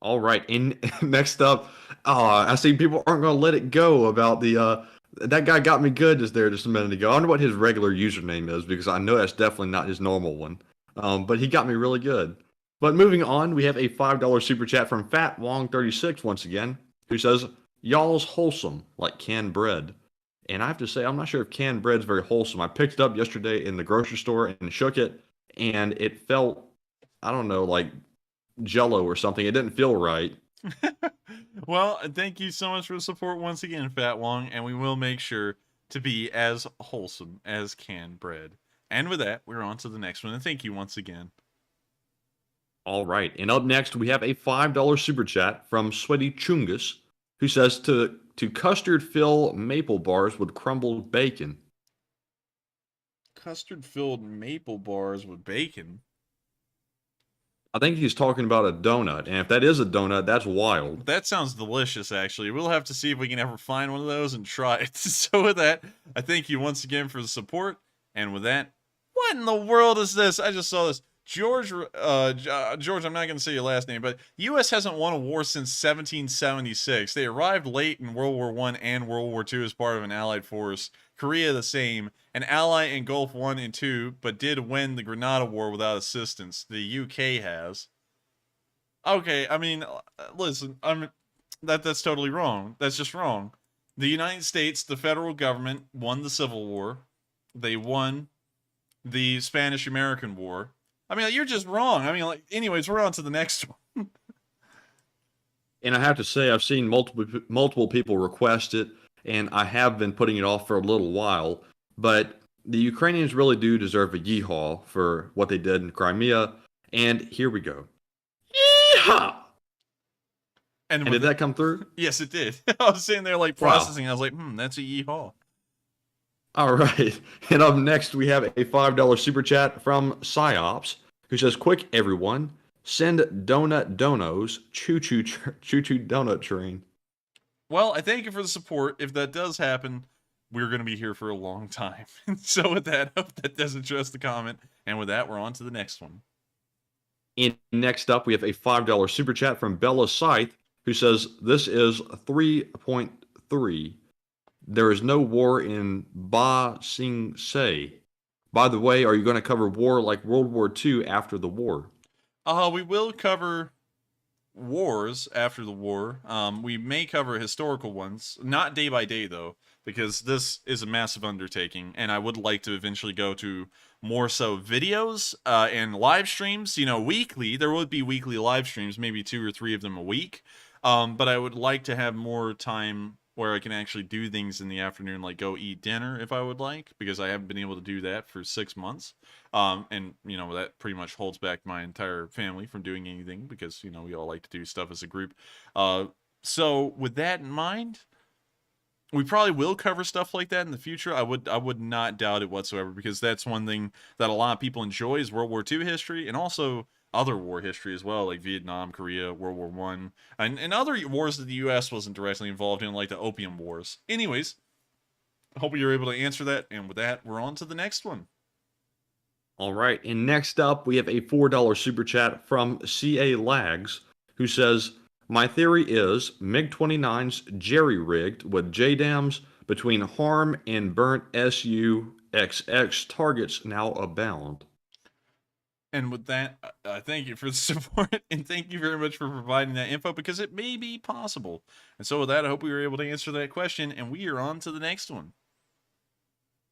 All right, and next up, I see people aren't going to let it go about the that guy got me good just a minute ago. I wonder what his regular username is, because I know that's definitely not his normal one. But he got me really good. But moving on, we have a $5 super chat from Fat Wong 36 once again, who says, "Y'all's wholesome like canned bread." And I have to say, I'm not sure if canned bread's very wholesome. I picked it up yesterday in the grocery store and shook it, and it felt, I don't know, like Jello or something. It didn't feel right. Well, thank you so much for the support once again, Fat Wong, and we will make sure to be as wholesome as canned bread. And with that, we're on to the next one, and thank you once again. All right, and up next, we have a $5 super chat from Sweaty Chungus, who says to custard fill maple bars with crumbled bacon. Custard filled maple bars with bacon? I think he's talking about a donut, and if that is a donut, that's wild. That sounds delicious, actually. We'll have to see if we can ever find one of those and try it. So with that, I thank you once again for the support. And with that, what in the world is this? I just saw this. George, I'm not going to say your last name, but U.S. hasn't won a war since 1776. They arrived late in World War I and World War II as part of an Allied force. Korea the same. An ally in Gulf I and II, but did win the Grenada War without assistance. The UK has. Okay, I mean, listen, that's totally wrong. That's just wrong. The United States, the federal government, won the Civil War. They won the Spanish-American War. I mean, you're just wrong. I mean, like, anyways, we're on to the next one. And I have to say, I've seen multiple people request it, and I have been putting it off for a little while. But the Ukrainians really do deserve a yeehaw for what they did in Crimea. And here we go. Yeehaw! And did that come through? Yes, it did. I was sitting there like processing. Wow. I was like, that's a yeehaw. All right. And up next, we have a $5 super chat from Psyops, who says, "Quick, everyone, send donut donos, choo-choo donut train." Well, I thank you for the support. If that does happen, we're going to be here for a long time. So with that, I hope that does address the comment. And with that, we're on to the next one. And next up, we have a $5 super chat from Bella Scythe, who says, "This is 3.3. There is no war in Ba Sing Se. By the way, are you going to cover war like World War II after the war?" We will cover wars after the war. We may cover historical ones, not day by day though, because this is a massive undertaking, and I would like to eventually go to more so videos and live streams. You know, weekly. There would be weekly live streams, maybe 2 or 3 of them a week. But I would like to have more time where I can actually do things in the afternoon, like go eat dinner if I would like, because I haven't been able to do that for 6 months. And, you know, that pretty much holds back my entire family from doing anything because, you know, we all like to do stuff as a group. So with that in mind, we probably will cover stuff like that in the future. I would not doubt it whatsoever, because that's one thing that a lot of people enjoy is World War II history, and also other war history as well, like Vietnam, Korea, World War One, and other wars that the U.S. wasn't directly involved in, like the Opium Wars. Anyways, I hope you're able to answer that, and with that, we're on to the next one. All right, and next up, we have a $4 super chat from CA Lags, who says, my theory is MiG-29's jerry-rigged with JDAMs between harm and burnt SUXX targets now abound. And with that, thank you for the support, and thank you very much for providing that info, because it may be possible. And so with that, I hope we were able to answer that question, and we are on to the next one.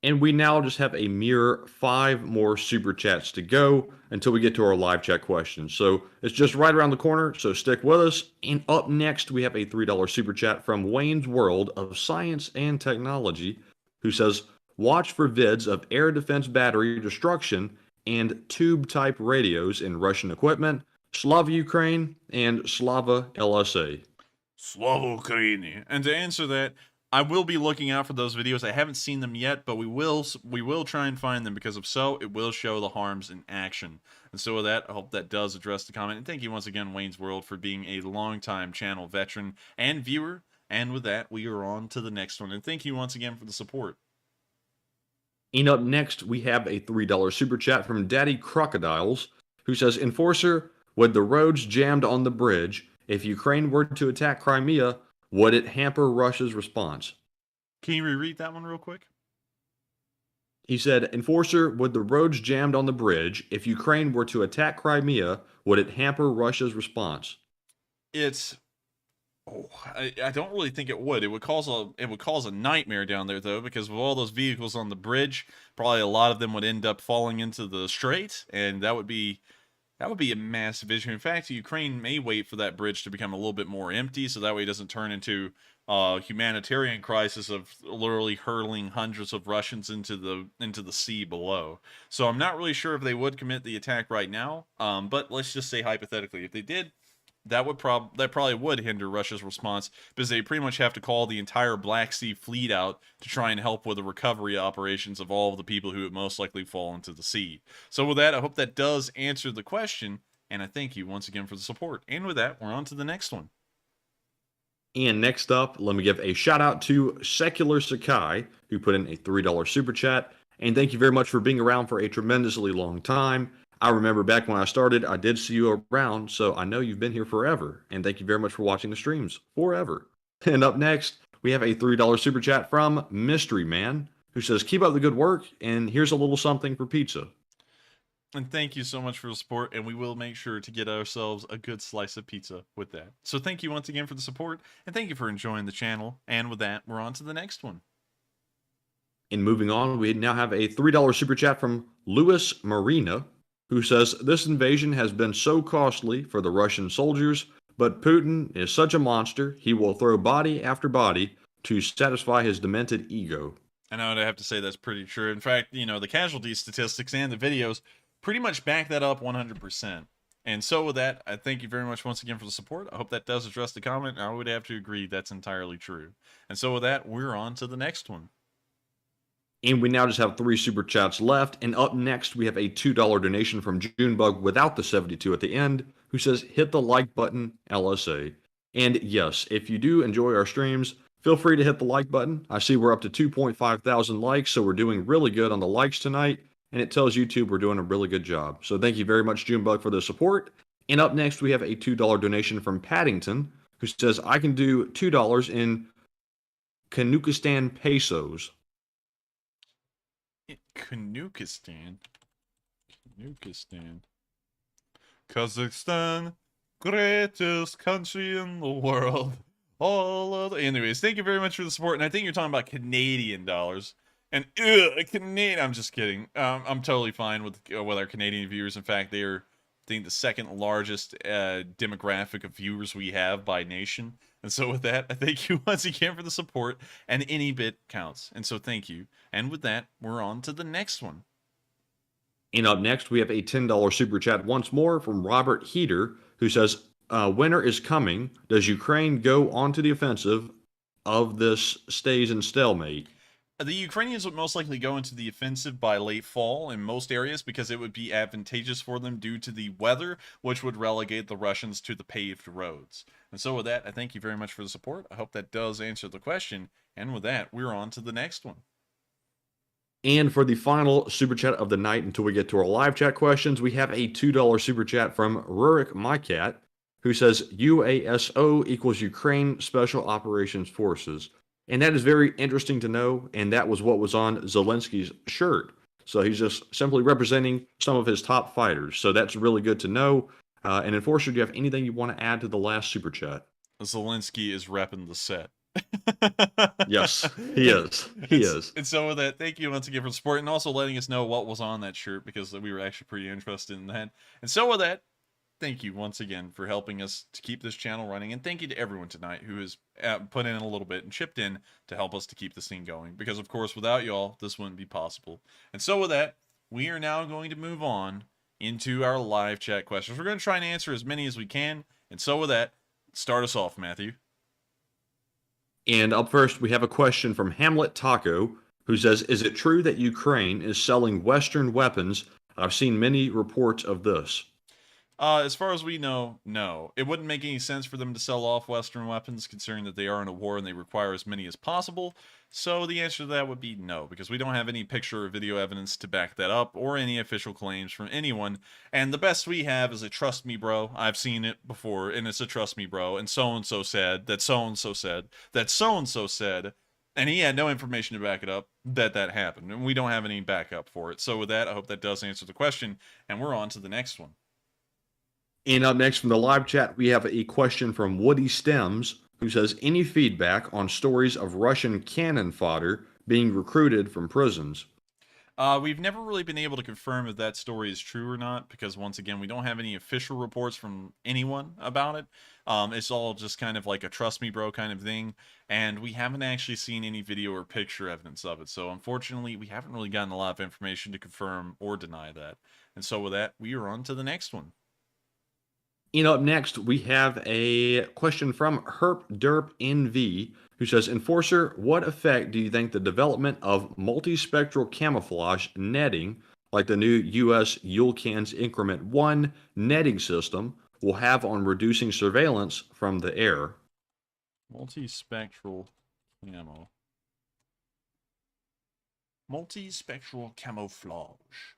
And we now just have a mere 5 more super chats to go until we get to our live chat questions. So it's just right around the corner, so stick with us. And up next, we have a $3 super chat from Wayne's World of Science and Technology, who says, watch for vids of air defense battery destruction and tube-type radios in Russian equipment, Slava Ukraine, and Slava LSA. Slava Ukraini. And to answer that, I will be looking out for those videos. I haven't seen them yet, but we will try and find them, because if so, it will show the harms in action. And so with that, I hope that does address the comment. And thank you once again, Wayne's World, for being a longtime channel veteran and viewer. And with that, we are on to the next one. And thank you once again for the support. And up next, we have a $3 super chat from Daddy Crocodiles, who says, Enforcer, with the roads jammed on the bridge, if Ukraine were to attack Crimea, would it hamper Russia's response? Can you reread that one real quick? He said, Enforcer, with the roads jammed on the bridge, if Ukraine were to attack Crimea, would it hamper Russia's response? I don't really think it would. It would cause a nightmare down there, though, because with all those vehicles on the bridge, probably a lot of them would end up falling into the strait, and that would be a massive issue. In fact, Ukraine may wait for that bridge to become a little bit more empty, so that way it doesn't turn into a humanitarian crisis of literally hurling hundreds of Russians into the sea below. So I'm not really sure if they would commit the attack right now. But let's just say hypothetically, if they did, that probably would hinder Russia's response, because they pretty much have to call the entire Black Sea fleet out to try and help with the recovery operations of all of the people who would most likely fall into the sea. So with that, I hope that does answer the question, and I thank you once again for the support. And with that, we're on to the next one. And next up, let me give a shout out to Secular Saky, who put in a $3 super chat. And thank you very much for being around for a tremendously long time. I remember back when I started, I did see you around, so I know you've been here forever. And thank you very much for watching the streams forever. And up next, we have a $3 super chat from Mystery Man, who says, keep up the good work, and here's a little something for pizza. And thank you so much for the support, and we will make sure to get ourselves a good slice of pizza with that. So thank you once again for the support, and thank you for enjoying the channel. And with that, we're on to the next one. And moving on, we now have a $3 super chat from Louis Marina, who says, this invasion has been so costly for the Russian soldiers, but Putin is such a monster, he will throw body after body to satisfy his demented ego. I know, I have to say that's pretty true. In fact, you know, the casualty statistics and the videos pretty much back that up 100%. And so with that, I thank you very much once again for the support. I hope that does address the comment. I would have to agree that's entirely true. And so with that, we're on to the next one. And we now just have 3 super chats left. And up next, we have a $2 donation from Junebug without the 72 at the end, who says, hit the like button, LSA. And yes, if you do enjoy our streams, feel free to hit the like button. I see we're up to 2.5 thousand likes, so we're doing really good on the likes tonight. And it tells YouTube we're doing a really good job. So thank you very much, Junebug, for the support. And up next, we have a $2 donation from Paddington, who says, I can do $2 in Kanukistan pesos. Kanukistan. Kazakhstan. Greatest country in the world. All of the... Anyways, thank you very much for the support. And I think you're talking about Canadian dollars. And Canadian... I'm just kidding. I'm totally fine with our Canadian viewers. In fact, they are, I think, the second largest demographic of viewers we have by nation. And so with that, I thank you once again for the support. And any bit counts. And so thank you. And with that, we're on to the next one. And up next, we have a $10 super chat once more from Robert Heater, who says, winter is coming. Does Ukraine go onto the offensive of this stays in stalemate? The Ukrainians would most likely go into the offensive by late fall in most areas because it would be advantageous for them due to the weather, which would relegate the Russians to the paved roads. And so with that, I thank you very much for the support. I hope that does answer the question. And with that, we're on to the next one. And for the final super chat of the night until we get to our live chat questions, we have a $2 super chat from Rurik MyCat, who says UASO equals Ukraine Special Operations Forces. And that is very interesting to know, and that was what was on Zelensky's shirt. So he's just simply representing some of his top fighters. So that's really good to know. And Enforcer, do you have anything you want to add to the last super chat? Zelenskyy is repping the set. Yes, he is. He is. And so with that, thank you once again for the support and also letting us know what was on that shirt because we were actually pretty interested in that. And so with that, thank you once again for helping us to keep this channel running. And thank you to everyone tonight who has put in a little bit and chipped in to help us to keep this thing going. Because of course, without y'all, this wouldn't be possible. And so with that, we are now going to move on into our live chat questions. We're going to try and answer as many as we can. And so with that, start us off, Matthew. And up first, we have a question from Hamlet Taco, who says, is it true that Ukraine is selling Western weapons? I've seen many reports of this. As far as we know, no. It wouldn't make any sense for them to sell off Western weapons, considering that they are in a war and they require as many as possible. So the answer to that would be no, because we don't have any picture or video evidence to back that up, or any official claims from anyone. And the best we have is a trust me bro. I've seen it before, and it's a trust me bro, and so-and-so said, that so-and-so said, that so-and-so said, and he had no information to back it up that happened, and we don't have any backup for it. So with that, I hope that does answer the question, and we're on to the next one. And up next from the live chat, we have a question from Woody Stems, who says, any feedback on stories of Russian cannon fodder being recruited from prisons? We've never really been able to confirm if that story is true or not, because once again, we don't have any official reports from anyone about it. It's all just kind of like a trust me bro kind of thing, and we haven't actually seen any video or picture evidence of it. So unfortunately, we haven't really gotten a lot of information to confirm or deny that. And so with that, we are on to the next one. Up next, we have a question from Herp Derp NV, who says, Enforcer, what effect do you think the development of multispectral camouflage netting, like the new U.S. Yulkan's Increment 1 netting system, will have on reducing surveillance from the air? Multispectral camo. Multispectral camouflage.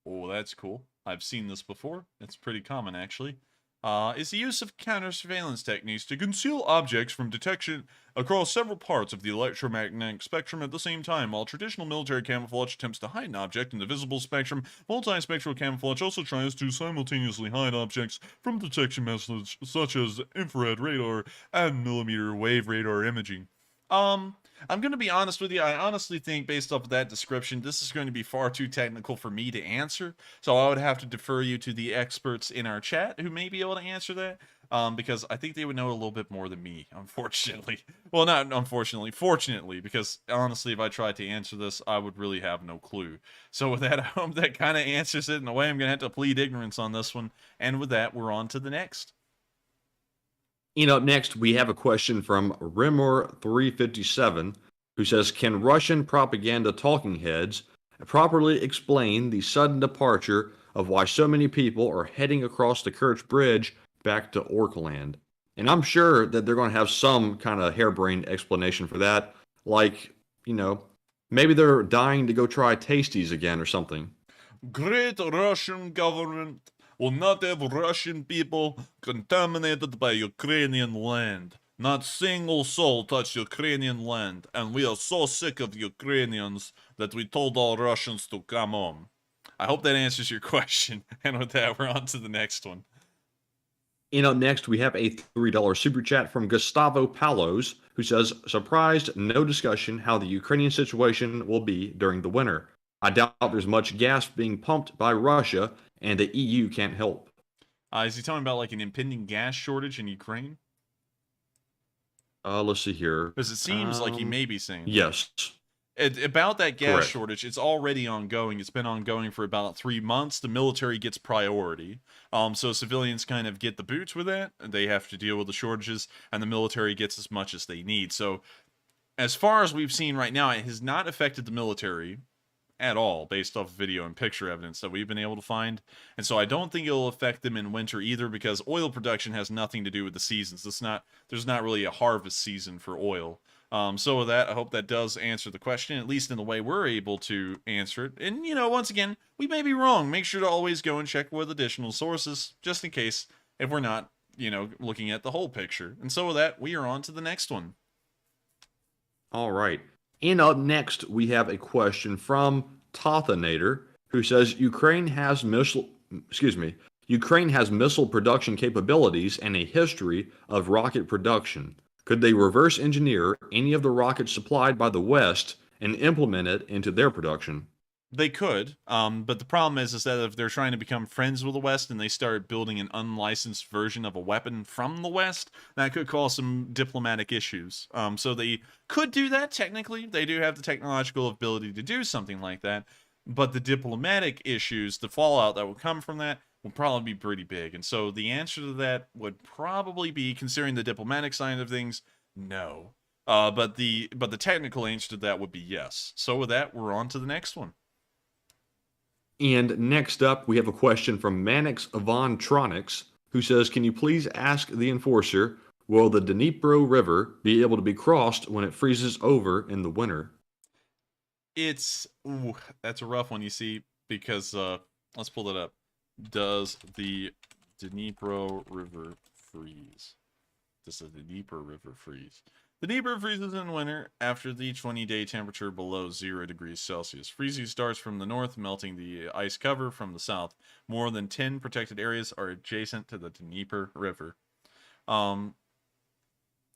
Oh, that's cool. I've seen this before. It's pretty common, actually. Is the use of counter-surveillance techniques to conceal objects from detection across several parts of the electromagnetic spectrum at the same time. While traditional military camouflage attempts to hide an object in the visible spectrum, multispectral camouflage also tries to simultaneously hide objects from detection methods such as infrared radar and millimeter wave radar imaging. I'm going to be honest with you. I honestly think, based off of that description, this is going to be far too technical for me to answer. So I would have to defer you to the experts in our chat who may be able to answer that. Because I think they would know a little bit more than me, unfortunately. Well, not unfortunately, fortunately, because honestly, if I tried to answer this, I would really have no clue. So with that, I hope that kind of answers it. In a way, I'm going to have to plead ignorance on this one. And with that, we're on to the next. Up next, we have a question from Rimor357, who says, can Russian propaganda talking heads properly explain the sudden departure of why so many people are heading across the Kerch Bridge back to Orkland? And I'm sure that they're going to have some kind of harebrained explanation for that. Like, maybe they're dying to go try Tasties again or something. Great Russian government will not have Russian people contaminated by Ukrainian land. Not single soul touched Ukrainian land, and we are so sick of Ukrainians that we told all Russians to come home. I hope that answers your question, and with that, we're on to the next one. And up next, we have a $3 super chat from Gustavo Palos, who says, surprised, no discussion how the Ukrainian situation will be during the winter. I doubt there's much gas being pumped by Russia, and the EU can't help. Is he talking about like an impending gas shortage in Ukraine? Let's see here. Because it seems like he may be saying that. Yes. About that gas Correct. shortage, it's already ongoing. It's been ongoing for about 3 months. The military gets priority. So civilians kind of get the boots with that. They have to deal with the shortages, and the military gets as much as they need. So as far as we've seen right now, it has not affected the military at all, based off video and picture evidence that we've been able to find. And so I don't think it'll affect them in winter either, because oil production has nothing to do with the seasons. There's not really a harvest season for oil. So with that, I hope that does answer the question, at least in the way we're able to answer it. And, you know, once again, we may be wrong. Make sure to always go and check with additional sources, just in case, if we're not, you know, looking at the whole picture. And so with that, we are on to the next one. All right. And up next, we have a question from Tothanator, who says Ukraine has missile production capabilities and a history of rocket production. Could they reverse engineer any of the rockets supplied by the West and implement it into their production? They could, but the problem is that if they're trying to become friends with the West and they start building an unlicensed version of a weapon from the West, that could cause some diplomatic issues. So they could do that, technically. They do have the technological ability to do something like that, but the diplomatic issues, the fallout that would come from that, will probably be pretty big. And so the answer to that would probably be, considering the diplomatic side of things, no. But the technical answer to that would be yes. So with that, we're on to the next one. And next up, we have a question from Manix Von Tronics, who says, can you please ask the enforcer, will the Dnipro River be able to be crossed when it freezes over in the winter? That's a rough one, you see, because, let's pull it up. Does the Dnipro River freeze? Does the Dnipro River freeze? The Dnieper freezes in winter after the 20-day temperature below 0 degrees Celsius. Freezing starts from the north, melting the ice cover from the south. More than 10 protected areas are adjacent to the Dnieper River. I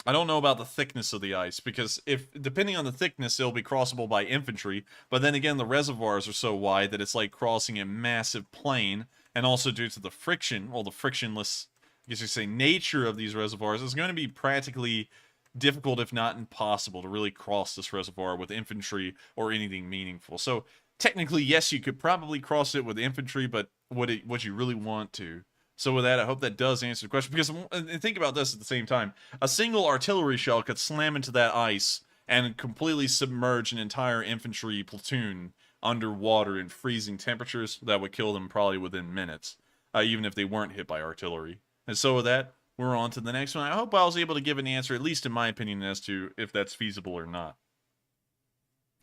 don't know about the thickness of the ice, because depending on the thickness, it'll be crossable by infantry, but then again, the reservoirs are so wide that it's like crossing a massive plain, and also due to the friction, well, the frictionless, I guess you say, nature of these reservoirs, it's going to be practically difficult, if not impossible, to really cross this reservoir with infantry or anything meaningful. So technically, yes, you could probably cross it with infantry, but would you really want to? So with that, I hope that does answer the question, because think about this at the same time. A single artillery shell could slam into that ice and completely submerge an entire infantry platoon underwater in freezing temperatures that would kill them probably within minutes, even if they weren't hit by artillery. And so with that, we're on to the next one. I hope I was able to give an answer, at least in my opinion, as to if that's feasible or not.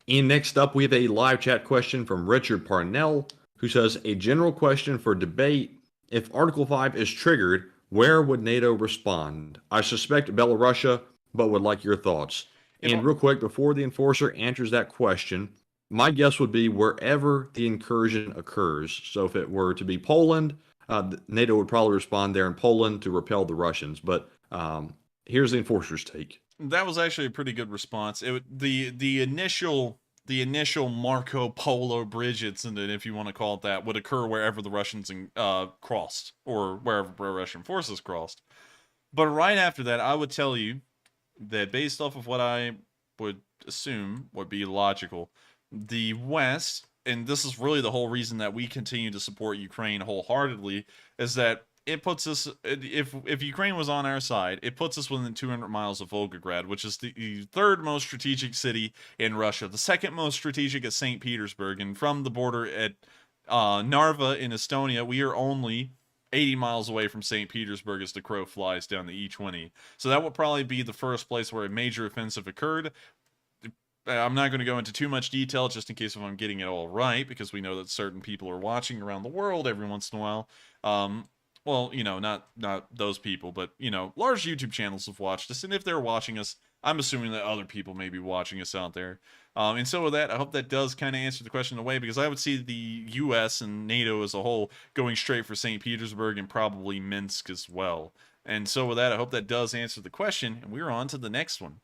And next up, we have a live chat question from Richard Parnell, who says, a general question for debate. If Article 5 is triggered, where would NATO respond? I suspect Belarusia, but would like your thoughts. And real quick, before the enforcer answers that question, my guess would be wherever the incursion occurs. So if it were to be Poland, NATO would probably respond there in Poland to repel the Russians. But here's the enforcer's take. That was actually a pretty good response. The initial Marco Polo bridge incident, if you want to call it that, would occur wherever the Russians crossed, or wherever Russian forces crossed. But right after that, I would tell you that based off of what I would assume would be logical, the West, and this is really the whole reason that we continue to support Ukraine wholeheartedly, is that it puts us, if Ukraine was on our side, it puts us within 200 miles of Volgograd, which is the third most strategic city in Russia. The second most strategic is St. Petersburg, and from the border at Narva in Estonia, we are only 80 miles away from St. Petersburg as the crow flies down the E20. So that would probably be the first place where a major offensive occurred. I'm not going to go into too much detail, just in case if I'm getting it all right, because we know that certain people are watching around the world every once in a while. well, you know, not those people, but, you know, large YouTube channels have watched us, and if they're watching us, I'm assuming that other people may be watching us out there. And so with that, I hope that does kind of answer the question in a way, because I would see the U.S. and NATO as a whole going straight for St. Petersburg and probably Minsk as well. And so with that, I hope that does answer the question, and we're on to the next one.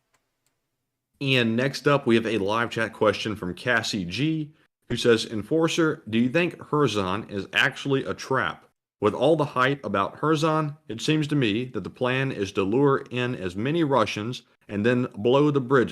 And next up, we have a live chat question from Cassie G, who says, Enforcer, do you think Kherson is actually a trap? With all the hype about Kherson, it seems to me that the plan is to lure in as many Russians and then blow the bridges.